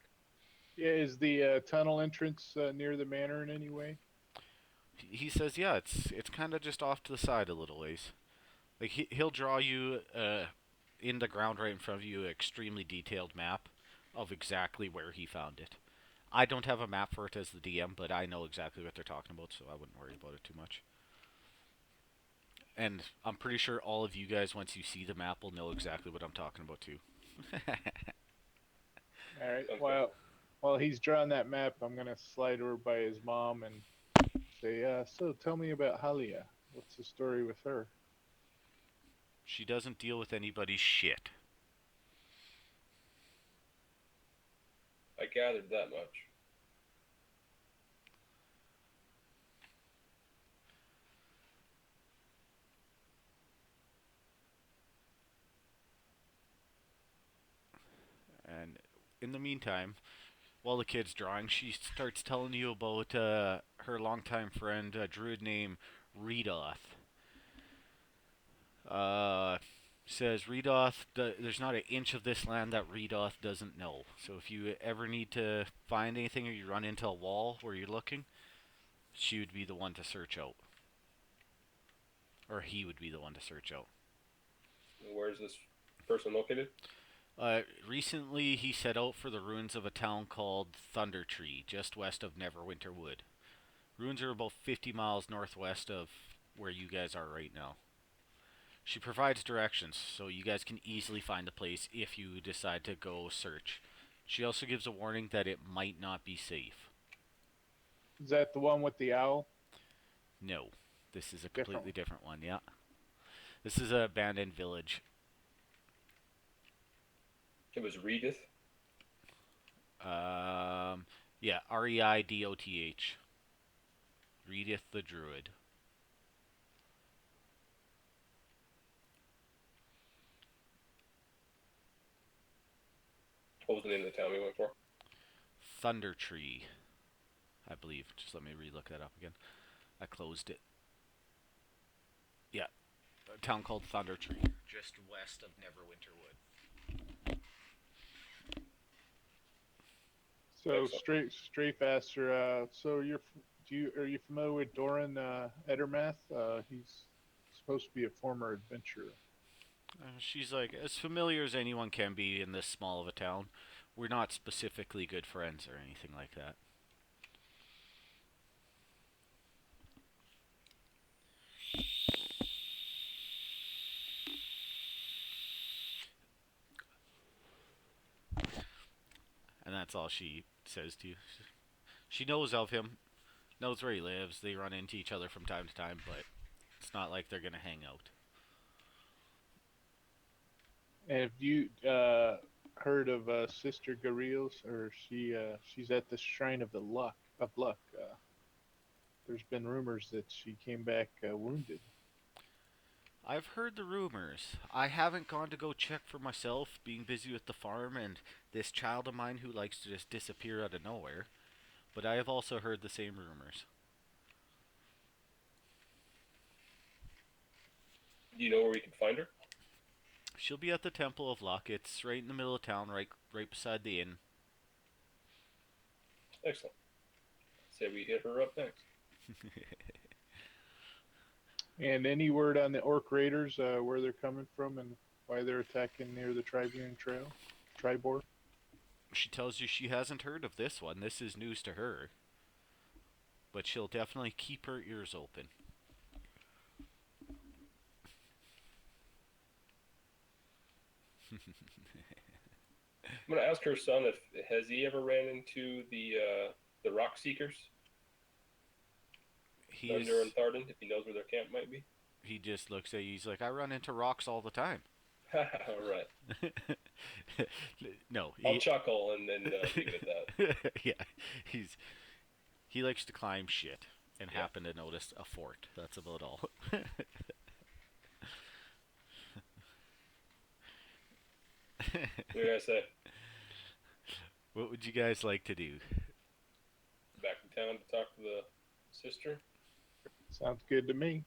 Yeah, is the tunnel entrance near the manor in any way? He says, yeah, it's kind of just off to the side a little ways. Like he'll draw you in the ground right in front of you an extremely detailed map of exactly where he found it. I don't have a map for it as the DM, but I know exactly what they're talking about, so I wouldn't worry about it too much. And I'm pretty sure all of you guys, once you see the map, will know exactly what I'm talking about too. All right. Okay. While he's drawing that map, I'm gonna slide over by his mom and say, "So tell me about Halia. What's the story with her?" She doesn't deal with anybody's shit. I gathered that much. And in the meantime, while the kid's drawing, she starts telling you about her longtime friend, a druid named Redoth. Says Redoth, there's not an inch of this land that Redoth doesn't know. So if you ever need to find anything or you run into a wall where you're looking, she would be the one to search out. Or he would be the one to search out. Where is this person located? Recently, he set out for the ruins of a town called Thunder Tree, just west of Neverwinter Wood. Ruins are about 50 miles northwest of where you guys are right now. She provides directions, so you guys can easily find the place if you decide to go search. She also gives a warning that it might not be safe. Is that the one with the owl? No, this is a completely different one, yeah. This is an abandoned village. It was Reedith. Yeah, Reidoth. Reedith the Druid. What was the name of the town we went for? Thunder Tree, I believe. Just let me re-look that up again. I closed it. Yeah, a town called Thunder Tree, just west of Neverwinter Wood. So Excellent. Strafaster, so are you familiar with Doran Edermath? He's supposed to be a former adventurer. She's like as familiar as anyone can be in this small of a town. We're not specifically good friends or anything like that. And that's all she says to you. She knows of him, knows where he lives. They run into each other from time to time, but it's not like they're gonna hang out. And have you heard of Sister Garils? Or she's at the Shrine of the Luck. There's been rumors that she came back wounded. I've heard the rumors. I haven't gone to go check for myself, being busy with the farm and this child of mine who likes to just disappear out of nowhere. But I have also heard the same rumors. Do you know where we can find her? She'll be at the Temple of Luck. It's right in the middle of town, right beside the inn. Excellent. Say we hit her up next. And any word on the Orc Raiders, where they're coming from and why they're attacking near the Tribune Trail? Tribor? She tells you she hasn't heard of this one. This is news to her. But she'll definitely keep her ears open. I'm gonna ask her son if has he ever ran into the Rock Seekers, Thunder and Tharden, if he knows where their camp might be. He just looks at you. He's like, I run into rocks all the time. All right. No, I'll chuckle and then leave it at that. Yeah, he likes to climb shit and happen to notice a fort. That's about all. What did I say? What would you guys like to do? Back in town to talk to the sister. Sounds good to me.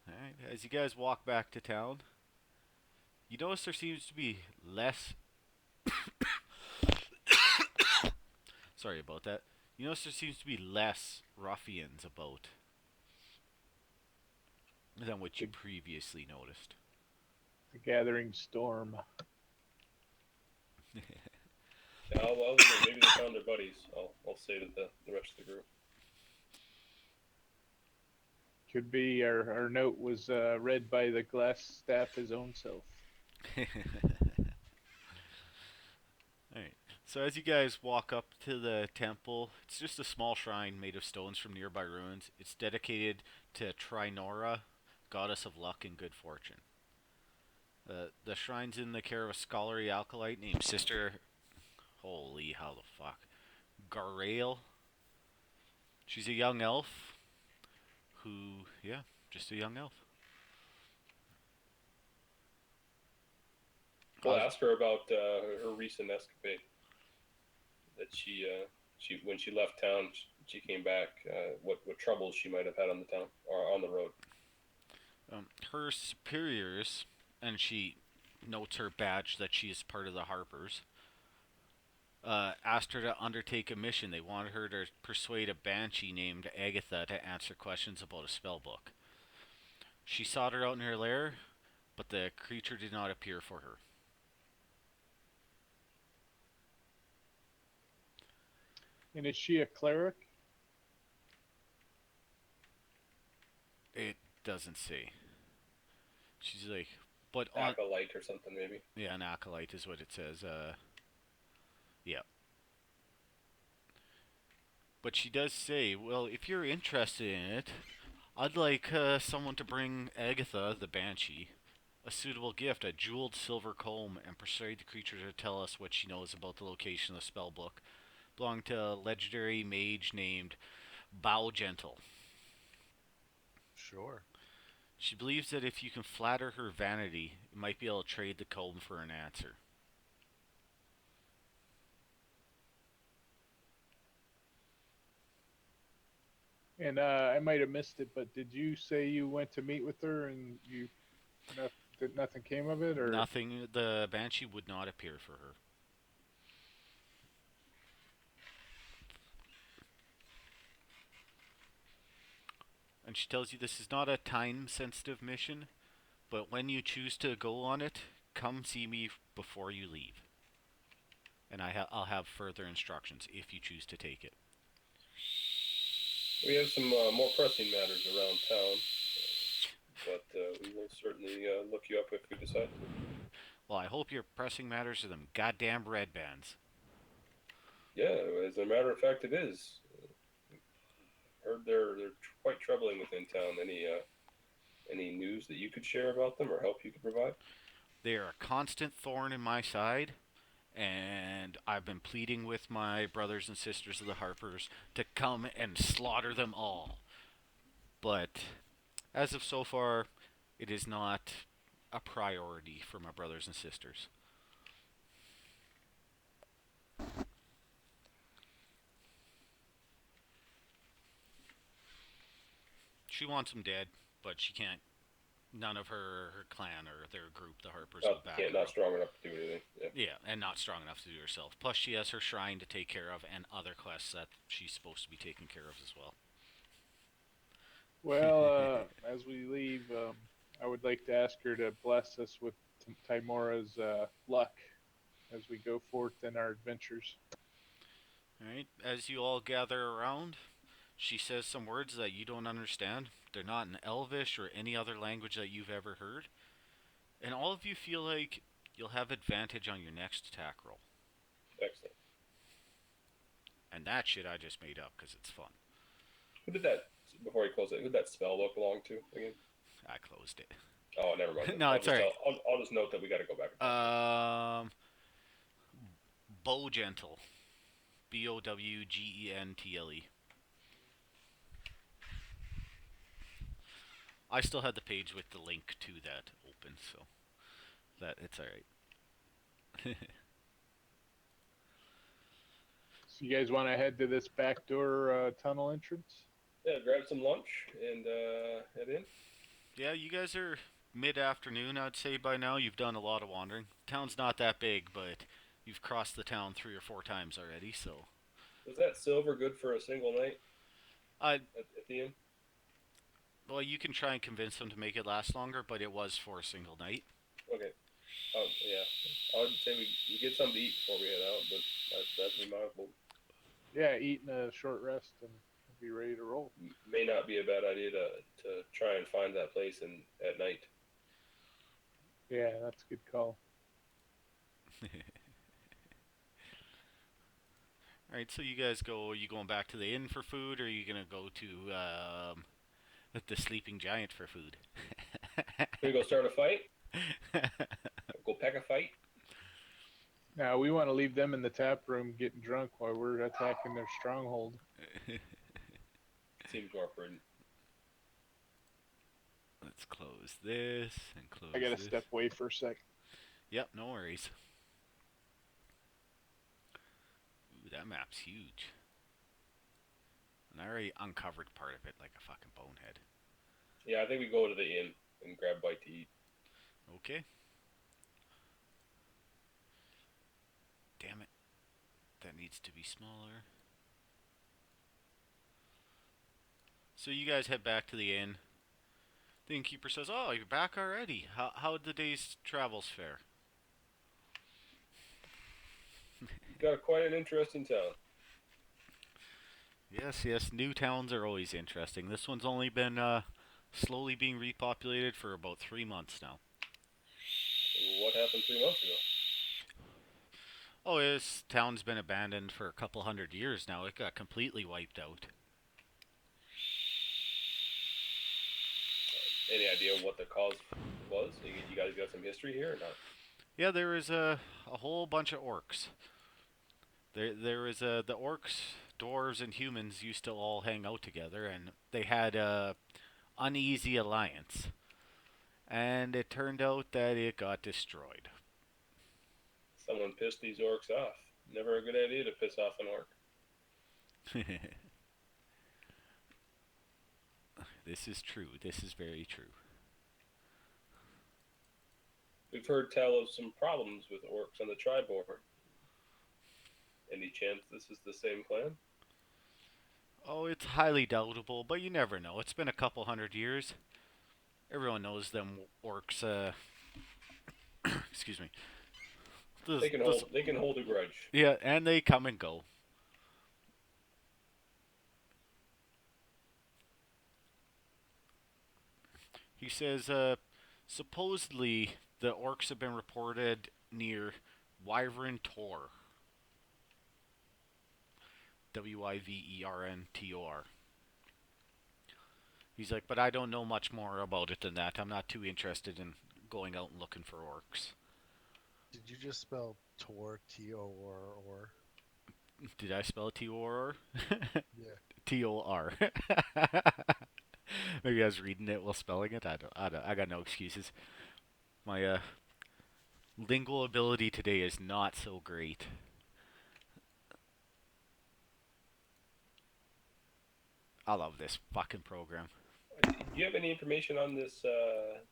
All right. As you guys walk back to town, you notice there seems to be less. Sorry about that. You notice there seems to be less ruffians about than what you previously noticed. The gathering storm. Yeah, maybe they found their buddies. I'll say to the rest of the group. Could be our note was read by the glass staff his own self. Alright. So as you guys walk up to the temple, it's just a small shrine made of stones from nearby ruins. It's dedicated to Trinora, goddess of luck and good fortune. The shrine's in the care of a scholarly acolyte named Sister... Holy, how the fuck? Garael. She's a young elf who, just a young elf. We'll ask her about her recent escapade. That she when she left town, she came back. What troubles she might have had on the town or on the road. Her superiors, and she notes her badge that she is part of the Harpers, asked her to undertake a mission. They wanted her to persuade a banshee named Agatha to answer questions about a spell book. She sought her out in her lair, but the creature did not appear for her. And is she a cleric? It doesn't say. She's like, but acolyte or something maybe. Yeah, an acolyte is what it says. Yeah. But she does say, well, if you're interested in it, I'd like someone to bring Agatha, the banshee, a suitable gift, a jeweled silver comb, and persuade the creature to tell us what she knows about the location of the spell book. Belonged to a legendary mage named Bow Gentle. Sure. She believes that if you can flatter her vanity, you might be able to trade the comb for an answer. And I might have missed it, but did you say you went to meet with her and you no, did nothing came of it, or Nothing. The banshee would not appear for her. And she tells you this is not a time sensitive mission, but when you choose to go on it, come see me before you leave. And I'll have further instructions if you choose to take it. We have some more pressing matters around town, but we will certainly look you up if we decide to. Well, I hope your pressing matters are them goddamn red bands. Yeah, as a matter of fact, it is. Heard they're quite troubling within town. Any news that you could share about them or help you could provide? They are a constant thorn in my side, and I've been pleading with my brothers and sisters of the Harpers to come and slaughter them all. But as of so far, it is not a priority for my brothers and sisters. She wants them dead, but she can't. None of her clan or their group, the Harpers, will back her Not up. strong enough to do anything. Yeah. Yeah, and not strong enough to do herself. Plus, she has her shrine to take care of and other quests that she's supposed to be taking care of as well. well, as we leave, I would like to ask her to bless us with Timora's luck as we go forth in our adventures. Alright, as you all gather around, she says some words that you don't understand. They're not in Elvish or any other language that you've ever heard. And all of you feel like you'll have advantage on your next attack roll. Excellent. And that shit I just made up because it's fun. Who did that? Before you close it, who did that spell book belong to again? I closed it. Oh, never mind. No, it's alright. I'll just note that we got to go back. Bow Gentle. Bowgentle. I still had the page with the link to that open, so that it's alright. So you guys want to head to this back door tunnel entrance? Yeah, grab some lunch and head in. Yeah, you guys are mid-afternoon, I'd say by now. You've done a lot of wandering. Town's not that big, but you've crossed the town 3 or 4 times already, so... Was that silver good for a single night I at the inn? Well, you can try and convince them to make it last longer, but it was for a single night. Okay. Yeah. I would say we get something to eat before we head out, but that'd be my vote. Yeah, eat and a short rest and be ready to roll. May not be a bad idea to try and find that place at night. Yeah, that's a good call. Alright, so you guys go, are you going back to the inn for food, or are you going to go to the Sleeping Giant for food? We go start a fight? Go pack a fight? Now we want to leave them in the tap room getting drunk while we're attacking their stronghold. Seems more prudent. Let's close this and close I gotta this. step away for a sec. Yep, no worries. Ooh, that map's huge. And I already uncovered part of it like a fucking bonehead. Yeah, I think we go to the inn and grab a bite to eat. Okay. Damn it. That needs to be smaller. So you guys head back to the inn. The innkeeper says, "Oh, you're back already. How'd the day's travels fare?" Got quite an interesting town. Yes, new towns are always interesting. This one's only been slowly being repopulated for about 3 months now. What happened 3 months ago? Oh, this town's been abandoned for a couple hundred years now. It got completely wiped out. Any idea what the cause was? You guys got some history here or not? Yeah, there was a whole bunch of orcs. There was the orcs, dwarves, and humans used to all hang out together, and they had a uneasy alliance. And it turned out that it got destroyed. Someone pissed these orcs off. Never a good idea to piss off an orc. This is true. This is very true. We've heard tell of some problems with orcs on the Triboard. Any chance this is the same clan? Oh, it's highly doubtable, but you never know. It's been a couple hundred years. Everyone knows them orcs. Excuse me. They can hold. They can hold a grudge. Yeah, and they come and go. He says, supposedly the orcs have been reported near Wyvern Tor. Wyverntor. He's like, but I don't know much more about it than that. I'm not too interested in going out and looking for orcs. Did you just spell Tor, T-O-R-O-R? Did I spell T-O-R? Yeah. T-O-R. Maybe I was reading it while spelling it. I got no excuses. My lingual ability today is not so great. I love this fucking program. Do you have any information on this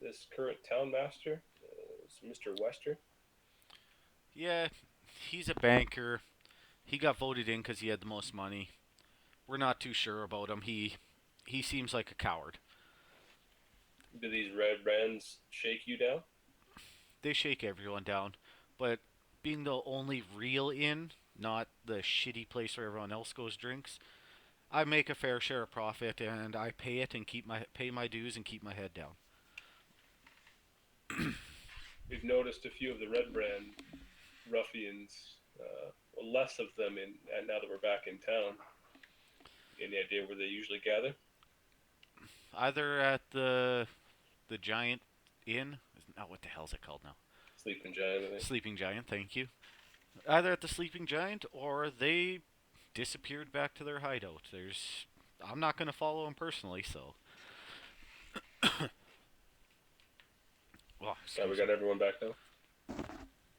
this current town master, Mr. Wester? Yeah, he's a banker. He got voted in because he had the most money. We're not too sure about him. He seems like a coward. Do these red brands shake you down? They shake everyone down, but being the only real inn, not the shitty place where everyone else goes drinks, I make a fair share of profit and I pay it and pay my dues and keep my head down. We've noticed a few of the red brand ruffians, less of them and now that we're back in town. Any idea where they usually gather? Either at the Giant Inn. Oh, what the hell's it called now? Sleeping Giant, I think. Sleeping Giant, thank you. Either at the Sleeping Giant or they disappeared back to their hideout. I'm not going to follow them personally, so. We got everyone back now?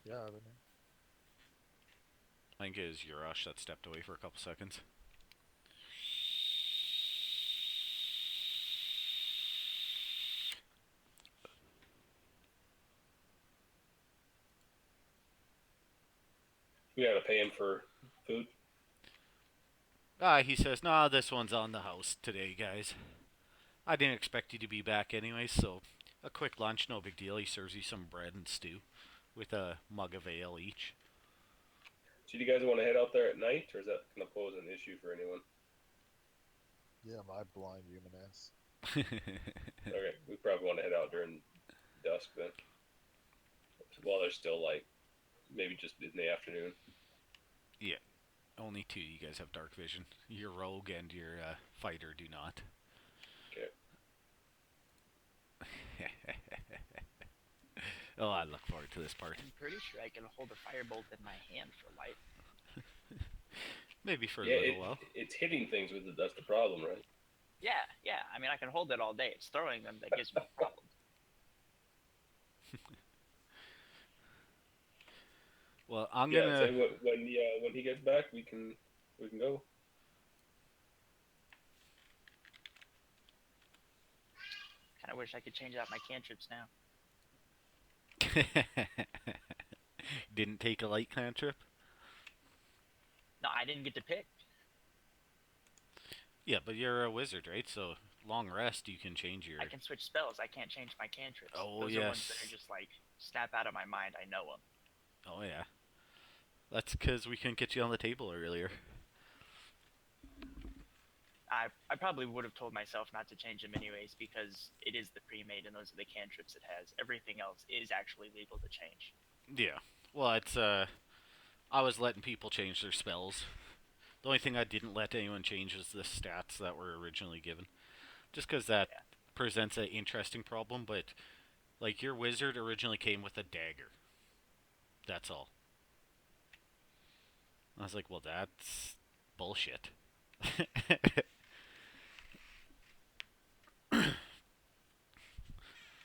Yeah, I don't know. I think it is Urash that stepped away for a couple seconds. We gotta pay him for food. He says, nah, this one's on the house today, guys. I didn't expect you to be back anyway, so a quick lunch, no big deal. He serves you some bread and stew with a mug of ale each. So do you guys want to head out there at night, or is that going to pose an issue for anyone? Yeah, my blind human ass. Okay, we probably want to head out during dusk then. While there's still like, maybe just in the afternoon. Yeah, only two you guys have dark vision. Your rogue and your fighter do not. Okay. Oh, I look forward to this part. I'm pretty sure I can hold a firebolt in my hand for light. Maybe for a little while. It's hitting things with it. That's the problem, right? Yeah. I mean, I can hold it all day. It's throwing them that gives me problems. Well, I'm gonna. So when he gets back, we can go. Kind of wish I could change out my cantrips now. Didn't take a light cantrip? No, I didn't get to pick. Yeah, but you're a wizard, right? So long rest, you can change your. I can switch spells. I can't change my cantrips. Oh, Those yes. are ones that are just like snap out of my mind. I know them. Oh yeah. That's because we couldn't get you on the table earlier. I probably would have told myself not to change them anyways because it is the pre-made and those are the cantrips it has. Everything else is actually legal to change. Yeah. Well, it's I was letting people change their spells. The only thing I didn't let anyone change was the stats that were originally given. Just because that presents an interesting problem, but like your wizard originally came with a dagger. That's all. I was like, well, that's bullshit.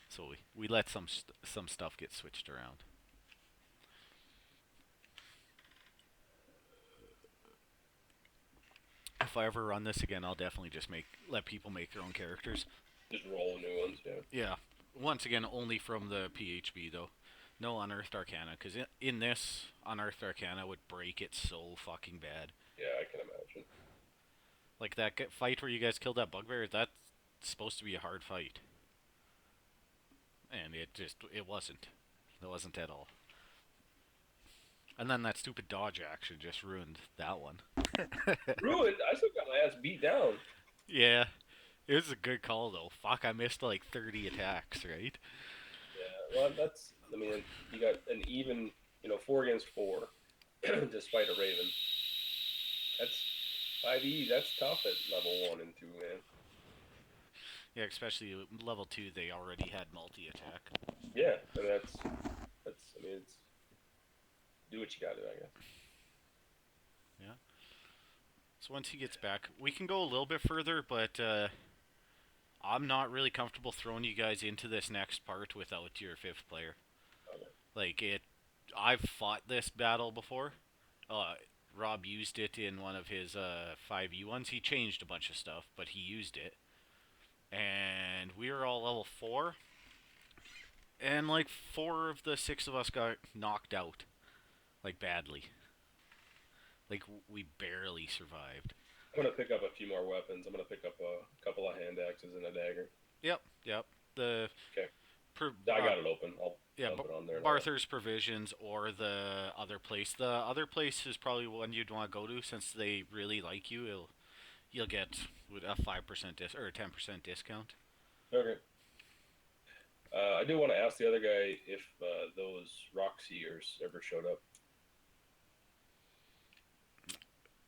So we let some stuff get switched around. if I ever run this again, I'll definitely just let people make their own characters. Just roll new ones, yeah. Yeah. Once again, only from the PHB though. No Unearthed Arcana, because in this, Unearthed Arcana would break it so fucking bad. Yeah, I can imagine. Like that fight where you guys killed that bugbear, that's supposed to be a hard fight. And it wasn't. It wasn't at all. And then that stupid dodge action just ruined that one. Ruined? I still got my ass beat down. Yeah. It was a good call though. Fuck, I missed like 30 attacks, right? Yeah, well, I mean, you got an even, 4 against 4, despite a Raven. That's 5e, that's tough at level 1 and 2, man. Yeah, especially level 2, they already had multi-attack. Yeah, and that's, I mean, it's, do what you gotta do, I guess. Yeah. So once he gets back, we can go a little bit further, but I'm not really comfortable throwing you guys into this next part without your 5th player. Okay. Like, I've fought this battle before. Rob used it in one of his 5e ones. He changed a bunch of stuff, but he used it. And we were all level 4. And like 4 of the 6 of us got knocked out. Like, badly. Like, we barely survived. I'm gonna pick up a few more weapons. I'm gonna pick up a couple of hand axes and a dagger. Yep. The Okay. I got it open. I'll dump it on there. Barther's Provisions or the other place. The other place is probably one you'd want to go to since they really like you. You'll get a 5% or a 10% discount. Okay. I do want to ask the other guy if those rock seers ever showed up.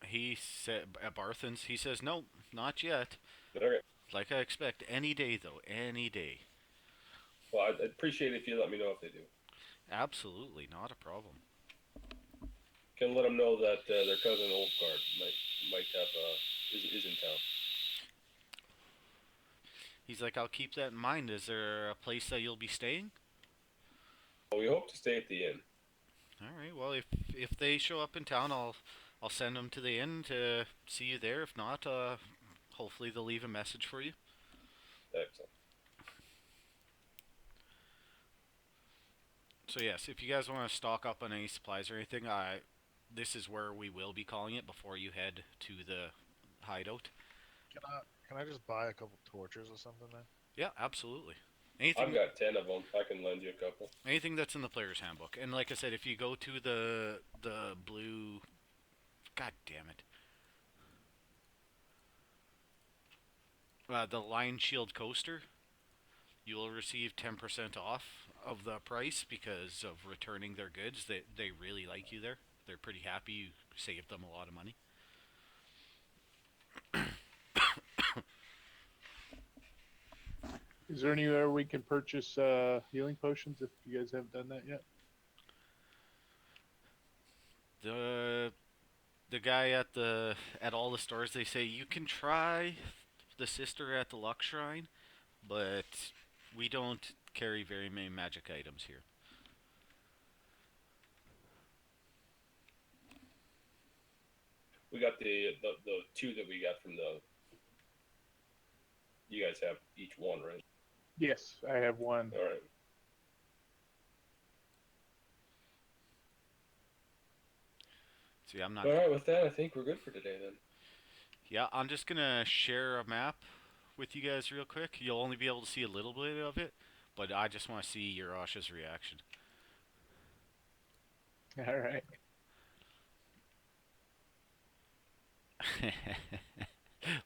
He said at Barthen's, he says no, not yet. Okay. Like I expect, any day though, any day. Well, I'd appreciate it if you let me know if they do. Absolutely, not a problem. Can let them know that their cousin Oldguard might have is in town. He's like, I'll keep that in mind. Is there a place that you'll be staying? Well, we hope to stay at the inn. All right. Well, if they show up in town, I'll send them to the inn to see you there. If not, hopefully they'll leave a message for you. Excellent. So yes, if you guys want to stock up on any supplies or anything, this is where we will be calling it before you head to the hideout. Can I just buy a couple torches or something then? Yeah, absolutely. I've got 10 of them. I can lend you a couple. Anything that's in the player's handbook. And like I said, if you go to the blue... God damn it. The Lion Shield coaster, you will receive 10% off of the price because of returning their goods. They really like you there. They're pretty happy you saved them a lot of money. Is there anywhere we can purchase healing potions if you guys haven't done that yet? The guy at all the stores, they say you can try the sister at the Luck Shrine, but we don't carry very many magic items here. We got the 2 that we got from the. You guys have each one, right? Yes, I have one. All right. See, I'm not. All right, with that, I think we're good for today then. Yeah, I'm just gonna share a map with you guys real quick. You'll only be able to see a little bit of it, but I just want to see Yurash's reaction. All right.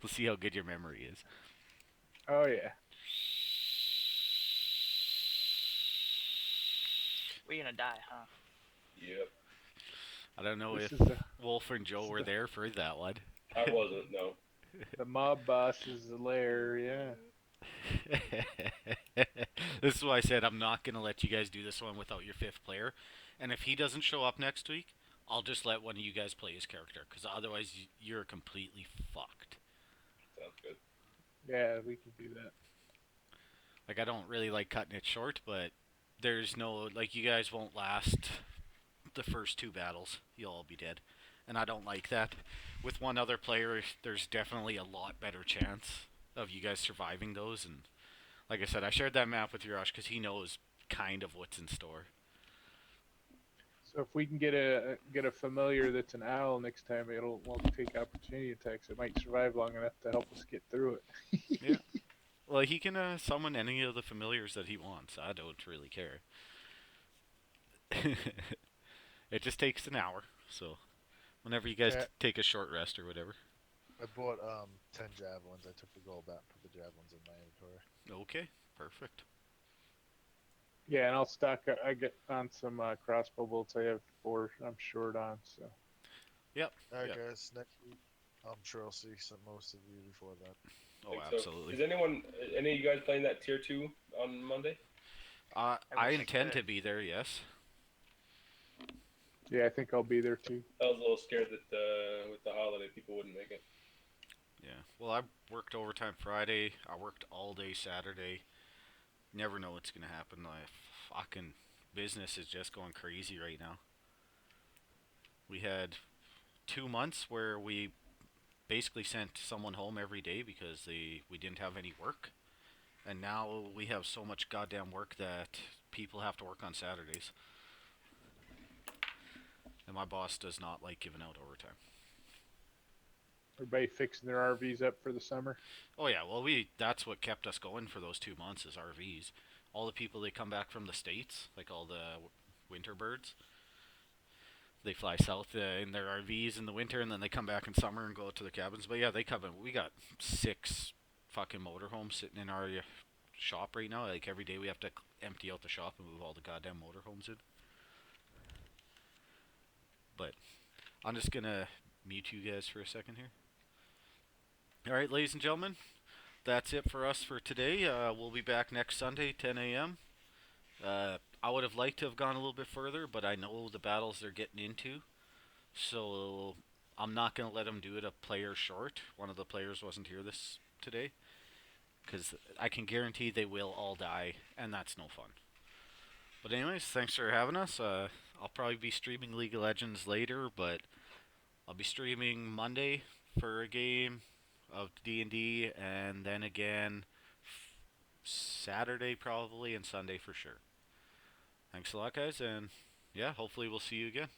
We'll see how good your memory is. Oh yeah. We're gonna die, huh? Yep. I don't know This if is Wolf and Joe were there for that one. I wasn't, no. the mob boss is the lair, yeah. This is why I said I'm not going to let you guys do this one without your 5th player. And if he doesn't show up next week, I'll just let one of you guys play his character. Because otherwise, you're completely fucked. Sounds good. Yeah, we can do that. Like, I don't really like cutting it short, but there's no... Like, you guys won't last the first 2 battles. You'll all be dead. and I don't like that. With one other player, there's definitely a lot better chance of you guys surviving those. And like I said, I shared that map with Rush because he knows kind of what's in store. So if we can get a familiar that's an owl next time, we'll take opportunity attacks. It might survive long enough to help us get through it. Yeah. Well, he can summon any of the familiars that he wants. I don't really care. It just takes an hour, so whenever you guys Okay, take a short rest or whatever. I bought 10 javelins. I took the gold back, put the javelins in my inventory. Okay, perfect. Yeah, and I'll stock. I get on some crossbow bolts. I have 4. I'm short on. So Yep. Alright, Yep. guys, next week. I'm sure I'll see most of you before that. Oh, So, absolutely. is any of you guys playing that tier 2 on Monday? I wish I intend could. to be there. Yes. yeah, I think I'll be there too. I was a little scared that with the holiday people wouldn't make it. Yeah. Well, I worked overtime Friday. I worked all day Saturday. Never know what's gonna happen. My fucking business is just going crazy right now. We had 2 months where we basically sent someone home every day because we didn't have any work, and now we have so much goddamn work that people have to work on Saturdays. And my boss does not like giving out overtime. Everybody fixing their RVs up for the summer. Oh yeah, well that's what kept us going for those 2 months is RVs. All the people they come back from the states, like all the winter birds, they fly south in their RVs in the winter, and then they come back in summer and go to the cabins. But yeah, they come in. We got 6 fucking motorhomes sitting in our shop right now. Like every day we have to empty out the shop and move all the goddamn motorhomes in. But I'm just gonna mute you guys for a second here. All right, ladies and gentlemen, that's it for us for today. We'll be back next Sunday, 10 a.m. I would have liked to have gone a little bit further, but I know the battles they're getting into, so I'm not gonna let them do it a player short. One of the players wasn't here this today, because I can guarantee they will all die, and that's no fun. But anyways, thanks for having us. I'll probably be streaming League of Legends later, but I'll be streaming Monday for a game of D&D, and then again Saturday probably, and Sunday for sure. Thanks a lot, guys, and yeah, hopefully we'll see you again.